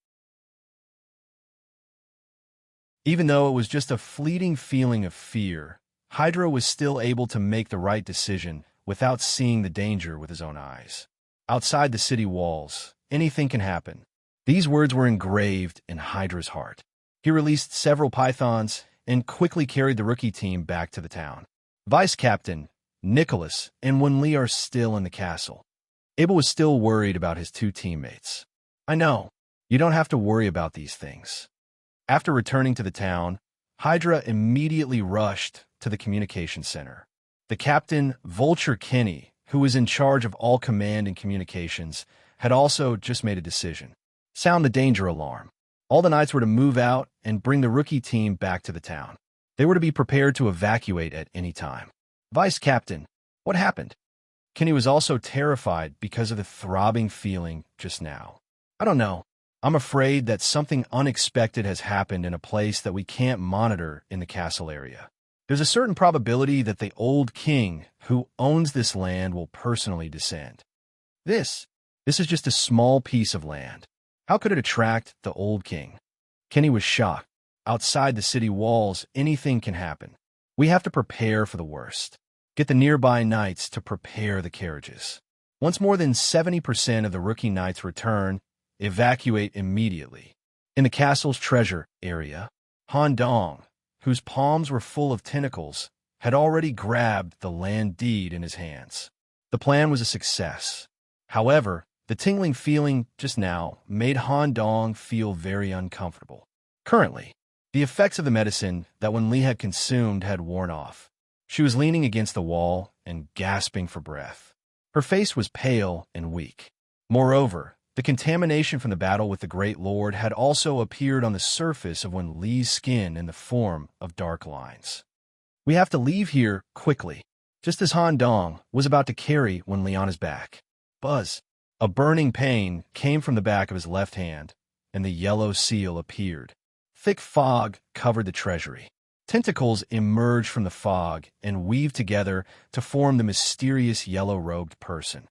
Even though it was just a fleeting feeling of fear, Hydra was still able to make the right decision without seeing the danger with his own eyes. Outside the city walls, anything can happen. These words were engraved in Hydra's heart. He released several pythons and quickly carried the rookie team back to the town. Vice Captain, Nicholas, and Wenli are still in the castle. Abel was still worried about his two teammates. I know, you don't have to worry about these things. After returning to the town, Hydra immediately rushed to the communication center. The captain, Vulture Kinney, who was in charge of all command and communications, had also just made a decision. Sound the danger alarm. All the knights were to move out and bring the rookie team back to the town. They were to be prepared to evacuate at any time. Vice Captain, what happened? Kinney was also terrified because of the throbbing feeling just now. I don't know. I'm afraid that something unexpected has happened in a place that we can't monitor in the castle area. There's a certain probability that the old king who owns this land will personally descend. This is just a small piece of land. How could it attract the old king? Kinney was shocked. Outside the city walls, anything can happen. We have to prepare for the worst. Get the nearby knights to prepare the carriages. Once more than 70% of the rookie knights return, evacuate immediately. In the castle's treasure area, Han Dong, whose palms were full of tentacles, had already grabbed the land deed in his hands. The plan was a success. However, the tingling feeling just now made Han Dong feel very uncomfortable. Currently, the effects of the medicine that Wenli had consumed had worn off. She was leaning against the wall and gasping for breath. Her face was pale and weak. Moreover, the contamination from the battle with the Great Lord had also appeared on the surface of Wenli's skin in the form of dark lines. We have to leave here quickly, just as Han Dong was about to carry Wenli on his back. Buzz. A burning pain came from the back of his left hand, and the yellow seal appeared. Thick fog covered the treasury. Tentacles emerged from the fog and weaved together to form the mysterious yellow-robed person.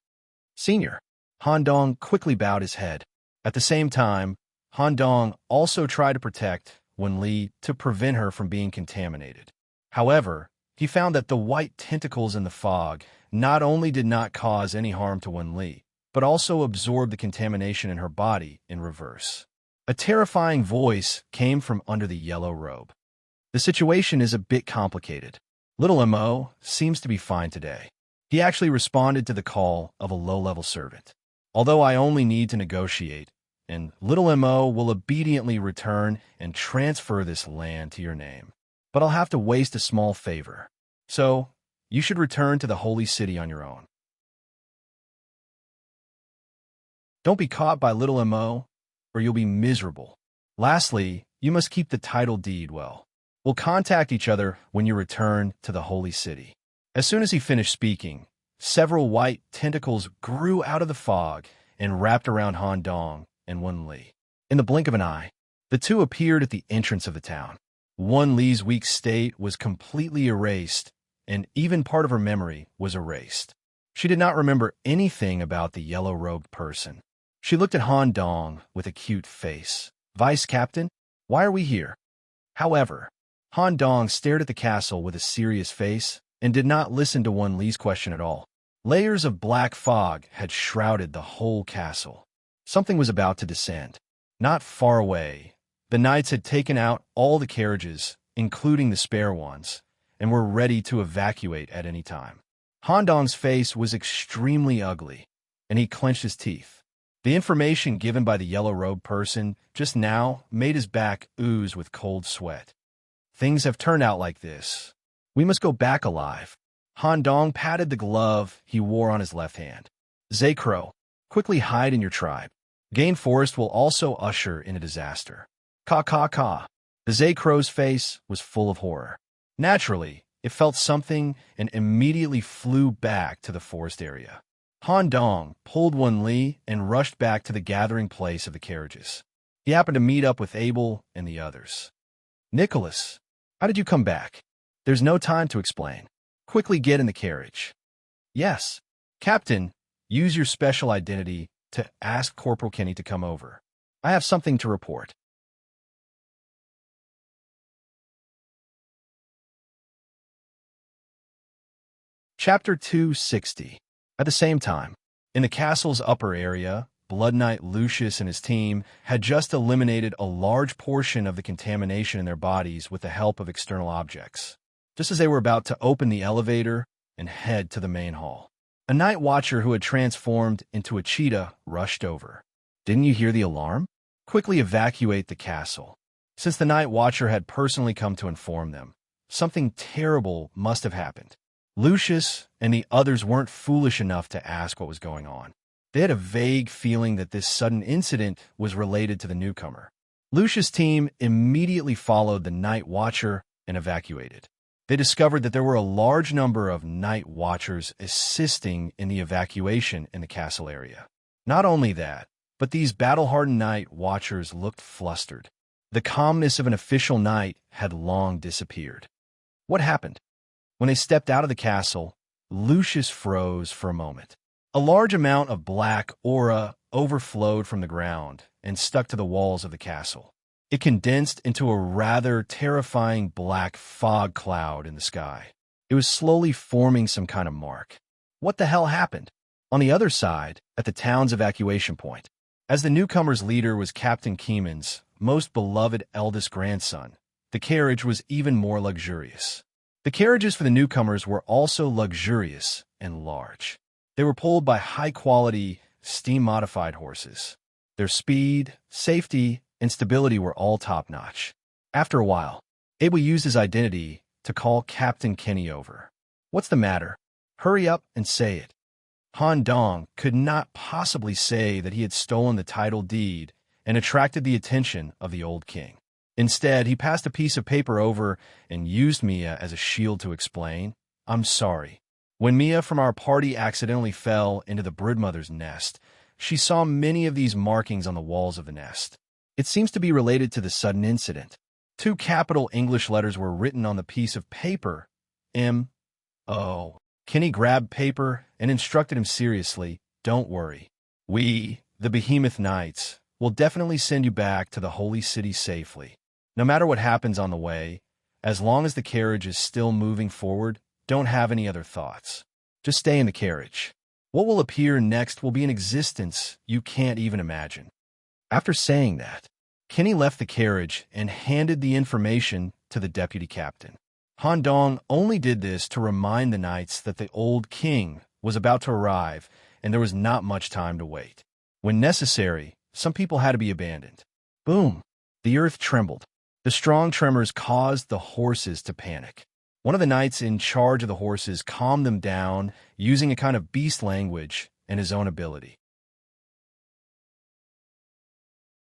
Senior. Han Dong quickly bowed his head. At the same time, Han Dong also tried to protect Wenli to prevent her from being contaminated. However, he found that the white tentacles in the fog not only did not cause any harm to Wenli, but also absorbed the contamination in her body in reverse. A terrifying voice came from under the yellow robe. The situation is a bit complicated. Little Mo seems to be fine today. He actually responded to the call of a low-level servant. Although I only need to negotiate, and Little Mo will obediently return and transfer this land to your name. But I'll have to waste a small favor. So, you should return to the holy city on your own. Don't be caught by Little Mo, or you'll be miserable. Lastly, you must keep the title deed well. We'll contact each other when you return to the holy city. As soon as he finished speaking, several white tentacles grew out of the fog and wrapped around Han Dong and Wenli. In the blink of an eye, the two appeared at the entrance of the town. Wenli's weak state was completely erased, and even part of her memory was erased. She did not remember anything about the yellow-robed person. She looked at Han Dong with a cute face. Vice Captain, why are we here? However, Han Dong stared at the castle with a serious face and did not listen to Wenli's question at all. Layers of black fog had shrouded the whole castle. Something was about to descend. Not far away, the knights had taken out all the carriages, including the spare ones, and were ready to evacuate at any time. Han Dong's face was extremely ugly, and he clenched his teeth. The information given by the yellow-robed person just now made his back ooze with cold sweat. Things have turned out like this. We must go back alive. Han Dong patted the glove he wore on his left hand. Zekro, quickly hide in your tribe. Gain Forest will also usher in a disaster. Ka. The Zekro's face was full of horror. Naturally, it felt something and immediately flew back to the forest area. Han Dong pulled Wenli and rushed back to the gathering place of the carriages. He happened to meet up with Abel and the others. Nicholas, how did you come back? There's no time to explain. Quickly get in the carriage. Yes. Captain, use your special identity to ask Corporal Kinney to come over. I have something to report. Chapter 260. At the same time, in the castle's upper area, Blood Knight Lucius and his team had just eliminated a large portion of the contamination in their bodies with the help of external objects. Just as they were about to open the elevator and head to the main hall, a night watcher who had transformed into a cheetah rushed over. "Didn't you hear the alarm? Quickly evacuate the castle." Since the night watcher had personally come to inform them, something terrible must have happened. Lucius and the others weren't foolish enough to ask what was going on. They had a vague feeling that this sudden incident was related to the newcomer. Lucius' team immediately followed the night watcher and evacuated. They discovered that there were a large number of night watchers assisting in the evacuation in the castle area. Not only that, but these battle-hardened night watchers looked flustered. The calmness of an official night had long disappeared. What happened? When they stepped out of the castle, Lucius froze for a moment. A large amount of black aura overflowed from the ground and stuck to the walls of the castle. It condensed into a rather terrifying black fog cloud in the sky. It was slowly forming some kind of mark. What the hell happened? On the other side, at the town's evacuation point, as the newcomer's leader was Captain Keeman's most beloved eldest grandson, the carriage was even more luxurious. The carriages for the newcomers were also luxurious and large. They were pulled by high-quality, steam-modified horses. Their speed, safety, and stability were all top-notch. After a while, Abel used his identity to call Captain Kenny over. "What's the matter? Hurry up and say it." Han Dong could not possibly say that he had stolen the title deed and attracted the attention of the old king. Instead, he passed a piece of paper over and used Mia as a shield to explain, "I'm sorry. When Mia from our party accidentally fell into the broodmother's nest, she saw many of these markings on the walls of the nest. It seems to be related to the sudden incident. 2 capital English letters were written on the piece of paper. M.O. Kenny grabbed paper and instructed him seriously, "Don't worry. We, the Behemoth Knights, will definitely send you back to the Holy City safely. No matter what happens on the way, as long as the carriage is still moving forward, don't have any other thoughts. Just stay in the carriage. What will appear next will be an existence you can't even imagine." After saying that, Kenny left the carriage and handed the information to the deputy captain. Han Dong only did this to remind the knights that the old king was about to arrive and there was not much time to wait. When necessary, some people had to be abandoned. Boom! The earth trembled. The strong tremors caused the horses to panic. One of the knights in charge of the horses calmed them down using a kind of beast language and his own ability.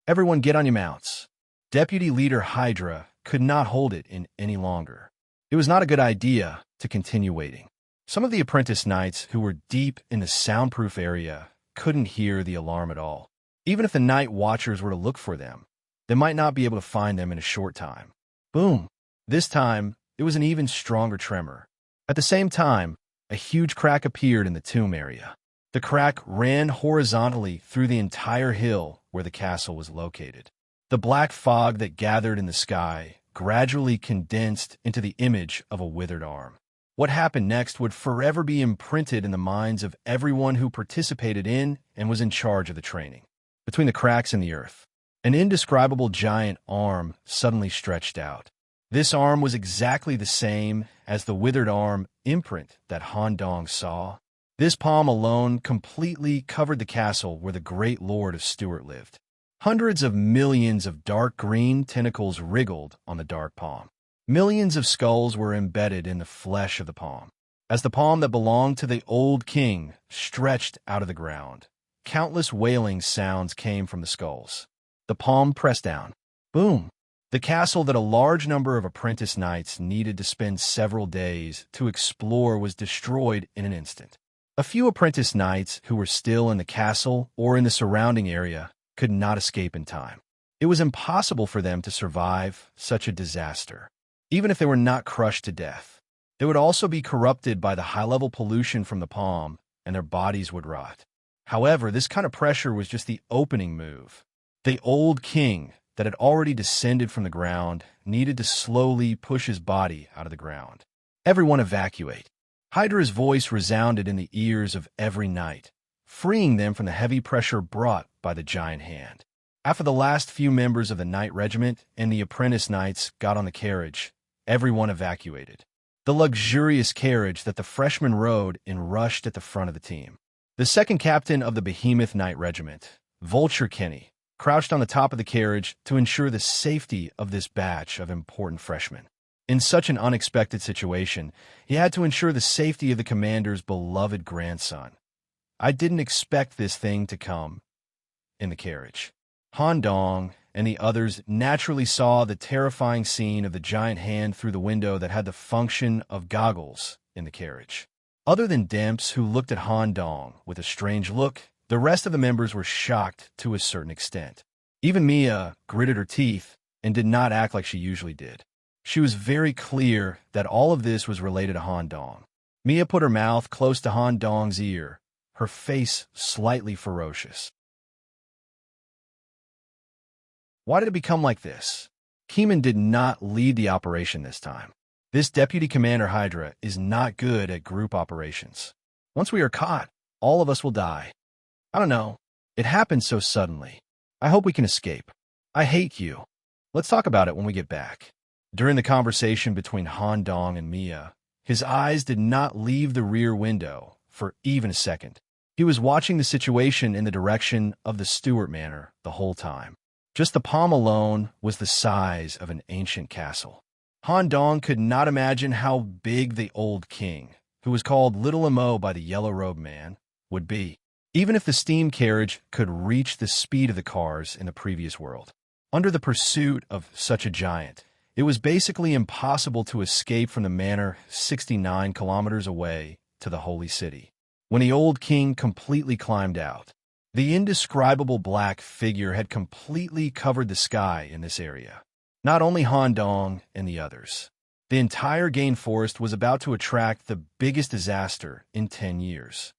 "Everyone get on your mounts." Deputy Leader Hydra could not hold it in any longer. It was not a good idea to continue waiting. Some of the apprentice knights who were deep in the soundproof area couldn't hear the alarm at all. Even if the night watchers were to look for them, they might not be able to find them in a short time. Boom! This time, it was an even stronger tremor. At the same time, a huge crack appeared in the tomb area. The crack ran horizontally through the entire hill where the castle was located. The black fog that gathered in the sky gradually condensed into the image of a withered arm. What happened next would forever be imprinted in the minds of everyone who participated in and was in charge of the training. Between the cracks in the earth, an indescribable giant arm suddenly stretched out. This arm was exactly the same as the withered arm imprint that Han Dong saw. This palm alone completely covered the castle where the great Lord of Stuart lived. Hundreds of millions of dark green tentacles wriggled on the dark palm. Millions of skulls were embedded in the flesh of the palm. As the palm that belonged to the old king stretched out of the ground, countless wailing sounds came from the skulls. The palm pressed down. Boom! The castle that a large number of apprentice knights needed to spend several days to explore was destroyed in an instant. A few apprentice knights who were still in the castle or in the surrounding area could not escape in time. It was impossible for them to survive such a disaster. Even if they were not crushed to death, they would also be corrupted by the high-level pollution from the palm, and their bodies would rot. However, this kind of pressure was just the opening move. The old king that had already descended from the ground needed to slowly push his body out of the ground. "Everyone evacuate." Hydra's voice resounded in the ears of every knight, freeing them from the heavy pressure brought by the giant hand. After the last few members of the Knight Regiment and the apprentice knights got on the carriage, everyone evacuated. The luxurious carriage that the freshmen rode and rushed at the front of the team. The second captain of the Behemoth Knight Regiment, Vulture Kenny, crouched on the top of the carriage to ensure the safety of this batch of important freshmen. In such an unexpected situation, he had to ensure the safety of the commander's beloved grandson. I didn't expect this thing to come in the carriage. Han Dong and the others naturally saw the terrifying scene of the giant hand through the window that had the function of goggles in the carriage. Other than Demps, who looked at Han Dong with a strange look, the rest of the members were shocked to a certain extent. Even Mia gritted her teeth and did not act like she usually did. She was very clear that all of this was related to Han Dong. Mia put her mouth close to Han Dong's ear, her face slightly ferocious. Why did it become like this? Keeman did not lead the operation this time. This Deputy Commander Hydra is not good at group operations. Once we are caught, all of us will die. I don't know. It happened so suddenly. I hope we can escape. I hate you. Let's talk about it when we get back. During the conversation between Han Dong and Mia, his eyes did not leave the rear window for even a second. He was watching the situation in the direction of the Stewart Manor the whole time. Just the palm alone was the size of an ancient castle. Han Dong could not imagine how big the old king, who was called Little Mo by the yellow-robed man, would be, even if the steam carriage could reach the speed of the cars in the previous world. Under the pursuit of such a giant, it was basically impossible to escape from the manor 69 kilometers away to the Holy City. When the old king completely climbed out, the indescribable black figure had completely covered the sky in this area. Not only Han Dong and the others. The entire Gain Forest was about to attract the biggest disaster in 10 years.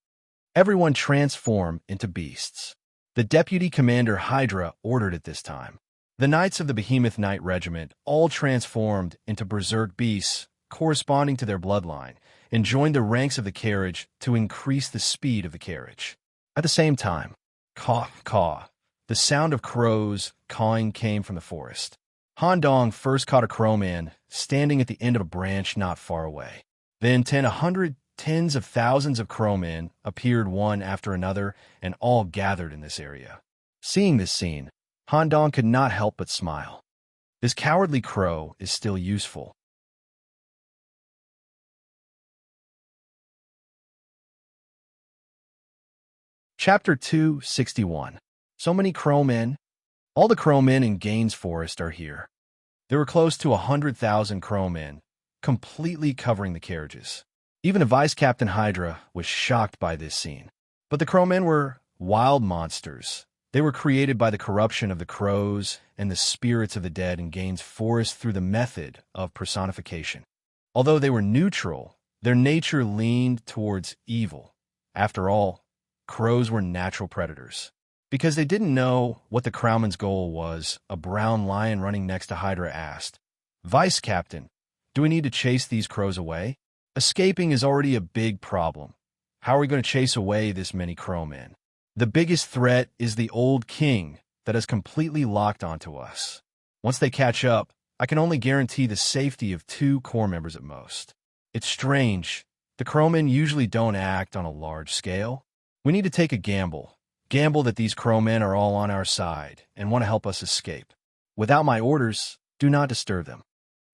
Everyone transformed into beasts. The Deputy Commander Hydra ordered it this time. The Knights of the Behemoth Knight Regiment all transformed into berserk beasts corresponding to their bloodline and joined the ranks of the carriage to increase the speed of the carriage. At the same time, caw, caw, the sound of crows cawing came from the forest. Han Dong first caught a crowman standing at the end of a branch not far away. Then tens of thousands of crowmen appeared one after another and all gathered in this area. Seeing this scene, Han Dong could not help but smile. This cowardly crow is still useful. Chapter 261. So many crowmen. All the crowmen in Gaines Forest are here. There were close to 100,000 crowmen, completely covering the carriages. Even the Vice Captain Hydra was shocked by this scene. But the crowmen were wild monsters. They were created by the corruption of the crows and the spirits of the dead in Gaines Forest through the method of personification. Although they were neutral, their nature leaned towards evil. After all, crows were natural predators. Because they didn't know what the crowman's goal was, a brown lion running next to Hydra asked, "Vice Captain, do we need to chase these crows away? Escaping is already a big problem. How are we going to chase away this many crowmen? The biggest threat is the old king that has completely locked onto us. Once they catch up, I can only guarantee the safety of 2 corps members at most. It's strange. The crowmen usually don't act on a large scale. We need to take a gamble. Gamble that these crowmen are all on our side and want to help us escape. Without my orders, do not disturb them."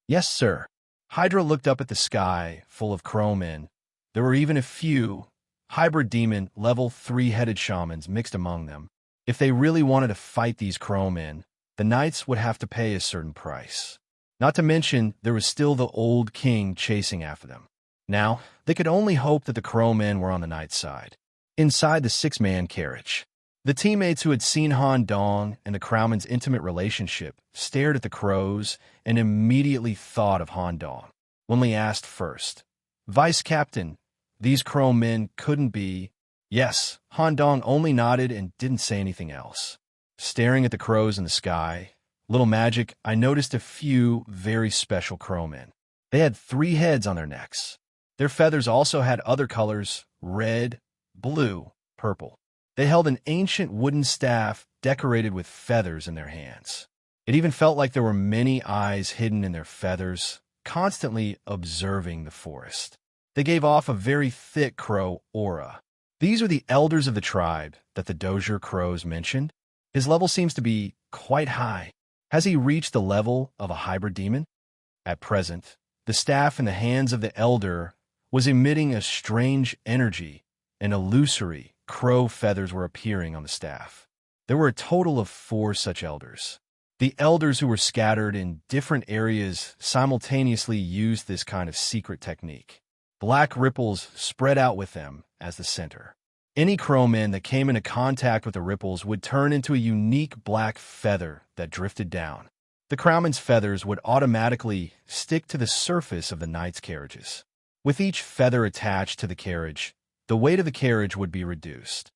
"Yes, sir." Hydra looked up at the sky, full of crowmen. There were even a few hybrid demon level 3-headed shamans mixed among them. If they really wanted to fight these crowmen, the knights would have to pay a certain price. Not to mention, there was still the old king chasing after them. Now, they could only hope that the crowmen were on the knight's side. Inside the 6-man carriage, the teammates who had seen Han Dong and the crowman's intimate relationship stared at the crows and immediately thought of Han Dong. Winley asked first, "Vice Captain, these crowmen couldn't be—" "Yes." Han Dong only nodded and didn't say anything else. Staring at the crows in the sky, little magic, I noticed a few very special crowmen. They had 3 heads on their necks. Their feathers also had other colors: red, blue, purple. They held an ancient wooden staff decorated with feathers in their hands. It even felt like there were many eyes hidden in their feathers, constantly observing the forest. They gave off a very thick crow aura. These are the elders of the tribe that the Dozier crows mentioned. His level seems to be quite high. Has he reached the level of a hybrid demon? At present, the staff in the hands of the elder was emitting a strange energy, and illusory crow feathers were appearing on the staff. There were a total of 4 such elders. The elders who were scattered in different areas simultaneously used this kind of secret technique. Black ripples spread out with them as the center. Any crowman that came into contact with the ripples would turn into a unique black feather that drifted down. The crowman's feathers would automatically stick to the surface of the knight's carriages. With each feather attached to the carriage, the weight of the carriage would be reduced.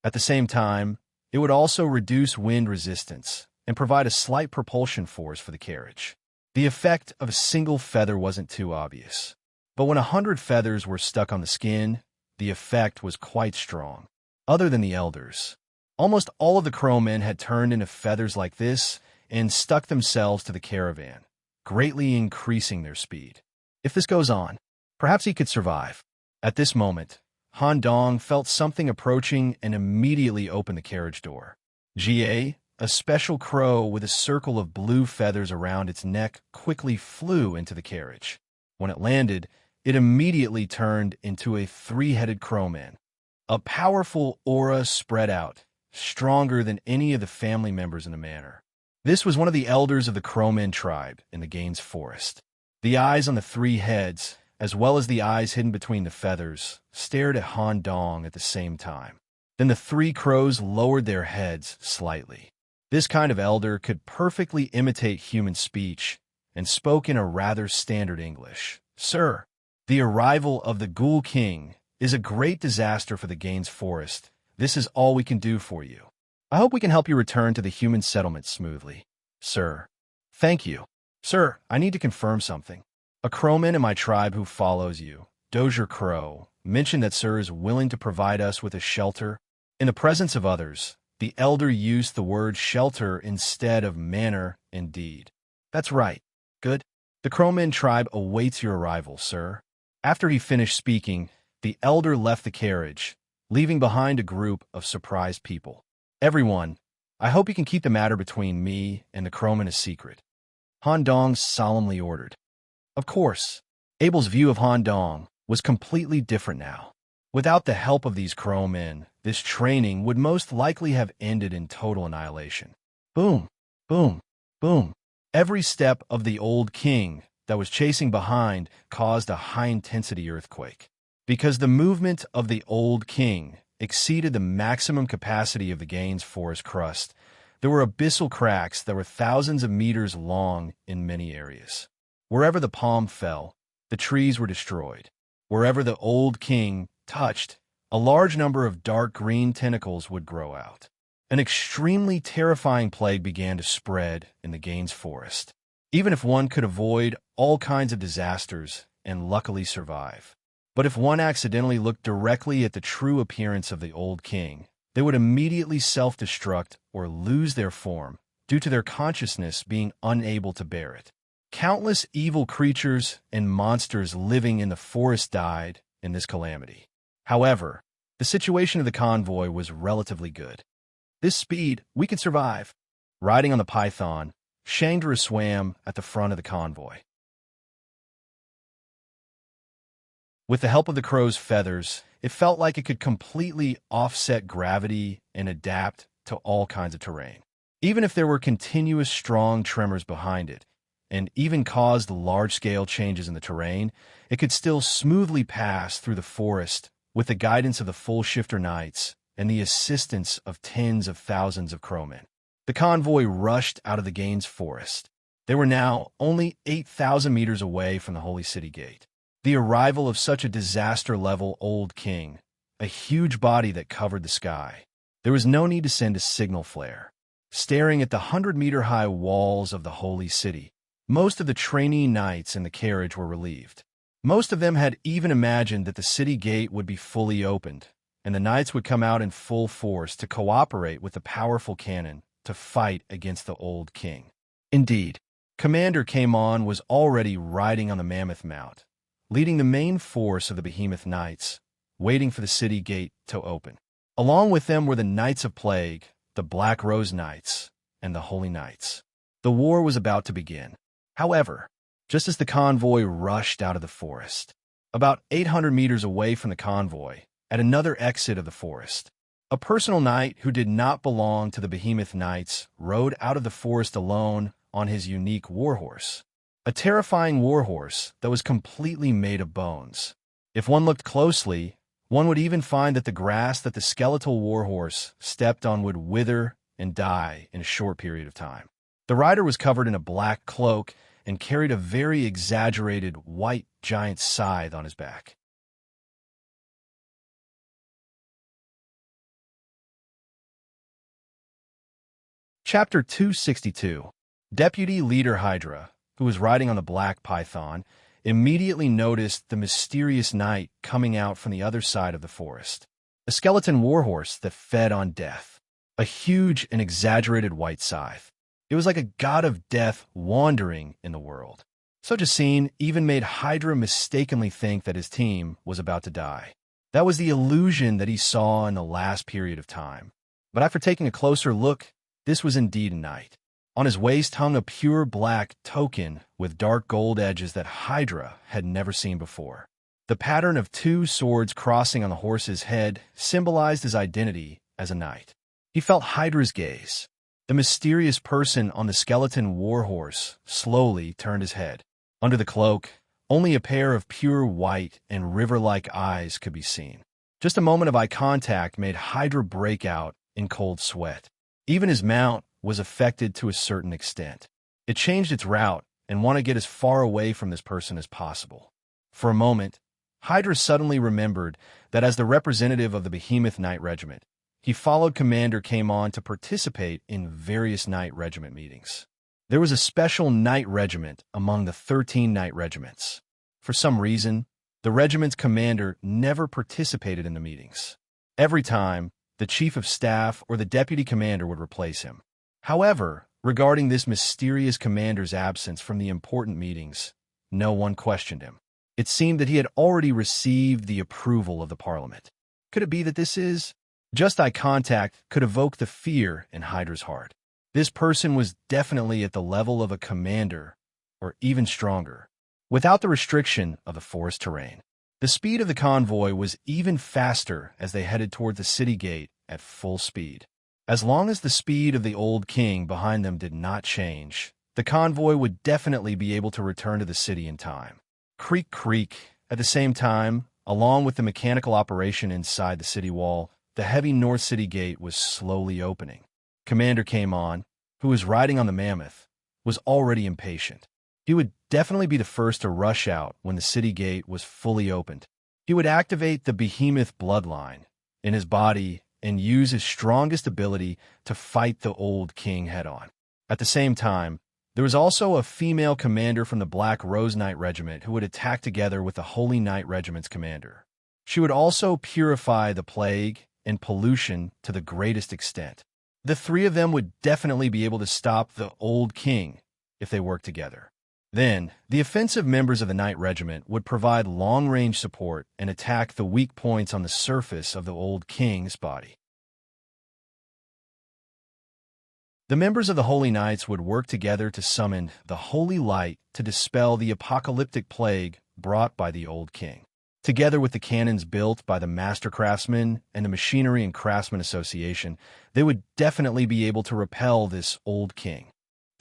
At the same time, it would also reduce wind resistance and provide a slight propulsion force for the carriage. The effect of a single feather wasn't too obvious, but when 100 feathers were stuck on the skin, the effect was quite strong. Other than the elders, almost all of the crowmen had turned into feathers like this and stuck themselves to the caravan, greatly increasing their speed. If this goes on, perhaps he could survive. At this moment, Han Dong felt something approaching and immediately opened the carriage door. A special crow with a circle of blue feathers around its neck, quickly flew into the carriage. When it landed, it immediately turned into a 3-headed crowman. A powerful aura spread out, stronger than any of the family members in the manor. This was one of the elders of the crowman tribe in the Gaines Forest. The eyes on the 3 heads, as well as the eyes hidden between the feathers, stared at Han Dong at the same time. Then the 3 crows lowered their heads slightly. This kind of elder could perfectly imitate human speech and spoke in a rather standard English. Sir, the arrival of the Ghoul King is a great disaster for the Gaines Forest. This is all we can do for you. I hope we can help you return to the human settlement smoothly. Sir, thank you. Sir, I need to confirm something. A crowman in my tribe who follows you, Dozier Crow, mentioned that Sir is willing to provide us with a shelter. In the presence of others, the elder used the word shelter instead of manor indeed. That's right. Good. The crowman tribe awaits your arrival, sir. After he finished speaking, the elder left the carriage, leaving behind a group of surprised people. Everyone, I hope you can keep the matter between me and the crowman a secret. Han Dong solemnly ordered. Of course, Abel's view of Han Dong was completely different now. Without the help of these crowmen, this training would most likely have ended in total annihilation. Boom, boom, boom. Every step of the old king that was chasing behind caused a high-intensity earthquake. Because the movement of the old king exceeded the maximum capacity of the Gaines Forest crust, there were abyssal cracks that were thousands of meters long in many areas. Wherever the palm fell, the trees were destroyed. Wherever the old king touched, a large number of dark green tentacles would grow out. An extremely terrifying plague began to spread in the Gaines Forest. Even if one could avoid all kinds of disasters and luckily survive. But if one accidentally looked directly at the true appearance of the old king, they would immediately self-destruct or lose their form due to their consciousness being unable to bear it. Countless evil creatures and monsters living in the forest died in this calamity. However, the situation of the convoy was relatively good. This speed, we could survive. Riding on the python, Chandra swam at the front of the convoy. With the help of the crow's feathers, it felt like it could completely offset gravity and adapt to all kinds of terrain. Even if there were continuous strong tremors behind it, and even caused large-scale changes in the terrain, it could still smoothly pass through the forest with the guidance of the full shifter knights and the assistance of tens of thousands of crowmen. The convoy rushed out of the Gaines Forest. They were now only 8,000 meters away from the Holy City Gate. The arrival of such a disaster-level old king, a huge body that covered the sky. There was no need to send a signal flare. Staring at the 100-meter-high walls of the Holy City, most of the trainee knights in the carriage were relieved. Most of them had even imagined that the city gate would be fully opened, and the knights would come out in full force to cooperate with the powerful cannon to fight against the old king. Indeed, Commander came on was already riding on the mammoth mount, leading the main force of the behemoth knights, waiting for the city gate to open. Along with them were the Knights of Plague, the Black Rose Knights, and the Holy Knights. The war was about to begin. However, just as the convoy rushed out of the forest, about 800 meters away from the convoy, at another exit of the forest, a personal knight who did not belong to the behemoth knights rode out of the forest alone on his unique warhorse. A terrifying warhorse that was completely made of bones. If one looked closely, one would even find that the grass that the skeletal warhorse stepped on would wither and die in a short period of time. The rider was covered in a black cloak and carried a very exaggerated white giant scythe on his back. Chapter 262. Deputy Leader Hydra, who was riding on the black python, immediately noticed the mysterious knight coming out from the other side of the forest. A skeleton warhorse that fed on death. A huge and exaggerated white scythe. It was like a god of death wandering in the world. Such a scene even made Hydra mistakenly think that his team was about to die. That was the illusion that he saw in the last period of time. But after taking a closer look, this was indeed a knight. On his waist hung a pure black token with dark gold edges that Hydra had never seen before. The pattern of two swords crossing on the horse's head symbolized his identity as a knight. He felt Hydra's gaze. The mysterious person on the skeleton warhorse slowly turned his head. Under the cloak, only a pair of pure white and river-like eyes could be seen. Just a moment of eye contact made Hydra break out in cold sweat. Even his mount was affected to a certain extent. It changed its route and wanted to get as far away from this person as possible. For a moment, Hydra suddenly remembered that as the representative of the Behemoth Knight Regiment, he followed Commander came on to participate in various Knight Regiment meetings. There was a special Knight Regiment among the 13 Knight Regiments. For some reason, the regiment's commander never participated in the meetings. Every time, the Chief of Staff or the Deputy Commander would replace him. However, regarding this mysterious commander's absence from the important meetings, no one questioned him. It seemed that he had already received the approval of the Parliament. Could it be that this is? Just eye contact could evoke the fear in Hydra's heart. This person was definitely at the level of a commander, or even stronger, without the restriction of the forest terrain. The speed of the convoy was even faster as they headed toward the city gate at full speed. As long as the speed of the old king behind them did not change, the convoy would definitely be able to return to the city in time. Creak, creak. At the same time, along with the mechanical operation inside the city wall, the heavy North City gate was slowly opening. Commander came on, who was riding on the mammoth, was already impatient. He would definitely be the first to rush out when the city gate was fully opened. He would activate the behemoth bloodline in his body and use his strongest ability to fight the old king head-on. At the same time, there was also a female commander from the Black Rose Knight Regiment who would attack together with the Holy Knight Regiment's commander. She would also purify the plague and pollution to the greatest extent. The three of them would definitely be able to stop the old king if they worked together. Then, the offensive members of the Knight Regiment would provide long-range support and attack the weak points on the surface of the old king's body. The members of the Holy Knights would work together to summon the Holy Light to dispel the apocalyptic plague brought by the old king. Together with the cannons built by the Master Craftsmen and the Machinery and Craftsmen Association, they would definitely be able to repel this old king.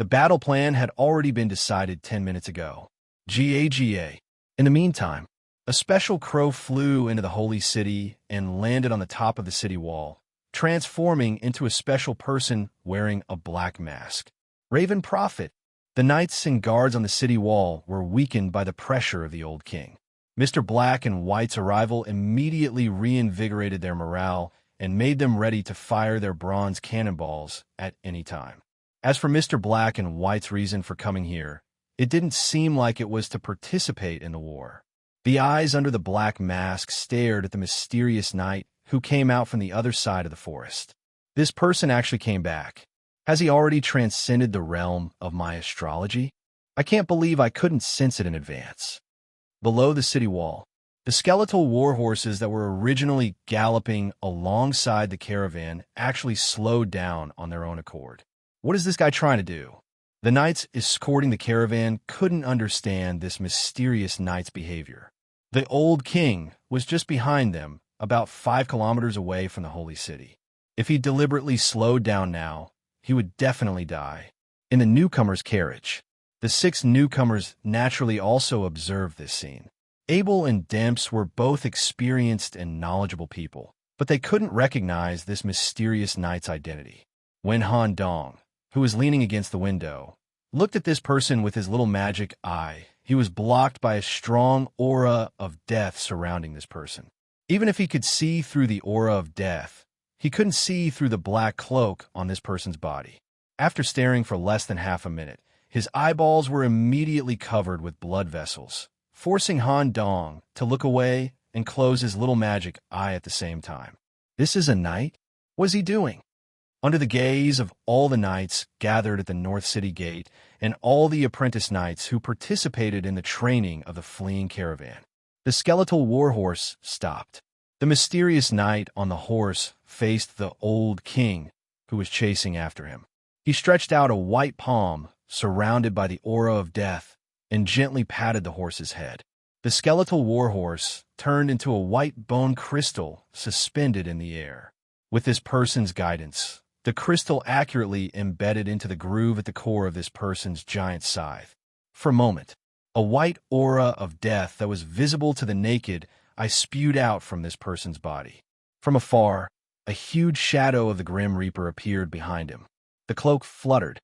The battle plan had already been decided 10 minutes ago. GAGA. In the meantime, a special crow flew into the holy city and landed on the top of the city wall, transforming into a special person wearing a black mask. Raven Prophet. The knights and guards on the city wall were weakened by the pressure of the old king. Mr. Black and White's arrival immediately reinvigorated their morale and made them ready to fire their bronze cannonballs at any time. As for Mr. Black and White's reason for coming here, it didn't seem like it was to participate in the war. The eyes under the black mask stared at the mysterious knight who came out from the other side of the forest. This person actually came back. Has he already transcended the realm of my astrology? I can't believe I couldn't sense it in advance. Below the city wall, the skeletal war horses that were originally galloping alongside the caravan actually slowed down on their own accord. What is this guy trying to do? The knights escorting the caravan couldn't understand this mysterious knight's behavior. The old king was just behind them, about 5 kilometers away from the holy city. If he deliberately slowed down now, he would definitely die. In the newcomer's carriage, the 6 newcomers naturally also observed this scene. Abel and Demps were both experienced and knowledgeable people, but they couldn't recognize this mysterious knight's identity. When Han Dong, who was leaning against the window, looked at this person with his little magic eye, he was blocked by a strong aura of death surrounding this person. Even if he could see through the aura of death, he couldn't see through the black cloak on this person's body. After staring for less than half a minute, his eyeballs were immediately covered with blood vessels, forcing Han Dong to look away and close his little magic eye at the same time. This is a knight? What is he doing? Under the gaze of all the knights gathered at the North City Gate and all the apprentice knights who participated in the training of the fleeing caravan, the skeletal warhorse stopped. The mysterious knight on the horse faced the old king who was chasing after him. He stretched out a white palm surrounded by the aura of death and gently patted the horse's head. The skeletal warhorse turned into a white bone crystal suspended in the air. With this person's guidance, the crystal accurately embedded into the groove at the core of this person's giant scythe. For a moment, a white aura of death that was visible to the naked eye spewed out from this person's body. From afar, a huge shadow of the Grim Reaper appeared behind him. The cloak fluttered.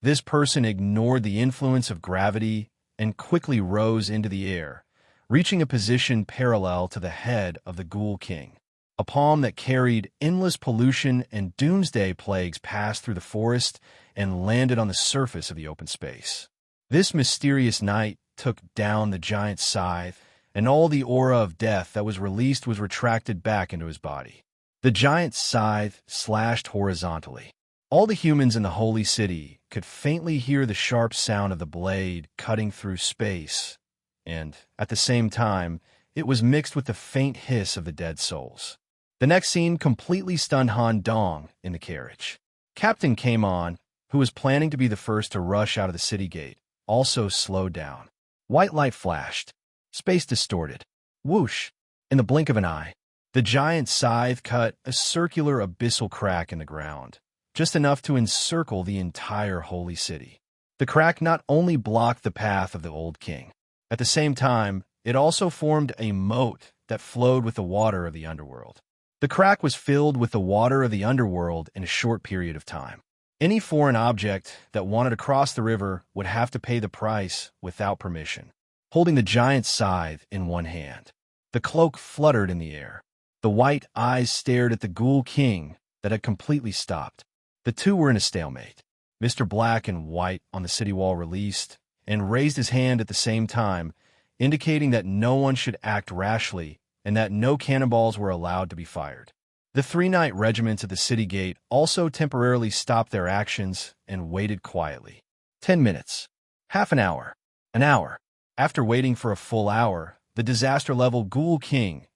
This person ignored the influence of gravity and quickly rose into the air, reaching a position parallel to the head of the Ghoul King. A palm that carried endless pollution and doomsday plagues passed through the forest and landed on the surface of the open space. This mysterious knight took down the giant scythe, and all the aura of death that was released was retracted back into his body. The giant scythe slashed horizontally. All the humans in the holy city could faintly hear the sharp sound of the blade cutting through space, and, at the same time, it was mixed with the faint hiss of the dead souls. The next scene completely stunned Han Dong in the carriage. Captain came on, who was planning to be the first to rush out of the city gate, also slowed down. White light flashed. Space distorted. Whoosh! In the blink of an eye, the giant scythe cut a circular abyssal crack in the ground, just enough to encircle the entire holy city. The crack not only blocked the path of the old king, at the same time, it also formed a moat that flowed with the water of the underworld. The crack was filled with the water of the underworld in a short period of time. Any foreign object that wanted to cross the river would have to pay the price without permission. Holding the giant scythe in one hand, the cloak fluttered in the air. The white eyes stared at the Ghoul King that had completely stopped. The two were in a stalemate. Mr. Black and White on the city wall released and raised his hand at the same time, indicating that no one should act rashly and that no cannonballs were allowed to be fired. The 3 knight regiments at the city gate also temporarily stopped their actions and waited quietly. 10 minutes. Half an hour. An hour. After waiting for a full hour, the disaster-level Ghoul King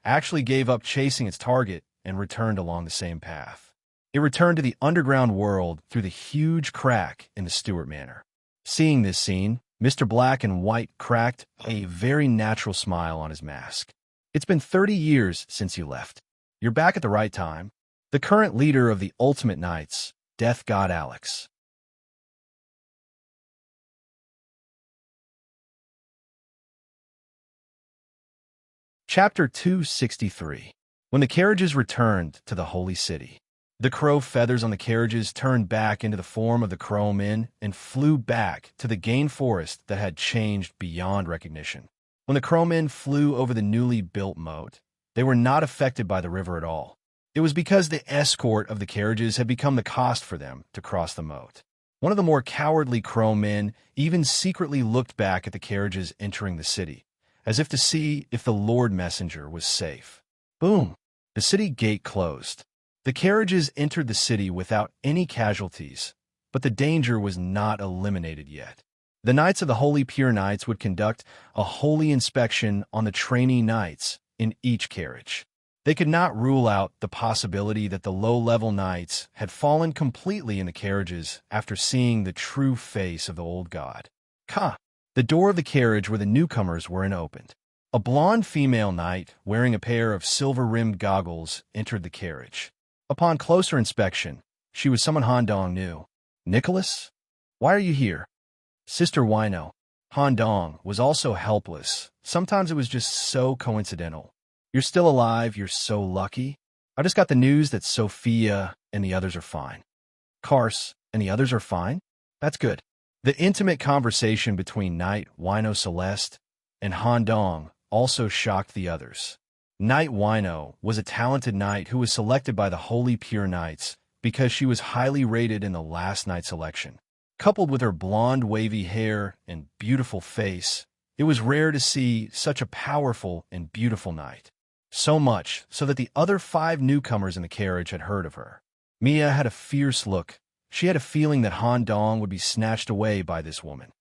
actually gave up chasing its target and returned along the same path. It returned to the underground world through the huge crack in the Stewart Manor. Seeing this scene, Mr. Black and White cracked a very natural smile on his mask. It's been 30 years since you left. You're back at the right time. The current leader of the Ultimate Knights, Death God Alex. Chapter 263. When the carriages returned to the Holy City, the crow feathers on the carriages turned back into the form of the crow men and flew back to the Gain Forest that had changed beyond recognition. When the crowmen flew over the newly built moat, they were not affected by the river at all. It was because the escort of the carriages had become the cost for them to cross the moat. One of the more cowardly crow men even secretly looked back at the carriages entering the city, as if to see if the Lord Messenger was safe. Boom! The city gate closed. The carriages entered the city without any casualties, but the danger was not eliminated yet. The Knights of the Holy Pure Knights would conduct a holy inspection on the trainee knights in each carriage. They could not rule out the possibility that the low-level knights had fallen completely in the carriages after seeing the true face of the old god. The door of the carriage where the newcomers were opened. A blonde female knight wearing a pair of silver-rimmed goggles entered the carriage. Upon closer inspection, she was someone Han Dong knew. "Nicholas? Why are you here?" "Sister Wino." Han Dong was also helpless. Sometimes it was just so coincidental. "You're still alive, you're so lucky. I just got the news that Sophia and the others are fine." "Kars and the others are fine? That's good." The intimate conversation between Knight Wino Celeste and Han Dong also shocked the others. Knight Wino was a talented knight who was selected by the Holy Pure Knights because she was highly rated in the last night selection. Coupled with her blonde wavy hair and beautiful face, it was rare to see such a powerful and beautiful knight. So much so that the other 5 newcomers in the carriage had heard of her. Mia had a fierce look. She had a feeling that Han Dong would be snatched away by this woman.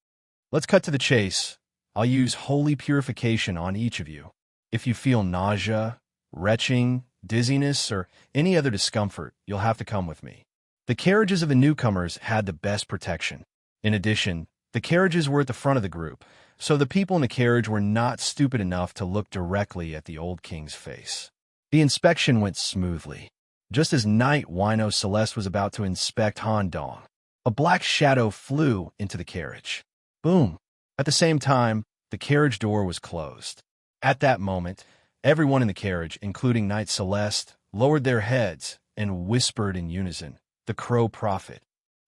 "Let's cut to the chase. I'll use holy purification on each of you. If you feel nausea, retching, dizziness, or any other discomfort, you'll have to come with me." The carriages of the newcomers had the best protection. In addition, the carriages were at the front of the group, so the people in the carriage were not stupid enough to look directly at the old king's face. The inspection went smoothly. Just as Knight Wino Celeste was about to inspect Han Dong, a black shadow flew into the carriage. Boom! At the same time, the carriage door was closed. At that moment, everyone in the carriage, including Knight Celeste, lowered their heads and whispered in unison, "The Crow Prophet."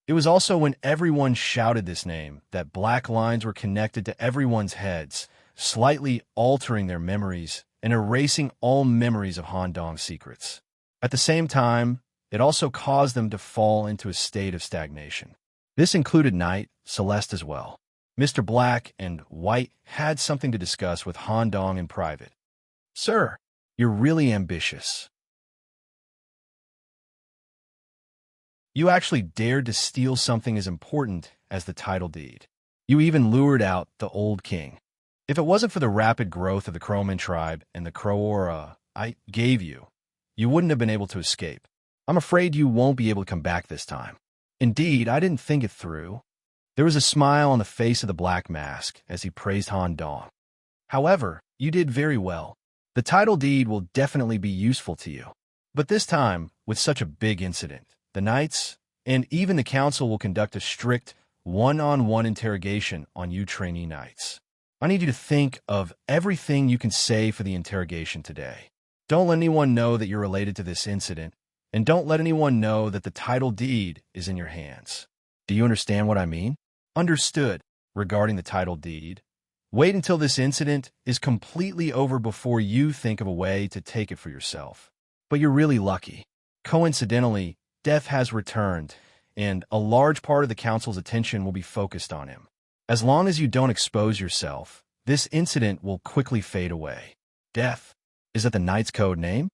It was also when everyone shouted this name that black lines were connected to everyone's heads, slightly altering their memories and erasing all memories of Han Dong's secrets. At the same time, it also caused them to fall into a state of stagnation. This included Knight Celeste as well. Mr. Black and White had something to discuss with Han Dong in private. "Sir, you're really ambitious. You actually dared to steal something as important as the title deed. You even lured out the old king. If it wasn't for the rapid growth of the Crowman tribe and the Crow aura I gave you, you wouldn't have been able to escape. I'm afraid you won't be able to come back this time." "Indeed, I didn't think it through." There was a smile on the face of the Black Mask as he praised Han Dong. "However, you did very well. The title deed will definitely be useful to you. But this time, with such a big incident, the Knights and even the Council will conduct a strict one-on-one interrogation on you trainee Knights. I need you to think of everything you can say for the interrogation today. Don't let anyone know that you're related to this incident, and don't let anyone know that the title deed is in your hands. Do you understand what I mean?" "Understood." Regarding the title deed, wait until this incident is completely over before you think of a way to take it for yourself. But you're really lucky. Coincidentally, Death has returned, and a large part of the Council's attention will be focused on him. As long as you don't expose yourself, this incident will quickly fade away. Death. Is that the Knight's code name?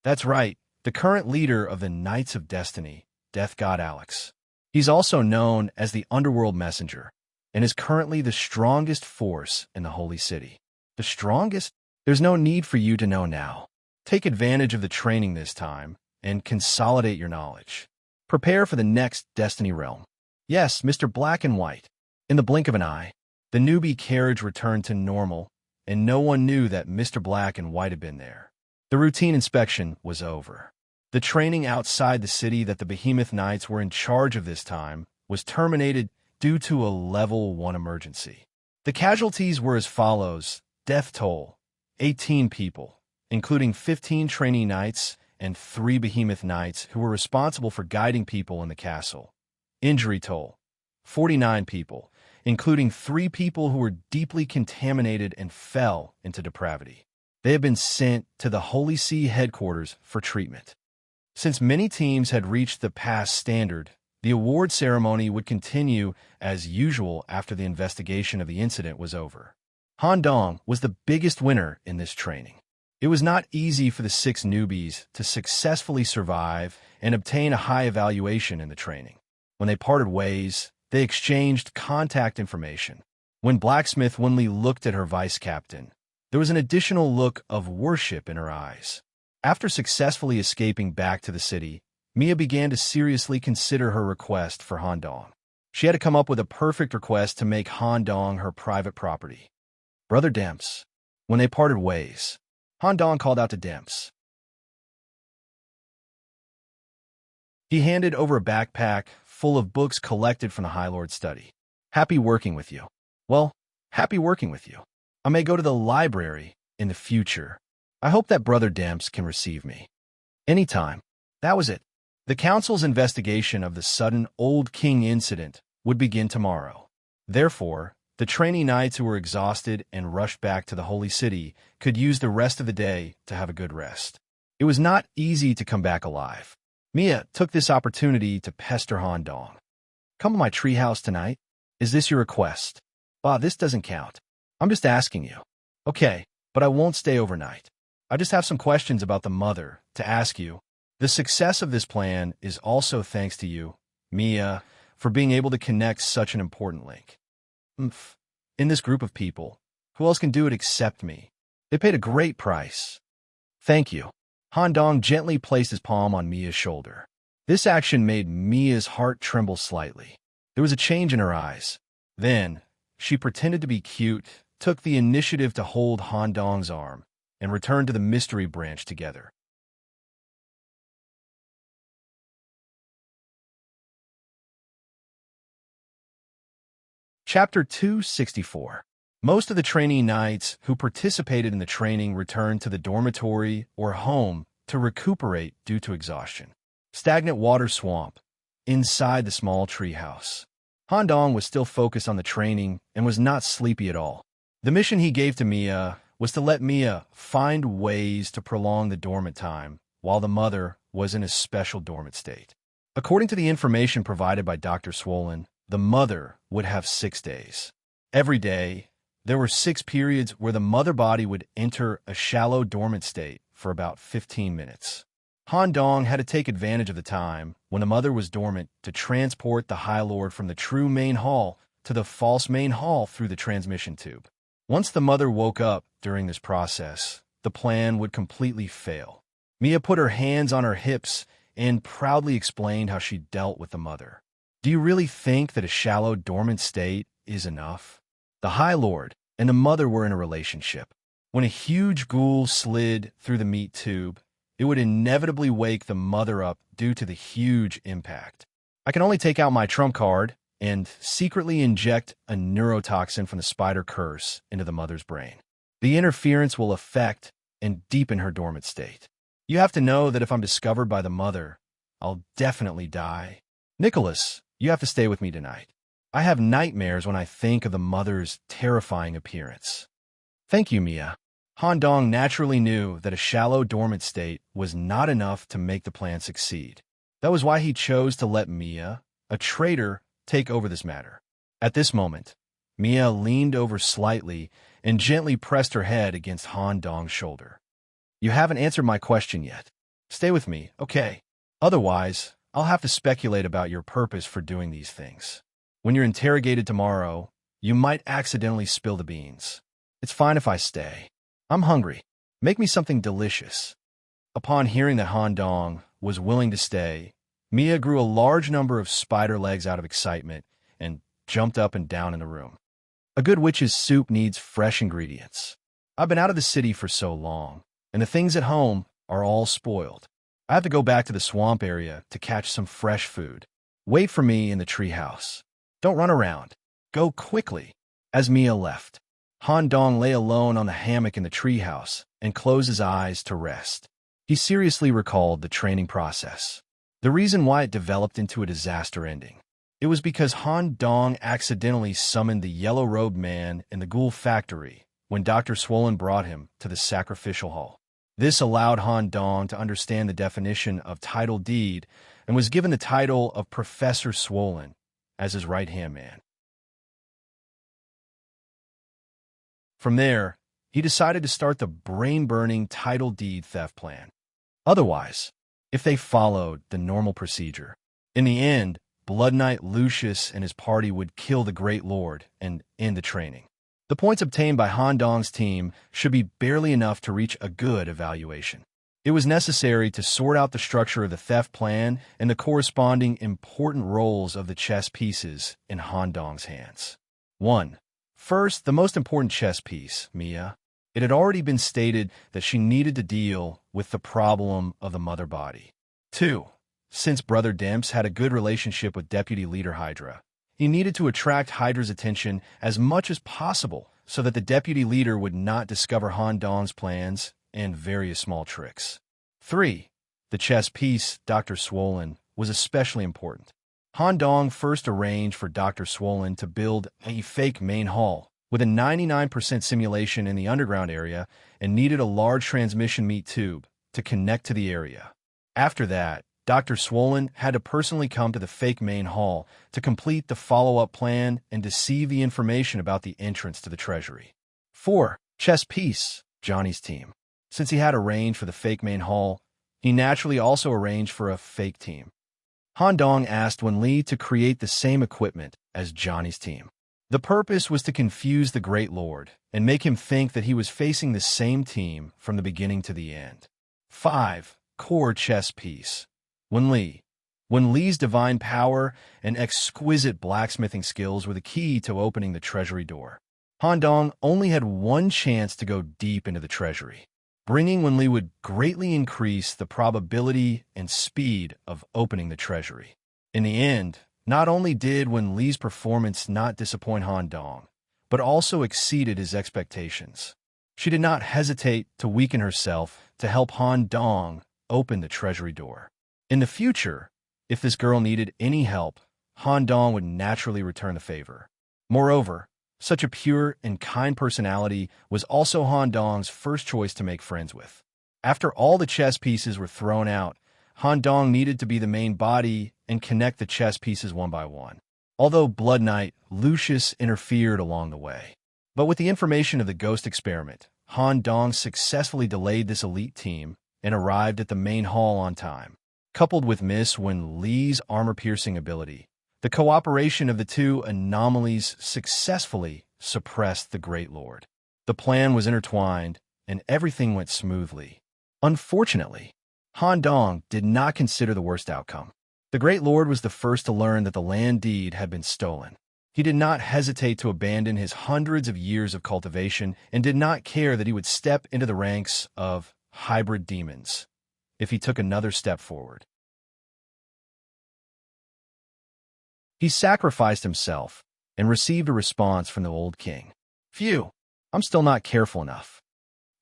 That's right, the current leader of the Knights of Destiny, Death God Alex. He's also known as the Underworld Messenger, and is currently the strongest force in the Holy City. The strongest? There's no need for you to know now. Take advantage of the training this time, and consolidate your knowledge. Prepare for the next Destiny realm. Yes, Mr. Black and White. In the blink of an eye, the newbie carriage returned to normal, and no one knew that Mr. Black and White had been there. The routine inspection was over. The training outside the city that the Behemoth Knights were in charge of this time was terminated due to a level 1 emergency. The casualties were as follows: death toll, 18 people, including 15 trainee knights and 3 Behemoth Knights who were responsible for guiding people in the castle. Injury toll, 49 people, including 3 people who were deeply contaminated and fell into depravity. They have been sent to the Holy See headquarters for treatment. Since many teams had reached the pass standard, The award ceremony would continue as usual after the investigation of the incident was over. Han Dong was the biggest winner in this training. It was not easy for the 6 newbies to successfully survive and obtain a high evaluation in the training. When they parted ways, they exchanged contact information. When Blacksmith Winley looked at her vice captain, there was an additional look of worship in her eyes. After successfully escaping back to the city, Mia began to seriously consider her request for Han Dong. She had to come up with a perfect request to make Han Dong her private property. Brother Demps. When they parted ways, Han Dong called out to Demps. He handed over a backpack full of books collected from the High Lord's study. Happy working with you. Well, happy working with you. I may go to the library in the future. I hope that Brother Demps can receive me. Anytime. That was it. The council's investigation of the sudden Old King incident would begin tomorrow. Therefore, the trainee knights who were exhausted and rushed back to the Holy City could use the rest of the day to have a good rest. It was not easy to come back alive. Mia took this opportunity to pester Han Dong. Come to my treehouse tonight? Is this your request? This doesn't count. I'm just asking you. Okay, but I won't stay overnight. I just have some questions about the mother to ask you. The success of this plan is also thanks to you, Mia, for being able to connect such an important link. In this group of people, who else can do it except me? They paid a great price. Thank you. Han Dong gently placed his palm on Mia's shoulder. This action made Mia's heart tremble slightly. There was a change in her eyes. Then, she pretended to be cute, took the initiative to hold Han Dong's arm, and returned to the mystery branch together. Chapter 264. Most of the trainee knights who participated in the training returned to the dormitory or home to recuperate due to exhaustion. Stagnant water swamp. Inside the small treehouse. Han Dong was still focused on the training and was not sleepy at all. The mission he gave to Mia was to let Mia find ways to prolong the dormant time while the mother was in a special dormant state. According to the information provided by Dr. Swollen, the mother would have 6 days. Every day, there were 6 periods where the mother body would enter a shallow dormant state for about 15 minutes. Han Dong had to take advantage of the time when the mother was dormant to transport the High Lord from the true main hall to the false main hall through the transmission tube. Once the mother woke up during this process, the plan would completely fail. Mia put her hands on her hips and proudly explained how she dealt with the mother. Do you really think that a shallow dormant state is enough? The High Lord and the mother were in a relationship. When a huge ghoul slid through the meat tube, it would inevitably wake the mother up due to the huge impact. I can only take out my trump card and secretly inject a neurotoxin from the spider curse into the mother's brain. The interference will affect and deepen her dormant state. You have to know that if I'm discovered by the mother, I'll definitely die. Nicholas, you have to stay with me tonight. I have nightmares when I think of the mother's terrifying appearance. Thank you, Mia. Han Dong naturally knew that a shallow dormant state was not enough to make the plan succeed. That was why he chose to let Mia, a traitor, take over this matter. At this moment, Mia leaned over slightly and gently pressed her head against Han Dong's shoulder. You haven't answered my question yet. Stay with me, okay? Otherwise, I'll have to speculate about your purpose for doing these things. When you're interrogated tomorrow, you might accidentally spill the beans. It's fine if I stay. I'm hungry. Make me something delicious. Upon hearing that Han Dong was willing to stay, Mia grew a large number of spider legs out of excitement and jumped up and down in the room. A good witch's soup needs fresh ingredients. I've been out of the city for so long, and the things at home are all spoiled. I have to go back to the swamp area to catch some fresh food. Wait for me in the treehouse. Don't run around. Go quickly. As Mia left, Han Dong lay alone on the hammock in the treehouse and closed his eyes to rest. He seriously recalled the training process. The reason why it developed into a disaster ending. It was because Han Dong accidentally summoned the yellow-robed man in the ghoul factory when Dr. Swollen brought him to the sacrificial hall. This allowed Han Dong to understand the definition of title deed and was given the title of Professor Swollen as his right-hand man. From there, he decided to start the brain-burning title deed theft plan. Otherwise, if they followed the normal procedure, in the end, Blood Knight Lucius and his party would kill the Great Lord and end the training. The points obtained by Han Dong's team should be barely enough to reach a good evaluation. It was necessary to sort out the structure of the theft plan and the corresponding important roles of the chess pieces in Han Dong's hands. 1. First, the most important chess piece, Mia. It had already been stated that she needed to deal with the problem of the mother body. 2. Since Brother Demps had a good relationship with Deputy Leader Hydra, he needed to attract Hydra's attention as much as possible so that the Deputy Leader would not discover Han Dong's plans and various small tricks. 3. The chess piece, Dr. Swollen, was especially important. Han Dong first arranged for Dr. Swollen to build a fake main hall with a 99% simulation in the underground area and needed a large transmission meat tube to connect to the area. After that, Dr. Swollen had to personally come to the fake main hall to complete the follow-up plan and deceive the information about the entrance to the treasury. 4. Chess piece, Johnny's team. Since he had arranged for the fake main hall, he naturally also arranged for a fake team. Han Dong asked Wen Li to create the same equipment as Johnny's team. The purpose was to confuse the Great Lord and make him think that he was facing the same team from the beginning to the end. 5. Core chess piece. Wen Li. Wen Li's divine power and exquisite blacksmithing skills were the key to opening the treasury door. Han Dong only had one chance to go deep into the treasury. Bringing Wen Li would greatly increase the probability and speed of opening the treasury. In the end, not only did Wen Li's performance not disappoint Han Dong, but also exceeded his expectations. She did not hesitate to weaken herself to help Han Dong open the treasury door. In the future, if this girl needed any help, Han Dong would naturally return the favor. Moreover, such a pure and kind personality was also Han Dong's first choice to make friends with. After all the chess pieces were thrown out, Han Dong needed to be the main body and connect the chess pieces one by one. Although Blood Knight Lucius interfered along the way. But with the information of the ghost experiment, Han Dong successfully delayed this elite team and arrived at the main hall on time. Coupled with Miss Wen Li's armor-piercing ability, the cooperation of the two anomalies successfully suppressed the Great Lord. The plan was intertwined, and everything went smoothly. Unfortunately, Han Dong did not consider the worst outcome. The Great Lord was the first to learn that the land deed had been stolen. He did not hesitate to abandon his hundreds of years of cultivation and did not care that he would step into the ranks of hybrid demons if he took another step forward. He sacrificed himself and received a response from the old king. Phew, I'm still not careful enough.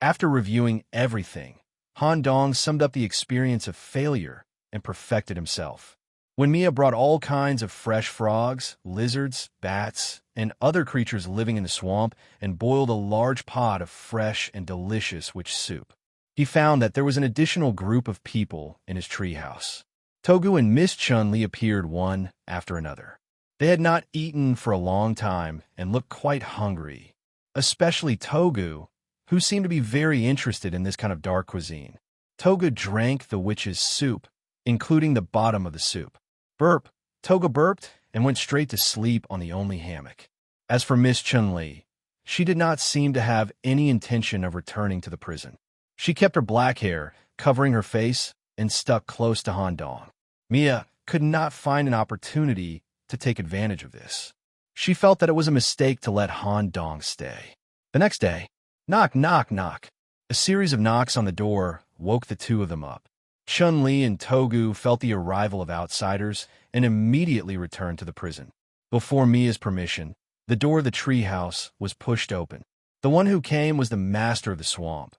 After reviewing everything, Han Dong summed up the experience of failure and perfected himself. When Mia brought all kinds of fresh frogs, lizards, bats, and other creatures living in the swamp and boiled a large pot of fresh and delicious witch soup, he found that there was an additional group of people in his treehouse. Togu and Miss Chun-Li appeared one after another. They had not eaten for a long time and looked quite hungry, especially Togu, who seemed to be very interested in this kind of dark cuisine. Togu drank the witch's soup, including the bottom of the soup. Burp! Togu burped and went straight to sleep on the only hammock. As for Miss Chun-Li, she did not seem to have any intention of returning to the prison. She kept her black hair covering her face and stuck close to Han Dong. Mia could not find an opportunity to take advantage of this. She felt that it was a mistake to let Han Dong stay. The next day, knock, knock, knock. A series of knocks on the door woke the two of them up. Chun-Li and Togu felt the arrival of outsiders and immediately returned to the prison. Before Mia's permission, the door of the treehouse was pushed open. The one who came was the master of the swamp,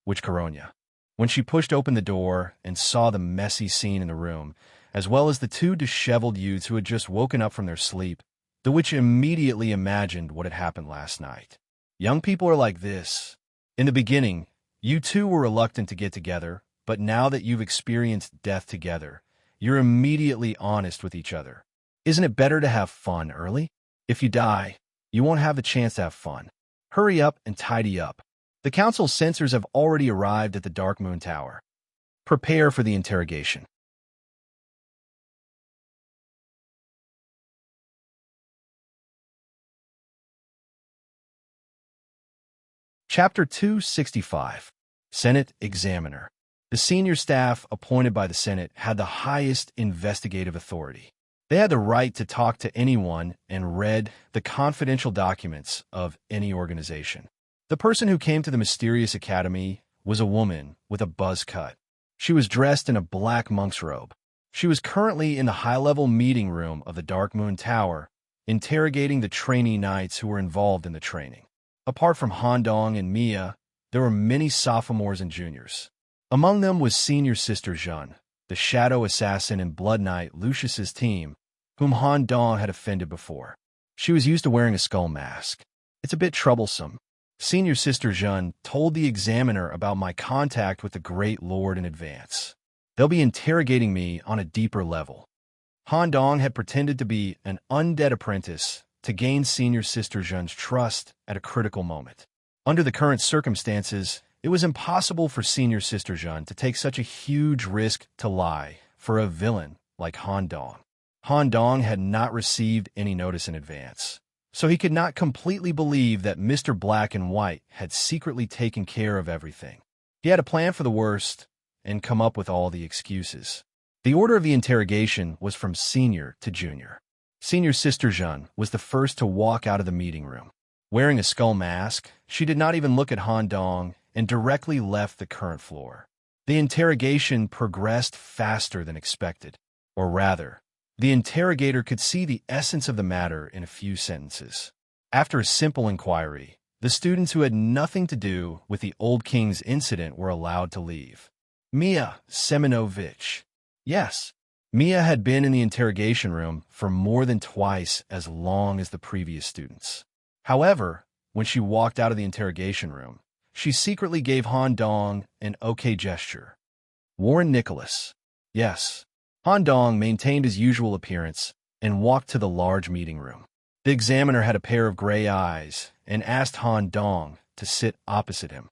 Witch Coronia. When she pushed open the door and saw the messy scene in the room, as well as the two disheveled youths who had just woken up from their sleep, the witch immediately imagined what had happened last night. Young people are like this. In the beginning, you two were reluctant to get together, but now that you've experienced death together, you're immediately honest with each other. Isn't it better to have fun early? If you die, you won't have the chance to have fun. Hurry up and tidy up. The council's censors have already arrived at the Dark Moon Tower. Prepare for the interrogation. Chapter 265. Senate Examiner. The senior staff appointed by the Senate had the highest investigative authority. They had the right to talk to anyone and read the confidential documents of any organization. The person who came to the mysterious academy was a woman with a buzz cut. She was dressed in a black monk's robe. She was currently in the high-level meeting room of the Dark Moon Tower, interrogating the trainee knights who were involved in the training. Apart from Han Dong and Mia, there were many sophomores and juniors. Among them was senior sister Jeanne, the shadow assassin and blood knight Lucius's team, whom Han Dong had offended before. She was used to wearing a skull mask. It's a bit troublesome. Senior sister Jeanne told the examiner about my contact with the Great Lord in advance. They'll be interrogating me on a deeper level. Han Dong had pretended to be an undead apprentice to gain senior sister Jeanne's trust at a critical moment. Under the current circumstances, it was impossible for senior sister Jeanne to take such a huge risk to lie for a villain like Han Dong. Han Dong had not received any notice in advance, so he could not completely believe that Mr. Black and White had secretly taken care of everything. He had a plan for the worst and come up with all the excuses. The order of the interrogation was from senior to junior. Senior sister Jeanne was the first to walk out of the meeting room. Wearing a skull mask, she did not even look at Han Dong and directly left the current floor. The interrogation progressed faster than expected. Or rather, the interrogator could see the essence of the matter in a few sentences. After a simple inquiry, the students who had nothing to do with the old king's incident were allowed to leave. Mia Semenovich. Yes, Mia had been in the interrogation room for more than twice as long as the previous students. However, when she walked out of the interrogation room, she secretly gave Han Dong an okay gesture. Warren Nicholas. Yes. Han Dong maintained his usual appearance and walked to the large meeting room. The examiner had a pair of gray eyes and asked Han Dong to sit opposite him.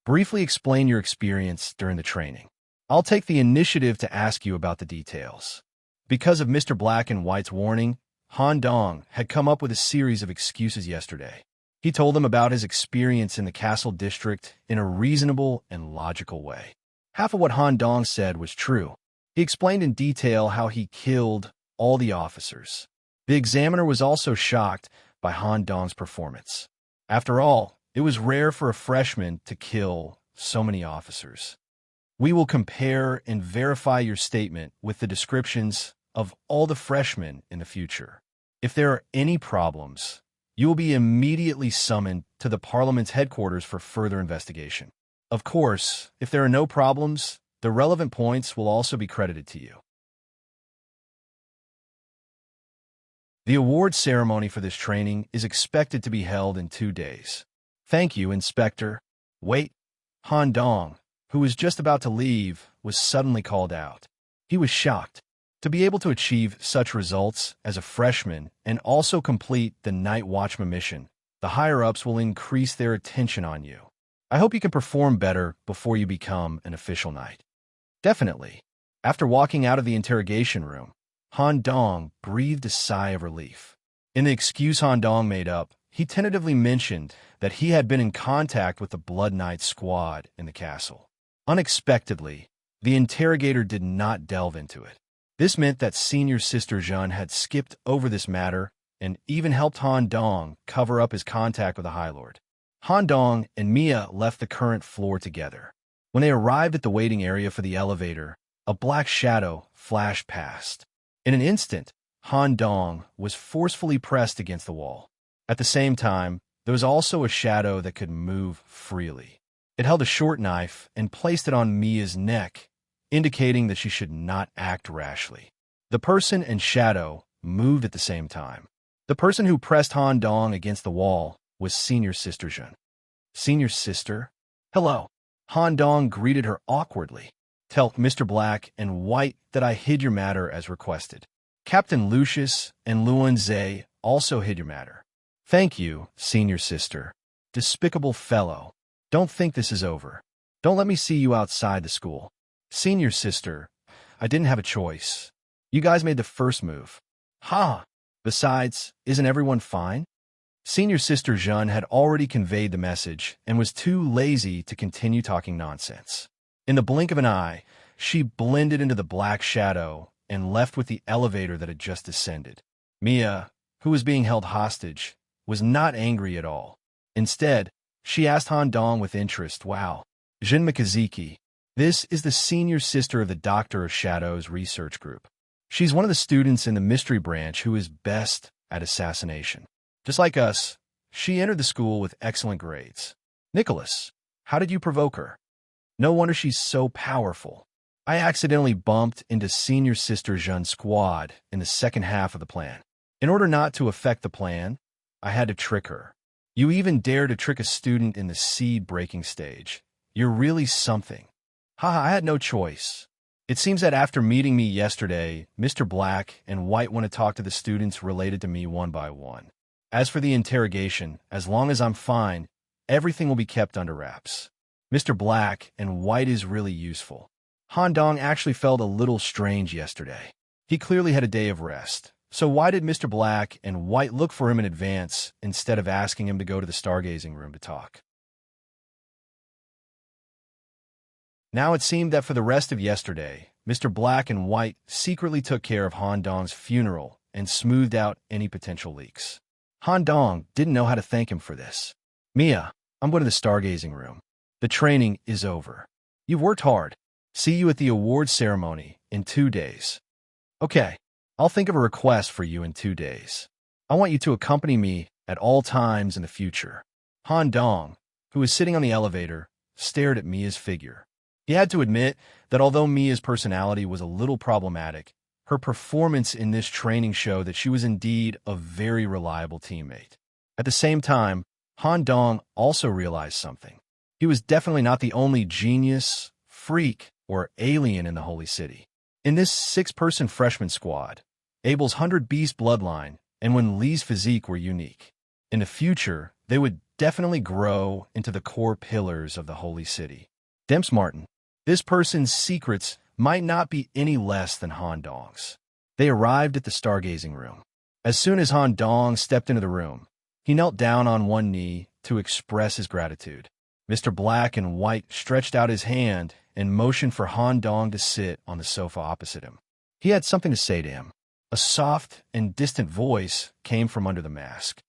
Briefly explain your experience during the training. I'll take the initiative to ask you about the details. Because of Mr. Black and White's warning, Han Dong had come up with a series of excuses yesterday. He told them about his experience in the castle district in a reasonable and logical way. Half of what Han Dong said was true. He explained in detail how he killed all the officers. The examiner was also shocked by Han Dong's performance. After all, it was rare for a freshman to kill so many officers. We will compare and verify your statement with the descriptions of all the freshmen in the future. If there are any problems, you will be immediately summoned to the Parliament's headquarters for further investigation. Of course, if there are no problems, the relevant points will also be credited to you. The award ceremony for this training is expected to be held in 2 days. Thank you, Inspector. Wait. Han Dong, who was just about to leave, was suddenly called out. He was shocked. To be able to achieve such results as a freshman and also complete the Night Watchman mission, the higher-ups will increase their attention on you. I hope you can perform better before you become an official knight. Definitely. After walking out of the interrogation room, Han Dong breathed a sigh of relief. In the excuse Han Dong made up, he tentatively mentioned that he had been in contact with the Blood Knight squad in the castle. Unexpectedly, the interrogator did not delve into it. This meant that senior sister Jeanne had skipped over this matter and even helped Han Dong cover up his contact with the High Lord. Han Dong and Mia left the current floor together. When they arrived at the waiting area for the elevator, a black shadow flashed past. In an instant, Han Dong was forcefully pressed against the wall. At the same time, there was also a shadow that could move freely. It held a short knife and placed it on Mia's neck, indicating that she should not act rashly. The person and shadow moved at the same time. The person who pressed Han Dong against the wall was senior sister Jeanne. Senior sister? Hello. Han Dong greeted her awkwardly. Tell Mr. Black and White that I hid your matter as requested. Captain Lucius and Luan Zay also hid your matter. Thank you, senior sister. Despicable fellow. Don't think this is over. Don't let me see you outside the school. Senior sister, I didn't have a choice. You guys made the first move. Ha! Besides, isn't everyone fine? Senior sister Jeanne had already conveyed the message and was too lazy to continue talking nonsense. In the blink of an eye, she blended into the black shadow and left with the elevator that had just descended. Mia, who was being held hostage, was not angry at all. Instead, she asked Han Dong with interest, "Wow, Jin Mikaziki, this is the senior sister of the Doctor of Shadows research group. She's one of the students in the mystery branch who is best at assassination. Just like us, she entered the school with excellent grades. Nicholas, how did you provoke her? No wonder she's so powerful. I accidentally bumped into senior sister Jean's squad in the second half of the plan. In order not to affect the plan, I had to trick her. You even dare to trick a student in the seed-breaking stage. You're really something. Haha, I had no choice. It seems that after meeting me yesterday, Mr. Black and White want to talk to the students related to me one by one. As for the interrogation, as long as I'm fine, everything will be kept under wraps. Mr. Black and White is really useful. Han Dong actually felt a little strange yesterday. He clearly had a day of rest. So why did Mr. Black and White look for him in advance instead of asking him to go to the stargazing room to talk? Now it seemed that for the rest of yesterday, Mr. Black and White secretly took care of Han Dong's funeral and smoothed out any potential leaks. Han Dong didn't know how to thank him for this. Mia, I'm going to the stargazing room. The training is over. You've worked hard. See you at the awards ceremony in 2 days. Okay, I'll think of a request for you in 2 days. I want you to accompany me at all times in the future. Han Dong, who was sitting on the elevator, stared at Mia's figure. He had to admit that although Mia's personality was a little problematic, her performance in this training showed that she was indeed a very reliable teammate. At the same time, Han Dong also realized something. He was definitely not the only genius, freak, or alien in the Holy City. In this 6-person freshman squad, Abel's 100 Beast bloodline and Wen Li's physique were unique. In the future, they would definitely grow into the core pillars of the Holy City. Demps Martin, this person's secrets might not be any less than Han Dong's. They arrived at the stargazing room. As soon as Han Dong stepped into the room, he knelt down on one knee to express his gratitude. Mr. Black and White stretched out his hand and motioned for Han Dong to sit on the sofa opposite him. He had something to say to him. A soft and distant voice came from under the mask.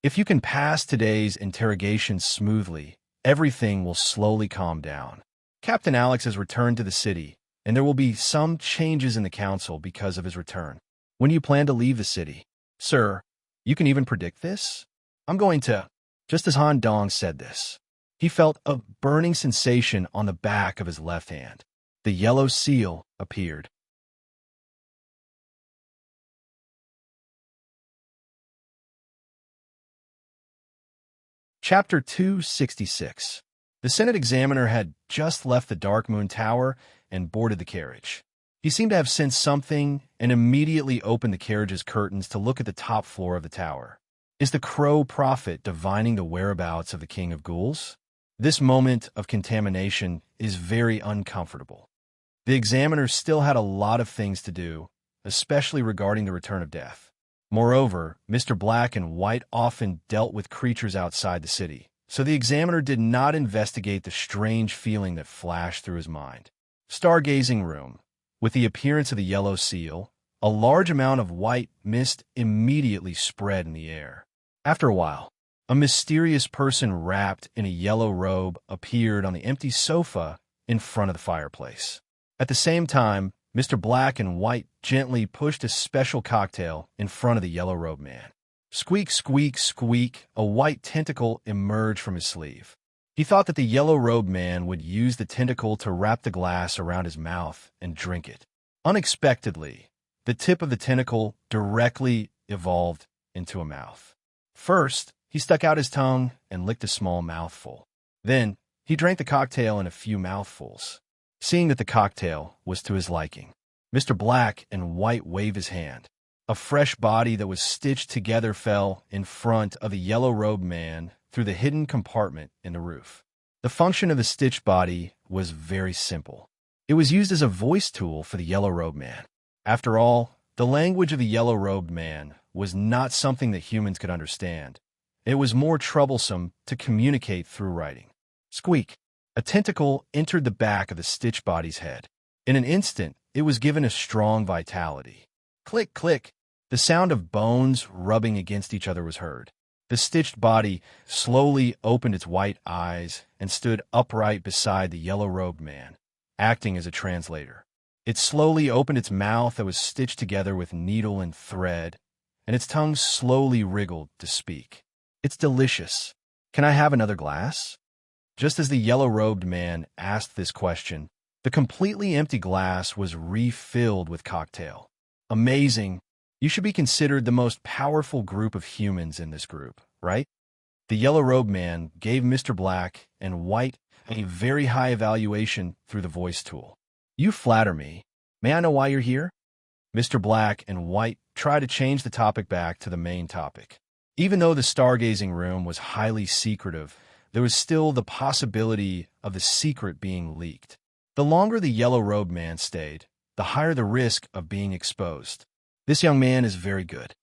If you can pass today's interrogation smoothly, everything will slowly calm down. Captain Alex has returned to the city, and there will be some changes in the council because of his return. When do you plan to leave the city? Sir, you can even predict this? I'm going to... Just as Han Dong said this, he felt a burning sensation on the back of his left hand. The yellow seal appeared. Chapter 266. The Senate examiner had just left the Dark Moon Tower and boarded the carriage. He seemed to have sensed something and immediately opened the carriage's curtains to look at the top floor of the tower. Is the Crow Prophet divining the whereabouts of the King of Ghouls? This moment of contamination is very uncomfortable. The examiner still had a lot of things to do, especially regarding the return of death. Moreover, Mr. Black and White often dealt with creatures outside the city, so the examiner did not investigate the strange feeling that flashed through his mind. Stargazing room. With the appearance of the yellow seal, a large amount of white mist immediately spread in the air. After a while, a mysterious person wrapped in a yellow robe appeared on the empty sofa in front of the fireplace. At the same time, Mr. Black and White gently pushed a special cocktail in front of the yellow robe man. Squeak, squeak, squeak, a white tentacle emerged from his sleeve. He thought that the yellow robe man would use the tentacle to wrap the glass around his mouth and drink it. Unexpectedly, the tip of the tentacle directly evolved into a mouth. First, he stuck out his tongue and licked a small mouthful. Then, he drank the cocktail in a few mouthfuls. seeing that the cocktail was to his liking. Mr. Black and White waved his hand. A fresh body that was stitched together fell in front of the yellow-robed man through the hidden compartment in the roof. The function of the stitched body was very simple. It was used as a voice tool for the yellow-robed man. After all, the language of the yellow-robed man was not something that humans could understand. It was more troublesome to communicate through writing. Squeak! A tentacle entered the back of the stitched body's head. In an instant, it was given a strong vitality. Click, click! The sound of bones rubbing against each other was heard. The stitched body slowly opened its white eyes and stood upright beside the yellow-robed man, acting as a translator. It slowly opened its mouth that was stitched together with needle and thread, and its tongue slowly wriggled to speak. "It's delicious. Can I have another glass?" Just as the yellow-robed man asked this question, the completely empty glass was refilled with cocktail. Amazing! You should be considered the most powerful group of humans in this group, right? The yellow-robed man gave Mr. Black and White a very high evaluation through the voice tool. "You flatter me. May I know why you're here?" Mr. Black and White tried to change the topic back to the main topic. Even though the stargazing room was highly secretive, there was still the possibility of the secret being leaked. The longer the yellow-robed man stayed, the higher the risk of being exposed. This young man is very good.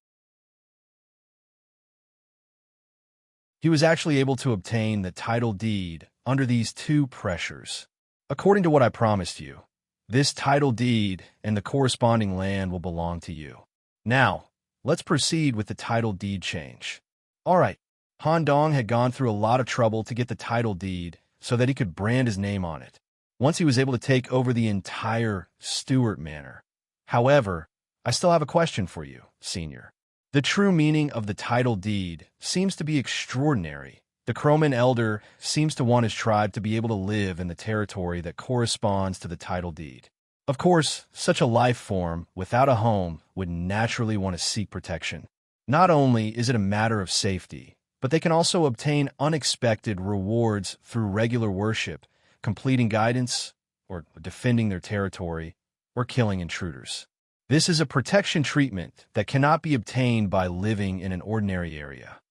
He was actually able to obtain the title deed under these two pressures. According to what I promised you, this title deed and the corresponding land will belong to you. Now, let's proceed with the title deed change. All right, Han Dong had gone through a lot of trouble to get the title deed so that he could brand his name on it, once he was able to take over the entire Stewart Manor. However, I still have a question for you, Senior. The true meaning of the title deed seems to be extraordinary. The Croman Elder seems to want his tribe to be able to live in the territory that corresponds to the title deed. Of course, such a life form without a home would naturally want to seek protection. Not only is it a matter of safety, but they can also obtain unexpected rewards through regular worship, completing guidance, or defending their territory, or killing intruders. This is a protection treatment that cannot be obtained by living in an ordinary area.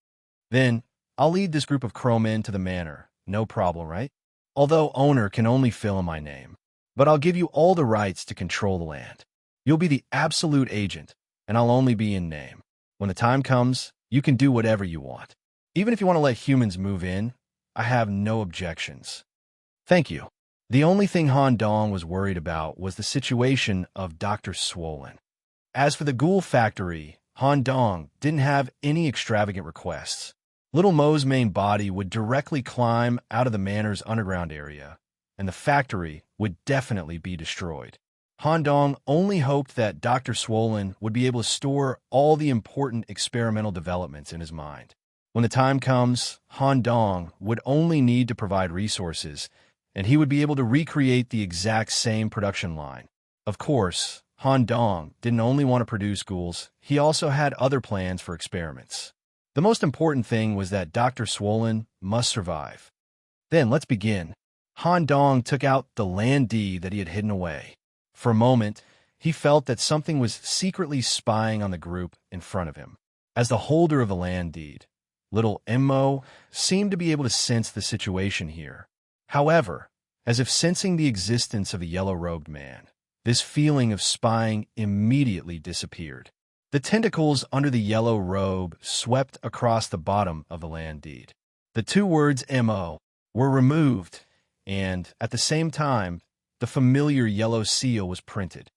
Then, I'll lead this group of crowmen to the manor, no problem, right? Although owner can only fill in my name, but I'll give you all the rights to control the land. You'll be the absolute agent, and I'll only be in name. When the time comes, you can do whatever you want. Even if you want to let humans move in, I have no objections. Thank you. The only thing Han Dong was worried about was the situation of Dr. Swollen. As for the ghoul factory, Han Dong didn't have any extravagant requests. Little Mo's main body would directly climb out of the manor's underground area, and the factory would definitely be destroyed. Han Dong only hoped that Dr. Swollen would be able to store all the important experimental developments in his mind. When the time comes, Han Dong would only need to provide resources, and he would be able to recreate the exact same production line. Of course, Han Dong didn't only want to produce ghouls, he also had other plans for experiments. The most important thing was that Dr. Swollen must survive. Then let's begin. Han Dong took out the land deed that he had hidden away. For a moment, he felt that something was secretly spying on the group in front of him. As the holder of the land deed, little Mo seemed to be able to sense the situation here. However, as if sensing the existence of the yellow-robed man, this feeling of spying immediately disappeared. The tentacles under the yellow robe swept across the bottom of the land deed. The two words "Mo" were removed, and, at the same time, the familiar yellow seal was printed.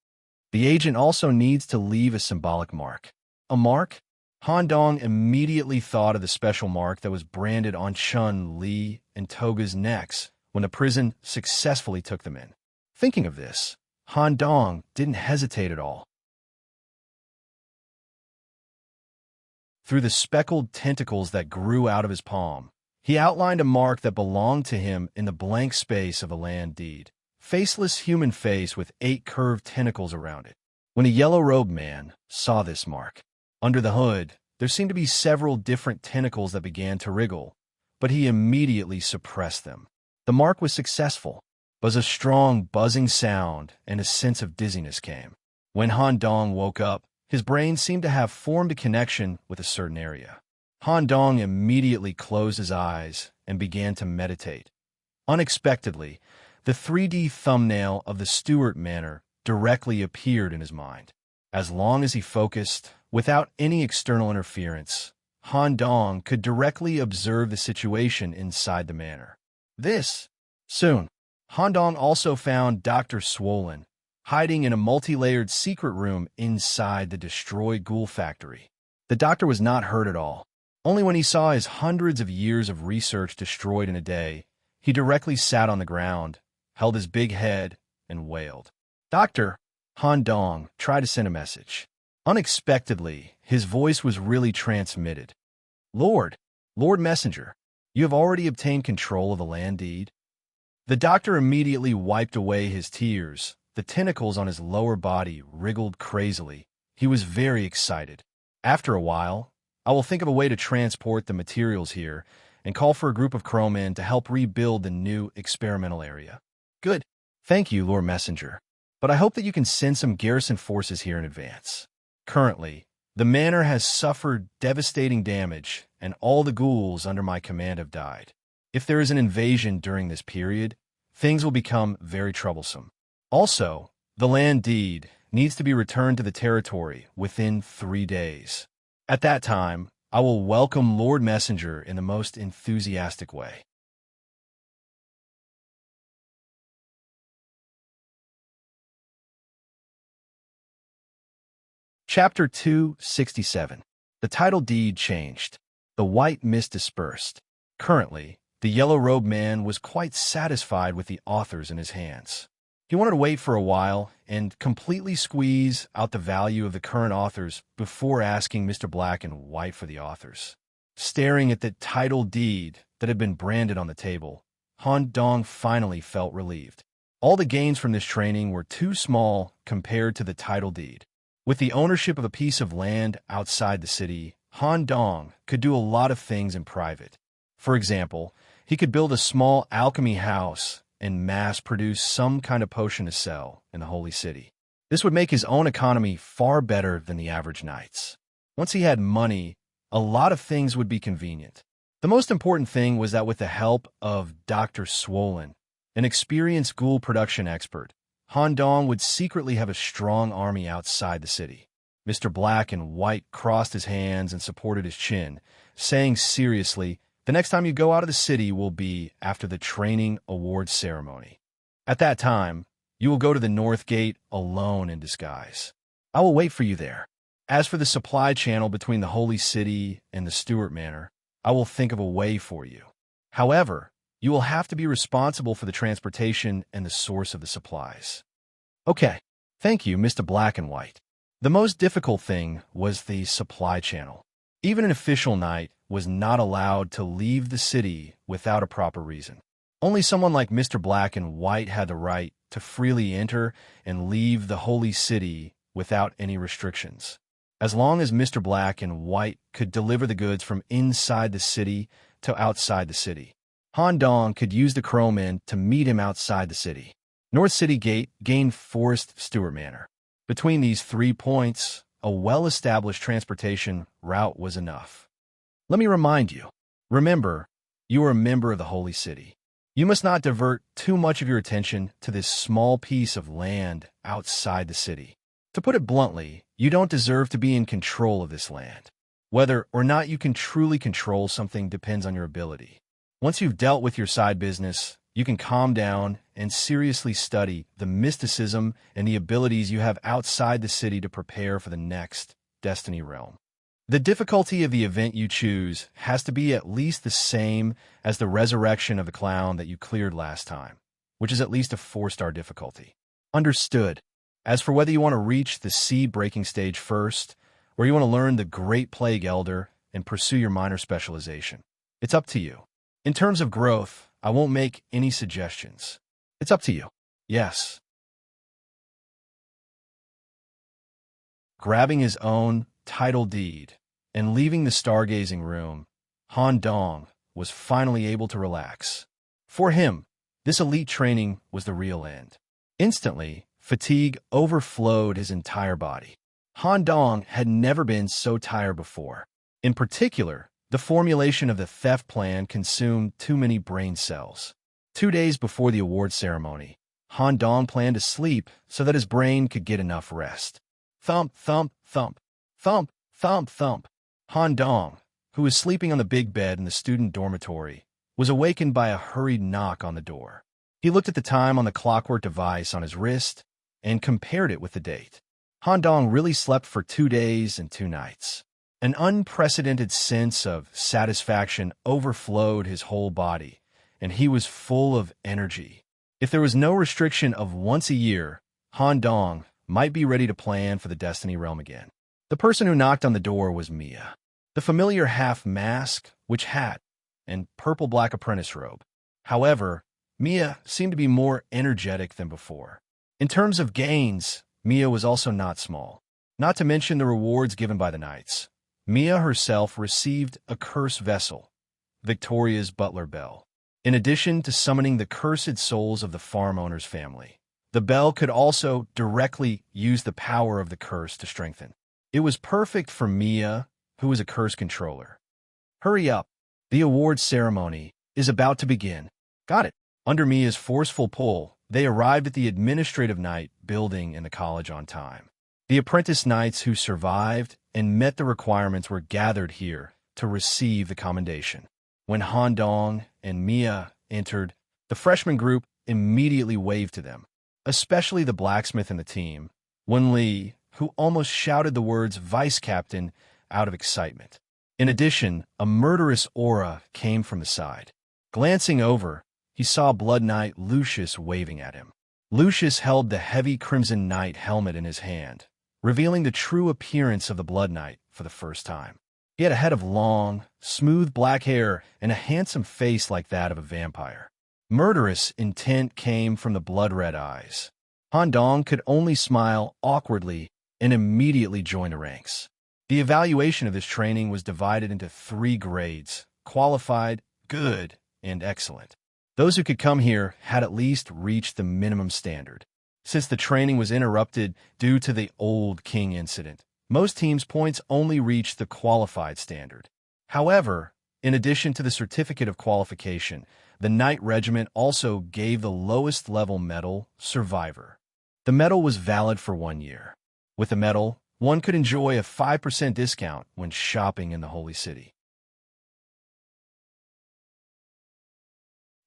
The agent also needs to leave a symbolic mark. A mark? Han Dong immediately thought of the special mark that was branded on Chun, Li, and Toga's necks when the prison successfully took them in. Thinking of this, Han Dong didn't hesitate at all. Through the speckled tentacles that grew out of his palm, he outlined a mark that belonged to him in the blank space of the land deed. Faceless human face with 8 curved tentacles around it. When a yellow-robed man saw this mark, under the hood, there seemed to be several different tentacles that began to wriggle, but he immediately suppressed them. The mark was successful, but a strong buzzing sound and a sense of dizziness came. When Han Dong woke up, his brain seemed to have formed a connection with a certain area. Han Dong immediately closed his eyes and began to meditate. Unexpectedly, the 3D thumbnail of the Stuart Manor directly appeared in his mind. As long as he focused, without any external interference, Han Dong could directly observe the situation inside the manor. Soon, Han Dong also found Dr. Swollen, hiding in a multi-layered secret room inside the destroyed ghoul factory. The doctor was not hurt at all. Only when he saw his hundreds of years of research destroyed in a day, he directly sat on the ground, held his big head, and wailed. "Doctor," Han Dong tried to send a message. Unexpectedly, his voice was really transmitted. Lord Messenger, you have already obtained control of the land deed?" The doctor immediately wiped away his tears. The tentacles on his lower body wriggled crazily. He was very excited. "After a while, I will think of a way to transport the materials here and call for a group of crowmen to help rebuild the new experimental area." "Good. Thank you, Lord Messenger. But I hope that you can send some garrison forces here in advance. Currently, the manor has suffered devastating damage, and all the ghouls under my command have died. If there is an invasion during this period, things will become very troublesome. Also, the land deed needs to be returned to the territory within 3 days. At that time, I will welcome Lord Messenger in the most enthusiastic way." Chapter 267. The title deed changed. The white mist dispersed. Currently, the yellow-robed man was quite satisfied with the authors in his hands. He wanted to wait for a while and completely squeeze out the value of the current authors before asking Mr. Black and White for the authors. Staring at the title deed that had been branded on the table, Han Dong finally felt relieved. All the gains from this training were too small compared to the title deed. With the ownership of a piece of land outside the city, Han Dong could do a lot of things in private. For example, he could build a small alchemy house and mass-produce some kind of potion to sell in the Holy City. This would make his own economy far better than the average knight's. Once he had money, a lot of things would be convenient. The most important thing was that with the help of Dr. Swollen, an experienced ghoul production expert, Han Dong would secretly have a strong army outside the city. Mr. Black and White crossed his hands and supported his chin, saying seriously, "The next time you go out of the city will be after the training awards ceremony. At that time, you will go to the North Gate alone in disguise. I will wait for you there. As for the supply channel between the Holy City and the Stuart Manor, I will think of a way for you. However, you will have to be responsible for the transportation and the source of the supplies." "Okay. Thank you, Mr. Black and White." The most difficult thing was the supply channel. Even an official knight was not allowed to leave the city without a proper reason. Only someone like Mr. Black and White had the right to freely enter and leave the Holy City without any restrictions. As long as Mr. Black and White could deliver the goods from inside the city to outside the city, Han Dong could use the crowmen to meet him outside the city. North City Gate gained Forest Stuart Manor. Between these 3 points, a well-established transportation route was enough. Let me remind you, remember, you are a member of the Holy City. You must not divert too much of your attention to this small piece of land outside the city. To put it bluntly, you don't deserve to be in control of this land. Whether or not you can truly control something depends on your ability. Once you've dealt with your side business, you can calm down and seriously study the mysticism and the abilities you have outside the city to prepare for the next Destiny realm. The difficulty of the event you choose has to be at least the same as the resurrection of the clown that you cleared last time, which is at least a 4-star difficulty. Understood. As for whether you want to reach the seed-breaking stage first, or you want to learn the Great Plague Elder and pursue your minor specialization, it's up to you. In terms of growth, I won't make any suggestions. It's up to you. Yes. Grabbing his own title deed and leaving the stargazing room, Han Dong was finally able to relax. For him, This elite training was the real end. Instantly, fatigue overflowed his entire body. Han Dong had never been so tired before. In particular, the formulation of the theft plan consumed too many brain cells. 2 days before the award ceremony, Han Dong planned to sleep so that his brain could get enough rest. Thump, thump, thump, thump, thump, thump. Han Dong, who was sleeping on the big bed in the student dormitory, was awakened by a hurried knock on the door. He looked at the time on the clockwork device on his wrist and compared it with the date. Han Dong really slept for 2 days and 2 nights. An unprecedented sense of satisfaction overflowed his whole body, and he was full of energy. If there was no restriction of once a year, Han Dong might be ready to plan for the Destiny Realm again. The person who knocked on the door was Mia. The familiar half-mask, witch hat, and purple-black apprentice robe. However, Mia seemed to be more energetic than before. In terms of gains, Mia was also not small. Not to mention the rewards given by the knights. Mia herself received a curse vessel, Victoria's butler bell. In addition to summoning the cursed souls of the farm owner's family, the bell could also directly use the power of the curse to strengthen. It was perfect for Mia, who was a curse controller. Hurry up. The awards ceremony is about to begin. Got it. Under Mia's forceful pull, they arrived at the administrative night building in the college on time. The apprentice knights who survived and met the requirements were gathered here to receive the commendation. When Han Dong and Mia entered, the freshman group immediately waved to them, especially the blacksmith in the team, Wen Li, who almost shouted the words vice captain out of excitement. In addition, a murderous aura came from the side. Glancing over, he saw Blood Knight Lucius waving at him. Lucius held the heavy Crimson Knight helmet in his hand, revealing the true appearance of the Blood Knight for the first time. He had a head of long, smooth black hair and a handsome face like that of a vampire. Murderous intent came from the blood-red eyes. Han Dong could only smile awkwardly and immediately join the ranks. The evaluation of this training was divided into 3 grades: qualified, good, and excellent. Those who could come here had at least reached the minimum standard. Since the training was interrupted due to the Old King incident, most teams' points only reached the qualified standard. However, in addition to the certificate of qualification, the Knight Regiment also gave the lowest level medal, Survivor. The medal was valid for 1 year. With the medal, one could enjoy a 5% discount when shopping in the Holy City.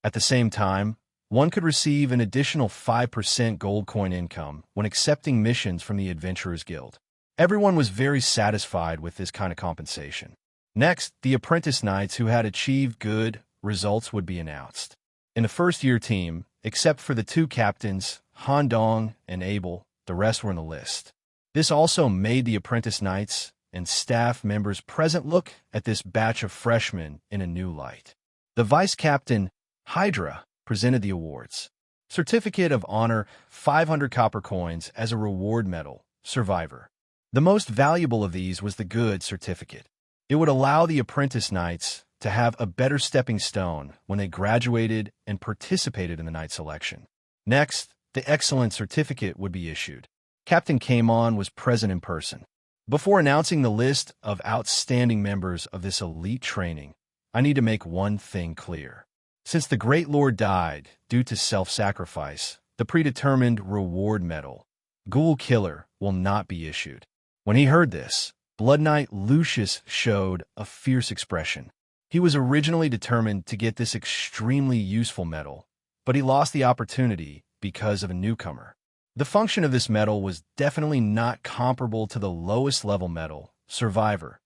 At the same time, one could receive an additional 5% gold coin income when accepting missions from the Adventurers Guild. Everyone was very satisfied with this kind of compensation. Next, the apprentice knights who had achieved good results would be announced. In the first-year team, except for the 2 captains, Han Dong and Abel, the rest were in the list. This also made the apprentice knights and staff members present look at this batch of freshmen in a new light. The vice captain, Hydra, presented the awards. Certificate of Honor, 500 copper coins as a reward medal, Survivor. The most valuable of these was the Good certificate. It would allow the apprentice knights to have a better stepping stone when they graduated and participated in the knight selection. Next, the Excellent certificate would be issued. Captain Kamon was present in person. Before announcing the list of outstanding members of this elite training, I need to make one thing clear. Since the Great Lord died due to self-sacrifice, the predetermined reward medal, Ghoul Killer, will not be issued. When he heard this, Blood Knight Lucius showed a fierce expression. He was originally determined to get this extremely useful medal, but he lost the opportunity because of a newcomer. The function of this medal was definitely not comparable to the lowest level medal, Survivor,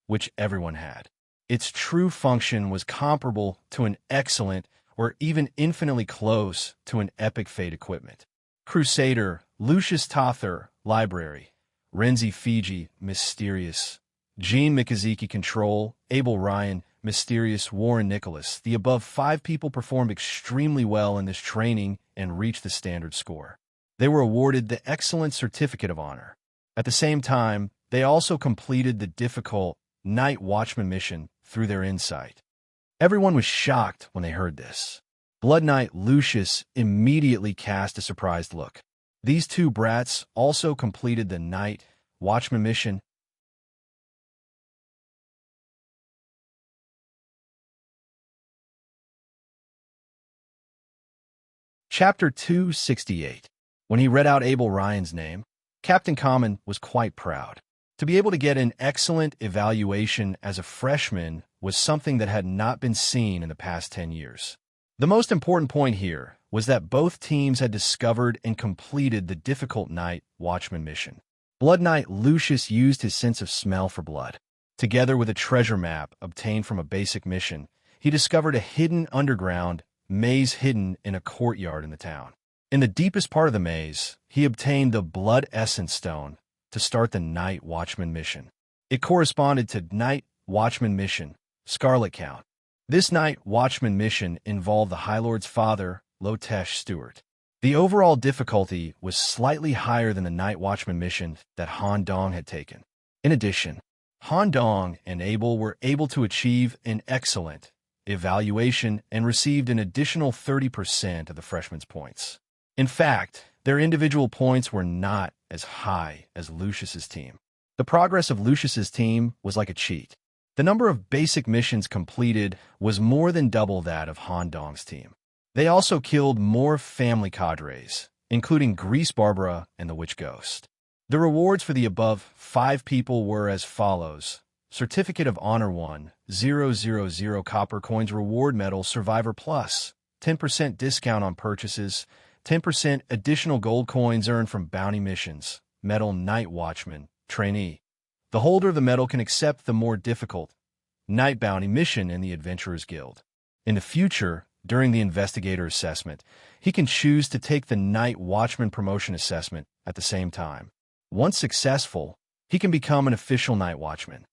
which everyone had. Its true function was comparable to an excellent or even infinitely close to an epic fate equipment. Crusader, Lucius Tother, Library, Renzi Fiji, Mysterious, Gene Mikaziki Control, Abel Ryan, Mysterious, Warren Nicholas. The above 5 people performed extremely well in this training and reached the standard score. They were awarded the Excellent Certificate of Honor. At the same time, they also completed the difficult Night Watchman mission through their insight. Everyone was shocked when they heard this. Blood Knight Lucius immediately cast a surprised look. These two brats also completed the Night Watchman mission. Chapter 268. When he read out Abel Ryan's name, Captain Common was quite proud. To be able to get an excellent evaluation as a freshman was something that had not been seen in the past 10 years. The most important point here was that both teams had discovered and completed the difficult Night Watchman mission. Blood Knight Lucius used his sense of smell for blood. Together with a treasure map obtained from a basic mission, he discovered a hidden underground maze hidden in a courtyard in the town. In the deepest part of the maze, he obtained the Blood Essence Stone to start the Night Watchman mission. It corresponded to Night Watchman mission, Scarlet Count. This Night Watchman mission involved the High Lord's father, Lotesh Stewart. The overall difficulty was slightly higher than the Night Watchman mission that Han Dong had taken. In addition, Han Dong and Abel were able to achieve an excellent evaluation and received an additional 30% of the freshman's points. In fact, their individual points were not as high as Lucius's team. The progress of Lucius's team was like a cheat. The number of basic missions completed was more than double that of Han Dong's team. They also killed more family cadres, including Grease Barbara and the Witch Ghost. The rewards for the above 5 people were as follows: Certificate of Honor 1,000 copper coins reward medal Survivor Plus, 10% discount on purchases, 10% additional gold coins earned from bounty missions, medal Night Watchman, trainee. The holder of the medal can accept the more difficult Night Bounty mission in the Adventurers Guild. In the future, during the investigator assessment, he can choose to take the Night Watchman promotion assessment at the same time. Once successful, he can become an official Night Watchman.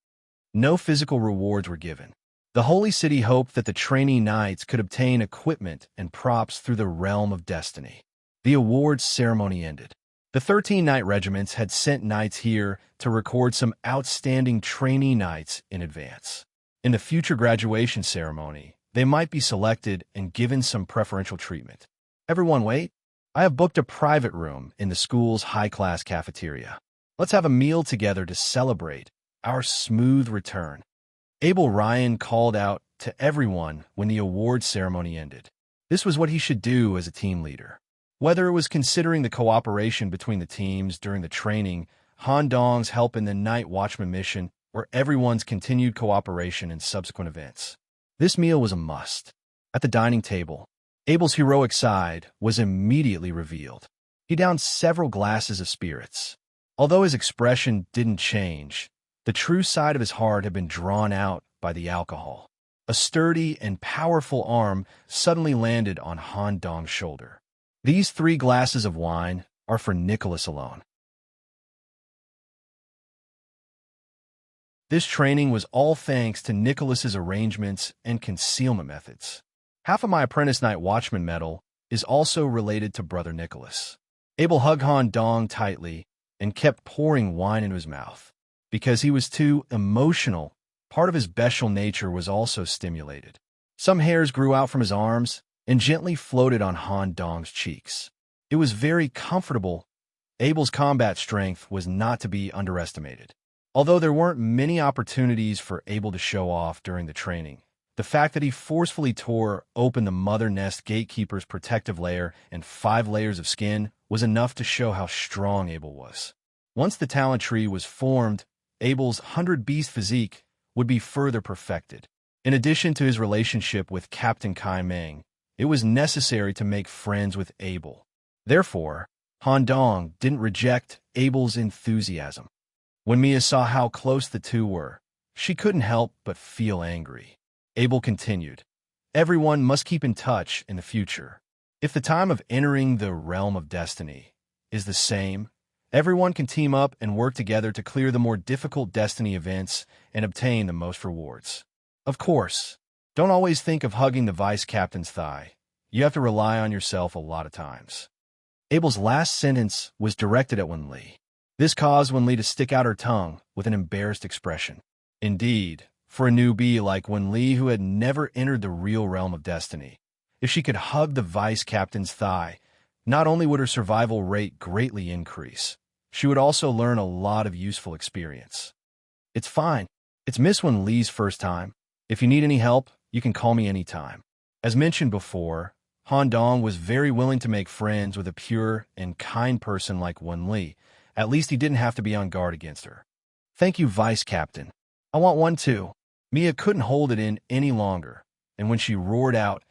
No physical rewards were given. The Holy City hoped that the trainee knights could obtain equipment and props through the realm of destiny. The awards ceremony ended. The 13 knight regiments had sent knights here to record some outstanding trainee knights in advance. In the future graduation ceremony, they might be selected and given some preferential treatment. Everyone wait. I have booked a private room in the school's high-class cafeteria. Let's have a meal together to celebrate our smooth return. Abel Ryan called out to everyone when the award ceremony ended. This was what he should do as a team leader. Whether it was considering the cooperation between the teams during the training, Han Dong's help in the Night Watchman mission, or everyone's continued cooperation in subsequent events. This meal was a must. At the dining table, Abel's heroic side was immediately revealed. He downed several glasses of spirits. Although his expression didn't change, the true side of his heart had been drawn out by the alcohol. A sturdy and powerful arm suddenly landed on Han Dong's shoulder. These 3 glasses of wine are for Nicholas alone. This training was all thanks to Nicholas's arrangements and concealment methods. Half of my Apprentice Night Watchman medal is also related to Brother Nicholas. Abel hugged Han Dong tightly and kept pouring wine into his mouth. Because he was too emotional, part of his bestial nature was also stimulated. Some hairs grew out from his arms and gently floated on Han Dong's cheeks. It was very comfortable. Abel's combat strength was not to be underestimated. Although there weren't many opportunities for Abel to show off during the training, the fact that he forcefully tore open the mother nest gatekeeper's protective layer and 5 layers of skin was enough to show how strong Abel was. Once the talent tree was formed, Abel's 100-beast physique would be further perfected. In addition to his relationship with Captain Kai Meng, it was necessary to make friends with Abel. Therefore, Han Dong didn't reject Abel's enthusiasm. When Mia saw how close the two were, she couldn't help but feel angry. Abel continued, "Everyone must keep in touch in the future. If the time of entering the realm of destiny is the same, everyone can team up and work together to clear the more difficult destiny events and obtain the most rewards. Of course, don't always think of hugging the vice captain's thigh. You have to rely on yourself a lot of times." Abel's last sentence was directed at Wen Li. This caused Wen Li to stick out her tongue with an embarrassed expression. Indeed, for a newbie like Wen Li who had never entered the real realm of destiny, If she could hug the vice captain's thigh, not only would her survival rate greatly increase, she would also learn a lot of useful experience. It's fine. It's Miss Wen Lee's first time. If you need any help, you can call me anytime. As mentioned before, Han Dong was very willing to make friends with a pure and kind person like Wen Li. At least he didn't have to be on guard against her. Thank you, Vice Captain. I want one too. Mia couldn't hold it in any longer, and when she roared out,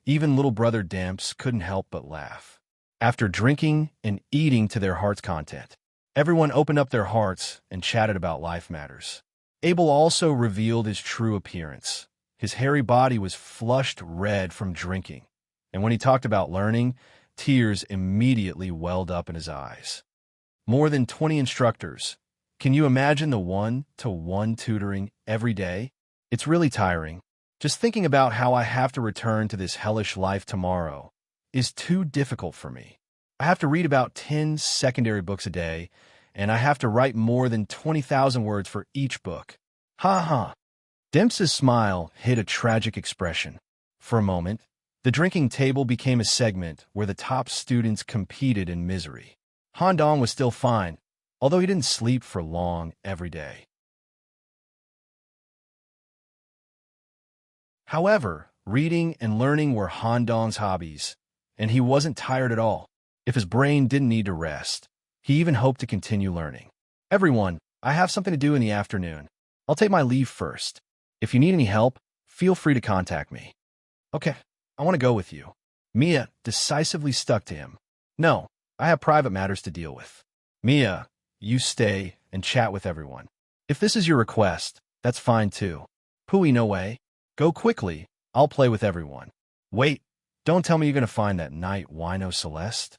even little brother Demps couldn't help but laugh. After drinking and eating to their heart's content, everyone opened up their hearts and chatted about life matters. Abel also revealed his true appearance. His hairy body was flushed red from drinking, and when he talked about learning, tears immediately welled up in his eyes. More than 20 instructors. Can you imagine the one-to-one tutoring every day? It's really tiring. Just thinking about how I have to return to this hellish life tomorrow is too difficult for me. I have to read about 10 secondary books a day, and I have to write more than 20,000 words for each book. Ha ha. Dempsey's smile hid a tragic expression. For a moment, the drinking table became a segment where the top students competed in misery. Han Dong was still fine, although he didn't sleep for long every day. However, reading and learning were Han Dong's hobbies, and he wasn't tired at all. If his brain didn't need to rest, he even hoped to continue learning. Everyone, I have something to do in the afternoon. I'll take my leave first. If you need any help, feel free to contact me. Okay, I want to go with you. Mia decisively stuck to him. No, I have private matters to deal with. Mia, you stay and chat with everyone. If this is your request, that's fine too. Pui, no way. Go quickly. I'll play with everyone. Wait, don't tell me you're going to find that night wino Celeste.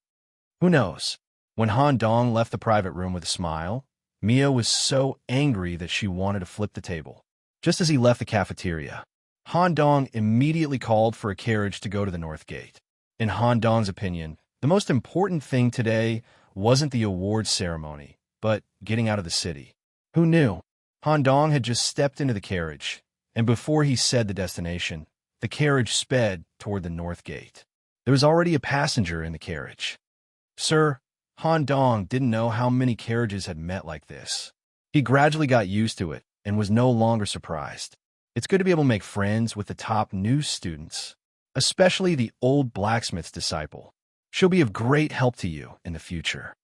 Who knows? When Han Dong left the private room with a smile, Mia was so angry that she wanted to flip the table. Just as he left the cafeteria, Han Dong immediately called for a carriage to go to the North Gate. In Han Dong's opinion, the most important thing today wasn't the awards ceremony, but getting out of the city. Who knew? Han Dong had just stepped into the carriage, and before he said the destination, the carriage sped toward the North Gate. There was already a passenger in the carriage. Sir, Han Dong didn't know how many carriages had met like this. He gradually got used to it and was no longer surprised. It's good to be able to make friends with the top new students, especially the old blacksmith's disciple. She'll be of great help to you in the future.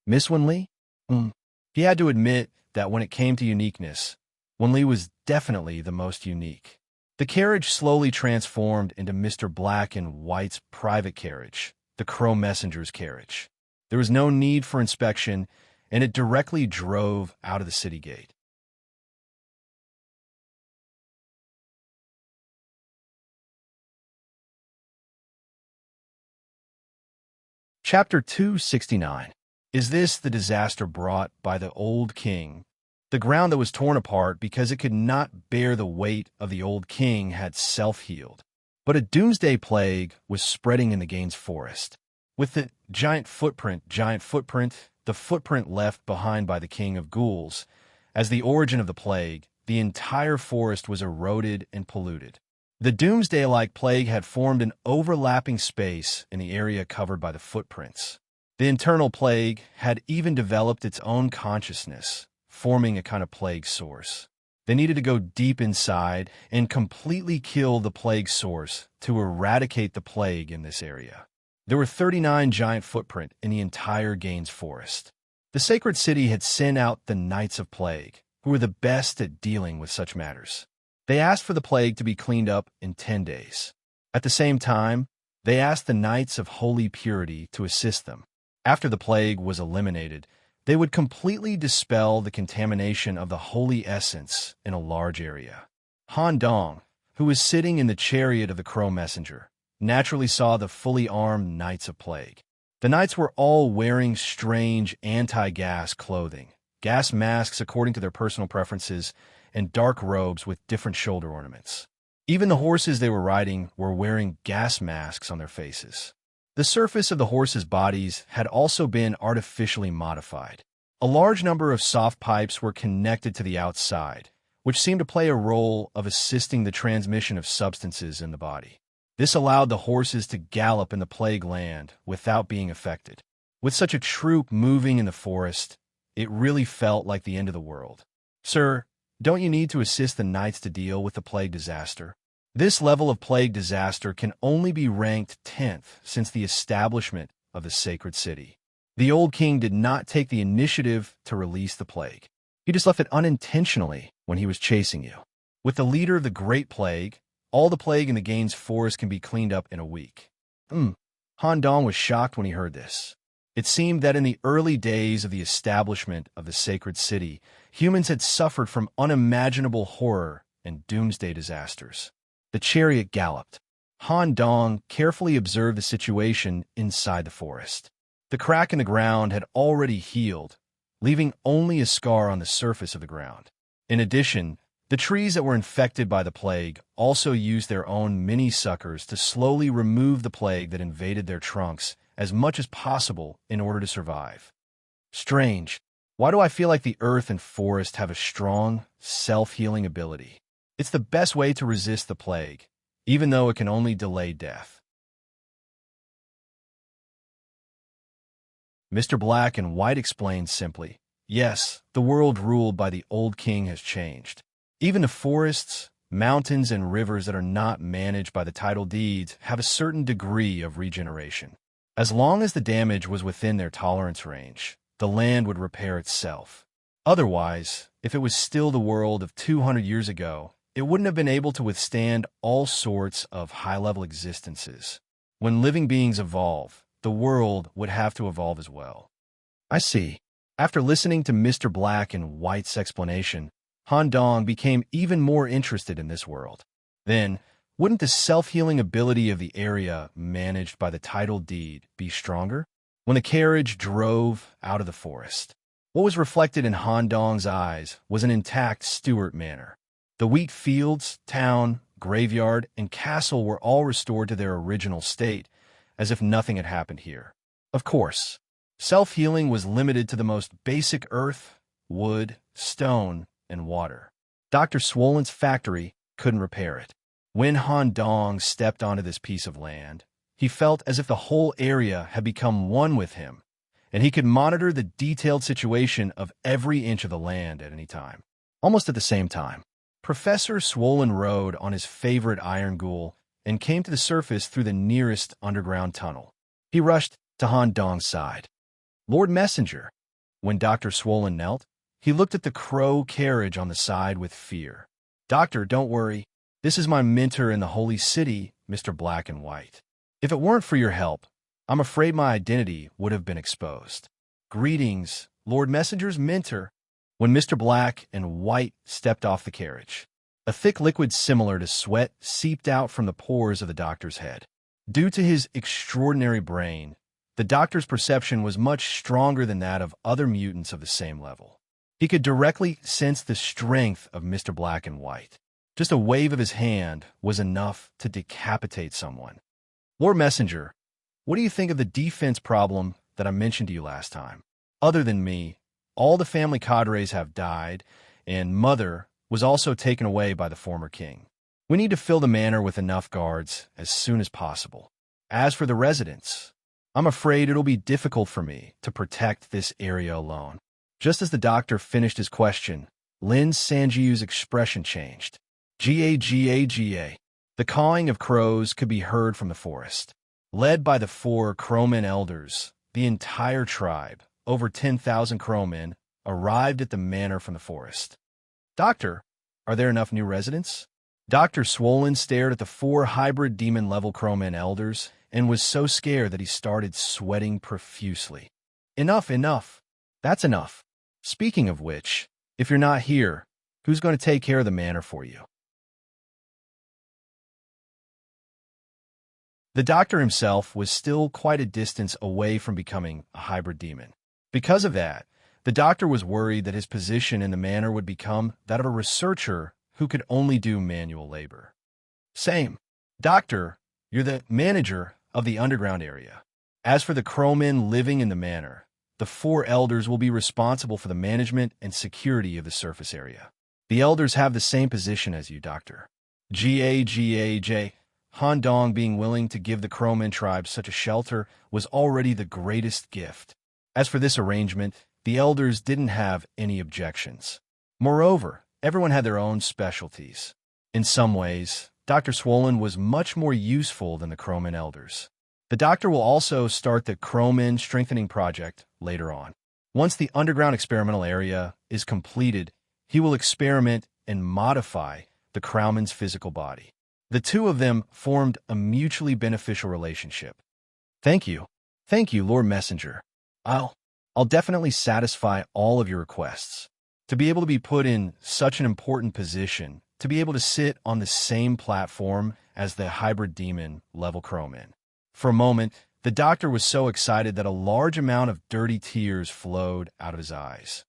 Miss Wen Li? He had to admit that when it came to uniqueness, Wen Li was definitely the most unique. The carriage slowly transformed into Mr. Black and White's private carriage, the Crow Messenger's carriage. There was no need for inspection, and it directly drove out of the city gate. Chapter 269. Is this the disaster brought by the old king? The ground that was torn apart because it could not bear the weight of the old king had self-healed. But a doomsday plague was spreading in the Gaines forest. With the giant footprint, the footprint left behind by the king of ghouls, as the origin of the plague, the entire forest was eroded and polluted. The doomsday-like plague had formed an overlapping space in the area covered by the footprints. The internal plague had even developed its own consciousness, forming a kind of plague source. They needed to go deep inside and completely kill the plague source to eradicate the plague in this area. There were 39 giant footprints in the entire Gaines forest. The sacred city had sent out the Knights of Plague, who were the best at dealing with such matters. They asked for the plague to be cleaned up in 10 days. At the same time, they asked the Knights of Holy Purity to assist them. After the plague was eliminated, they would completely dispel the contamination of the holy essence in a large area. Han Dong, who was sitting in the chariot of the Crow Messenger, naturally saw the fully armed Knights of Plague. The knights were all wearing strange anti-gas clothing, gas masks according to their personal preferences, and dark robes with different shoulder ornaments. Even the horses they were riding were wearing gas masks on their faces. The surface of the horses' bodies had also been artificially modified. A large number of soft pipes were connected to the outside, which seemed to play a role of assisting the transmission of substances in the body. This allowed the horses to gallop in the plague land without being affected. With such a troop moving in the forest, it really felt like the end of the world. Sir, don't you need to assist the knights to deal with the plague disaster? This level of plague disaster can only be ranked 10th since the establishment of the sacred city. The old king did not take the initiative to release the plague. He just left it unintentionally when he was chasing you. With the leader of the Great Plague, all the plague in the Gaines forest can be cleaned up in a week. Han Dong was shocked when he heard this. It seemed that in the early days of the establishment of the sacred city, humans had suffered from unimaginable horror and doomsday disasters. The chariot galloped. Han Dong carefully observed the situation inside the forest. The crack in the ground had already healed, leaving only a scar on the surface of the ground. In addition, the trees that were infected by the plague also used their own mini-suckers to slowly remove the plague that invaded their trunks as much as possible in order to survive. Strange. Why do I feel like the earth and forest have a strong, self-healing ability? It's the best way to resist the plague, even though it can only delay death. Mr. Black and White explained simply, yes, the world ruled by the old king has changed. Even the forests, mountains, and rivers that are not managed by the title deeds have a certain degree of regeneration. As long as the damage was within their tolerance range, the land would repair itself. Otherwise, if it was still the world of 200 years ago, it wouldn't have been able to withstand all sorts of high-level existences. When living beings evolve, the world would have to evolve as well. I see. After listening to Mr. Black and White's explanation, Han Dong became even more interested in this world. Then, wouldn't the self-healing ability of the area managed by the title deed be stronger? When the carriage drove out of the forest, what was reflected in Han Dong's eyes was an intact Stuart manor. The wheat fields, town, graveyard, and castle were all restored to their original state, as if nothing had happened here. Of course, self-healing was limited to the most basic earth, wood, stone, and water. Dr. Swollen's factory couldn't repair it. When Han Dong stepped onto this piece of land, he felt as if the whole area had become one with him, and he could monitor the detailed situation of every inch of the land at any time. Almost at the same time, Professor Swollen rode on his favorite iron ghoul and came to the surface through the nearest underground tunnel. He rushed to Han Dong's side. Lord Messenger. When Dr. Swollen knelt, he looked at the crow carriage on the side with fear. Doctor, don't worry. This is my mentor in the holy city, Mr. Black and White. If it weren't for your help, I'm afraid my identity would have been exposed. Greetings, Lord Messenger's mentor. When Mr. Black and White stepped off the carriage, a thick liquid similar to sweat seeped out from the pores of the doctor's head. Due to his extraordinary brain, the doctor's perception was much stronger than that of other mutants of the same level. He could directly sense the strength of Mr. Black and White. Just a wave of his hand was enough to decapitate someone. Lord Messenger, what do you think of the defense problem that I mentioned to you last time? Other than me, all the family cadres have died, and Mother was also taken away by the former king. We need to fill the manor with enough guards as soon as possible. As for the residents, I'm afraid it'll be difficult for me to protect this area alone. Just as the doctor finished his question, Lin Sanjiu's expression changed. Ga. The cawing of crows could be heard from the forest. Led by the 4 crowmen elders, the entire tribe, over 10,000 crowmen, arrived at the manor from the forest. Doctor, are there enough new residents? Dr. Swollen stared at the 4 hybrid demon-level crowmen elders and was so scared that he started sweating profusely. Enough. That's enough. Speaking of which, if you're not here, who's going to take care of the manor for you? The doctor himself was still quite a distance away from becoming a hybrid demon. Because of that, the doctor was worried that his position in the manor would become that of a researcher who could only do manual labor. Same. Doctor, you're the manager of the underground area. As for the crowmen living in the manor, the 4 elders will be responsible for the management and security of the surface area. The elders have the same position as you, Doctor. Ga. Han Dong being willing to give the Crowman tribe such a shelter was already the greatest gift. As for this arrangement, the elders didn't have any objections. Moreover, everyone had their own specialties. In some ways, Dr. Swollen was much more useful than the Crowman elders. The doctor will also start the Crowman Strengthening Project later on. Once the underground experimental area is completed, he will experiment and modify the Crowman's physical body. The two of them formed a mutually beneficial relationship. Thank you. Thank you, Lord Messenger. I'll definitely satisfy all of your requests. To be able to be put in such an important position, to be able to sit on the same platform as the hybrid demon level Crowman. For a moment, the doctor was so excited that a large amount of dirty tears flowed out of his eyes.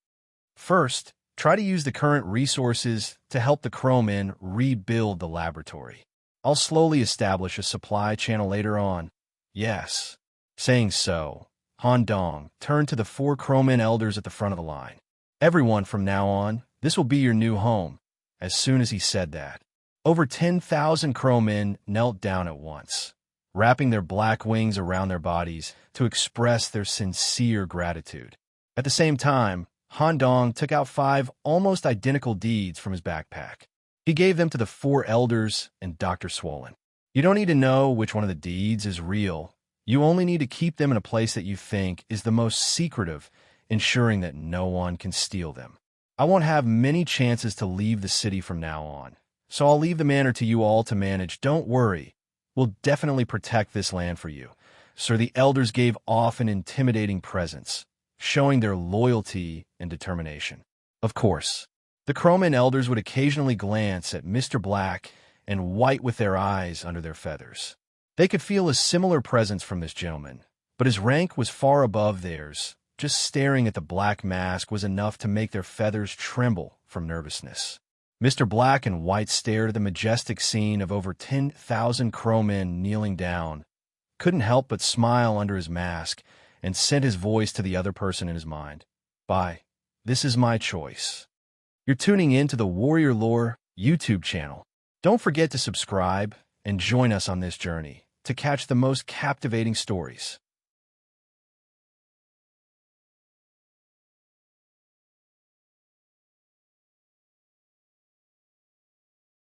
First, try to use the current resources to help the Crowman rebuild the laboratory. I'll slowly establish a supply channel later on. Yes. Saying so, Han Dong turned to the 4 Crowman elders at the front of the line. Everyone from now on, this will be your new home. As soon as he said that, over 10,000 Crowmen knelt down at once, wrapping their black wings around their bodies to express their sincere gratitude. At the same time, Han Dong took out 5 almost identical deeds from his backpack. He gave them to the 4 elders and Dr. Swollen. You don't need to know which one of the deeds is real. You only need to keep them in a place that you think is the most secretive, ensuring that no one can steal them. I won't have many chances to leave the city from now on, so I'll leave the manor to you all to manage. Don't worry. We'll definitely protect this land for you. Sir, the elders gave off an intimidating presence, showing their loyalty and determination. Of course, the Crowman elders would occasionally glance at Mr. Black and white with their eyes under their feathers. They could feel a similar presence from this gentleman, but his rank was far above theirs. Just staring at the black mask was enough to make their feathers tremble from nervousness. Mr. Black and White stared at the majestic scene of over 10,000 Crowmen kneeling down, couldn't help but smile under his mask, and sent his voice to the other person in his mind. This is my choice. You're tuning in to the Warrior Lore YouTube channel. Don't forget to subscribe and join us on this journey to catch the most captivating stories.